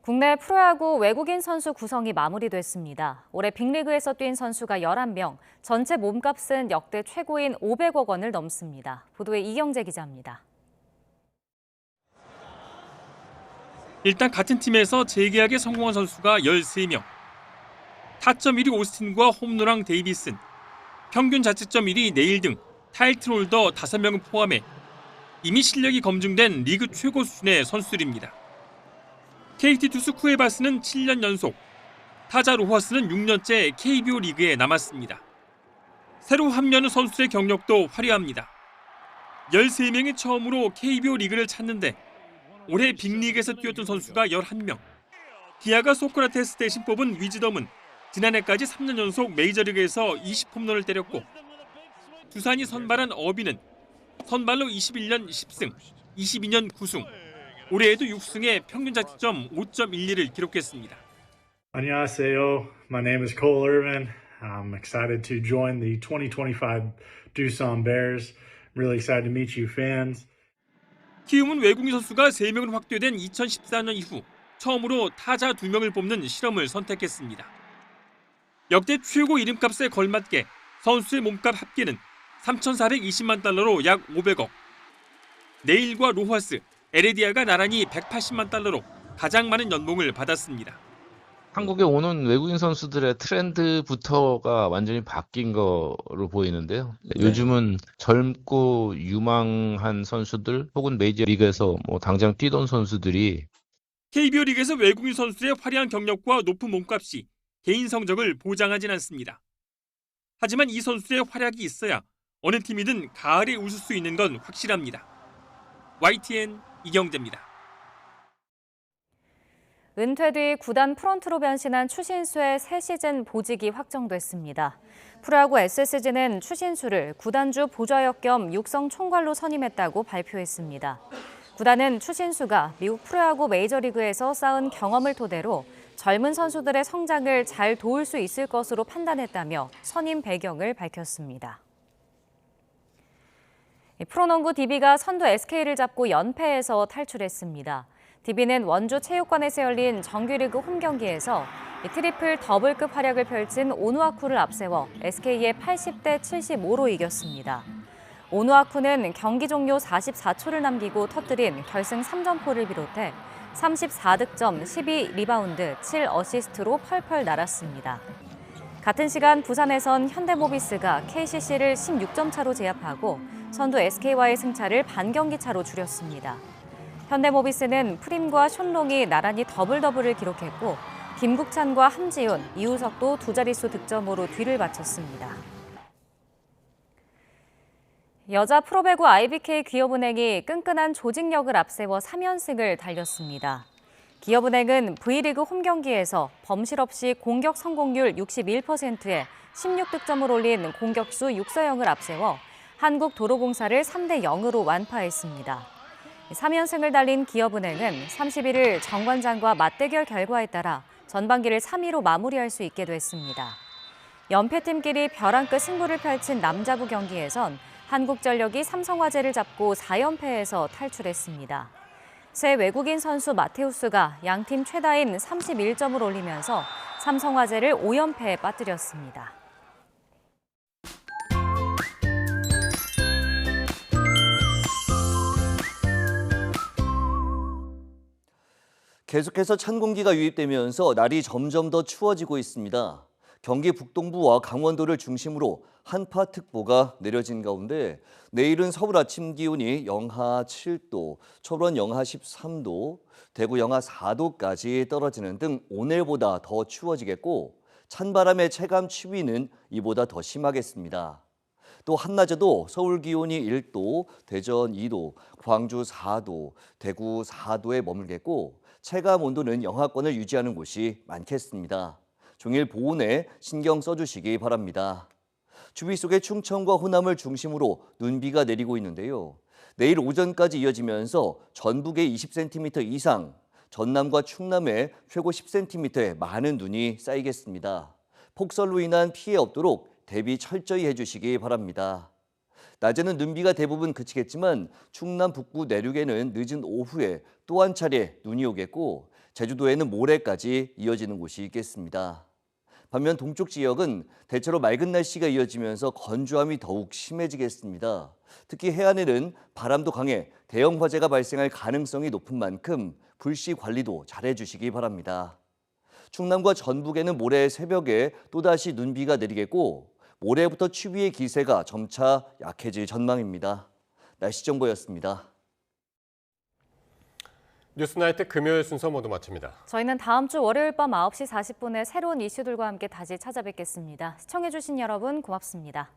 국내 프로야구 외국인 선수 구성이 마무리됐습니다. 올해 빅리그에서 뛴 선수가 11명, 전체 몸값은 역대 최고인 500억 원을 넘습니다. 보도에 이경재 기자입니다. 일단 같은 팀에서 재계약에 성공한 선수가 13명. 타점 1위 오스틴과 홈런왕 데이비슨, 평균 자책점 1위 네일 등 타이틀 홀더 5명을 포함해 이미 실력이 검증된 리그 최고 수준의 선수들입니다. KT 투수 쿠에바스는 7년 연속, 타자 로하스는 6년째 KBO 리그에 남았습니다. 새로 합류하는 선수의 경력도 화려합니다. 13명이 처음으로 KBO 리그를 찾는데 올해 빅리그에서 뛰었던 선수가 11명. 기아가 소크라테스 대신 뽑은 위즈덤은 지난해까지 3년 연속 메이저리그에서 20홈런을 때렸고 두산이 선발한 어비는 선발로 21년 10승, 22년 9승, 올해에도 6승에 평균 자책점 5.12를 기록했습니다. 안녕하세요. My name is Cole Irvin. I'm excited to join the 2025 Doosan Bears. I'm really excited to meet you fans. 키움은 외국인 선수가 3명으로 확대된 2014년 이후 처음으로 타자 2명을 뽑는 실험을 선택했습니다. 역대 최고 이름값에 걸맞게 선수의 몸값 합계는 3,420만 달러로 약 500억. 네일과 로하스, 에레디아가 나란히 180만 달러로 가장 많은 연봉을 받았습니다. 한국에 오는 외국인 선수들의 트렌드부터가 완전히 바뀐 거로 보이는데요. 네. 요즘은 젊고 유망한 선수들 혹은 메이저리그에서 당장 뛰던 선수들이 KBO 리그에서 외국인 선수의 화려한 경력과 높은 몸값이 개인 성적을 보장하진 않습니다. 하지만 이 선수의 활약이 있어야 어느 팀이든 가을에 웃을 수 있는 건 확실합니다. YTN 이경재입니다. 은퇴 뒤 구단 프런트로 변신한 추신수의 새 시즌 보직이 확정됐습니다. 프로야구 SSG는 추신수를 구단주 보좌역 겸 육성 총괄로 선임했다고 발표했습니다. 구단은 추신수가 미국 프로야구 메이저리그에서 쌓은 경험을 토대로 젊은 선수들의 성장을 잘 도울 수 있을 것으로 판단했다며 선임 배경을 밝혔습니다. 프로농구 DB가 선두 SK를 잡고 연패에서 탈출했습니다. DB는 원주 체육관에서 열린 정규리그 홈경기에서 트리플 더블급 활약을 펼친 오누아쿠를 앞세워 SK의 80대 75로 이겼습니다. 오누아쿠는 경기 종료 44초를 남기고 터뜨린 결승 3점포를 비롯해 34득점, 12리바운드, 7어시스트로 펄펄 날았습니다. 같은 시간 부산에선 현대모비스가 KCC를 16점 차로 제압하고 선두 SK와의 승차를 반경기 차로 줄였습니다. 현대모비스는 프림과 션롱이 나란히 더블더블을 기록했고 김국찬과 함지훈, 이우석도 두 자릿수 득점으로 뒤를 바쳤습니다. 여자 프로배구 IBK 기업은행이 끈끈한 조직력을 앞세워 3연승을 달렸습니다. 기업은행은 V리그 홈경기에서 범실 없이 공격 성공률 61%에 16득점을 올린 공격수 육서영을 앞세워 한국도로공사를 3대 0으로 완파했습니다. 3연승을 달린 기업은행은 31일 정관장과 맞대결 결과에 따라 전반기를 3위로 마무리할 수 있게 됐습니다. 연패팀끼리 벼랑 끝 승부를 펼친 남자부 경기에선 한국전력이 삼성화재를 잡고 4연패에서 탈출했습니다. 새 외국인 선수 마테우스가 양팀 최다인 31점을 올리면서 삼성화재를 5연패에 빠뜨렸습니다. 계속해서 찬 공기가 유입되면서 날이 점점 더 추워지고 있습니다. 경기 북동부와 강원도를 중심으로 한파특보가 내려진 가운데 내일은 서울 아침 기온이 영하 7도, 철원 영하 13도, 대구 영하 4도까지 떨어지는 등 오늘보다 더 추워지겠고 찬바람의 체감 추위는 이보다 더 심하겠습니다. 또 한낮에도 서울 기온이 1도, 대전 2도, 광주 4도, 대구 4도에 머물겠고 체감 온도는 영하권을 유지하는 곳이 많겠습니다. 종일 보온에 신경 써주시기 바랍니다. 추위 속에 충청과 호남을 중심으로 눈비가 내리고 있는데요. 내일 오전까지 이어지면서 전북에 20cm 이상, 전남과 충남에 최고 10cm의 많은 눈이 쌓이겠습니다. 폭설로 인한 피해 없도록 대비 철저히 해주시기 바랍니다. 낮에는 눈비가 대부분 그치겠지만 충남 북부 내륙에는 늦은 오후에 또 한 차례 눈이 오겠고 제주도에는 모레까지 이어지는 곳이 있겠습니다. 반면 동쪽 지역은 대체로 맑은 날씨가 이어지면서 건조함이 더욱 심해지겠습니다. 특히 해안에는 바람도 강해 대형 화재가 발생할 가능성이 높은 만큼 불씨 관리도 잘해주시기 바랍니다. 충남과 전북에는 모레 새벽에 또다시 눈비가 내리겠고 모레부터 추위의 기세가 점차 약해질 전망입니다. 날씨 정보였습니다. 뉴스나이트 금요일 순서 모두 마칩니다. 저희는 다음 주 월요일 밤 9시 40분에 새로운 이슈들과 함께 다시 찾아뵙겠습니다. 시청해주신 여러분 고맙습니다.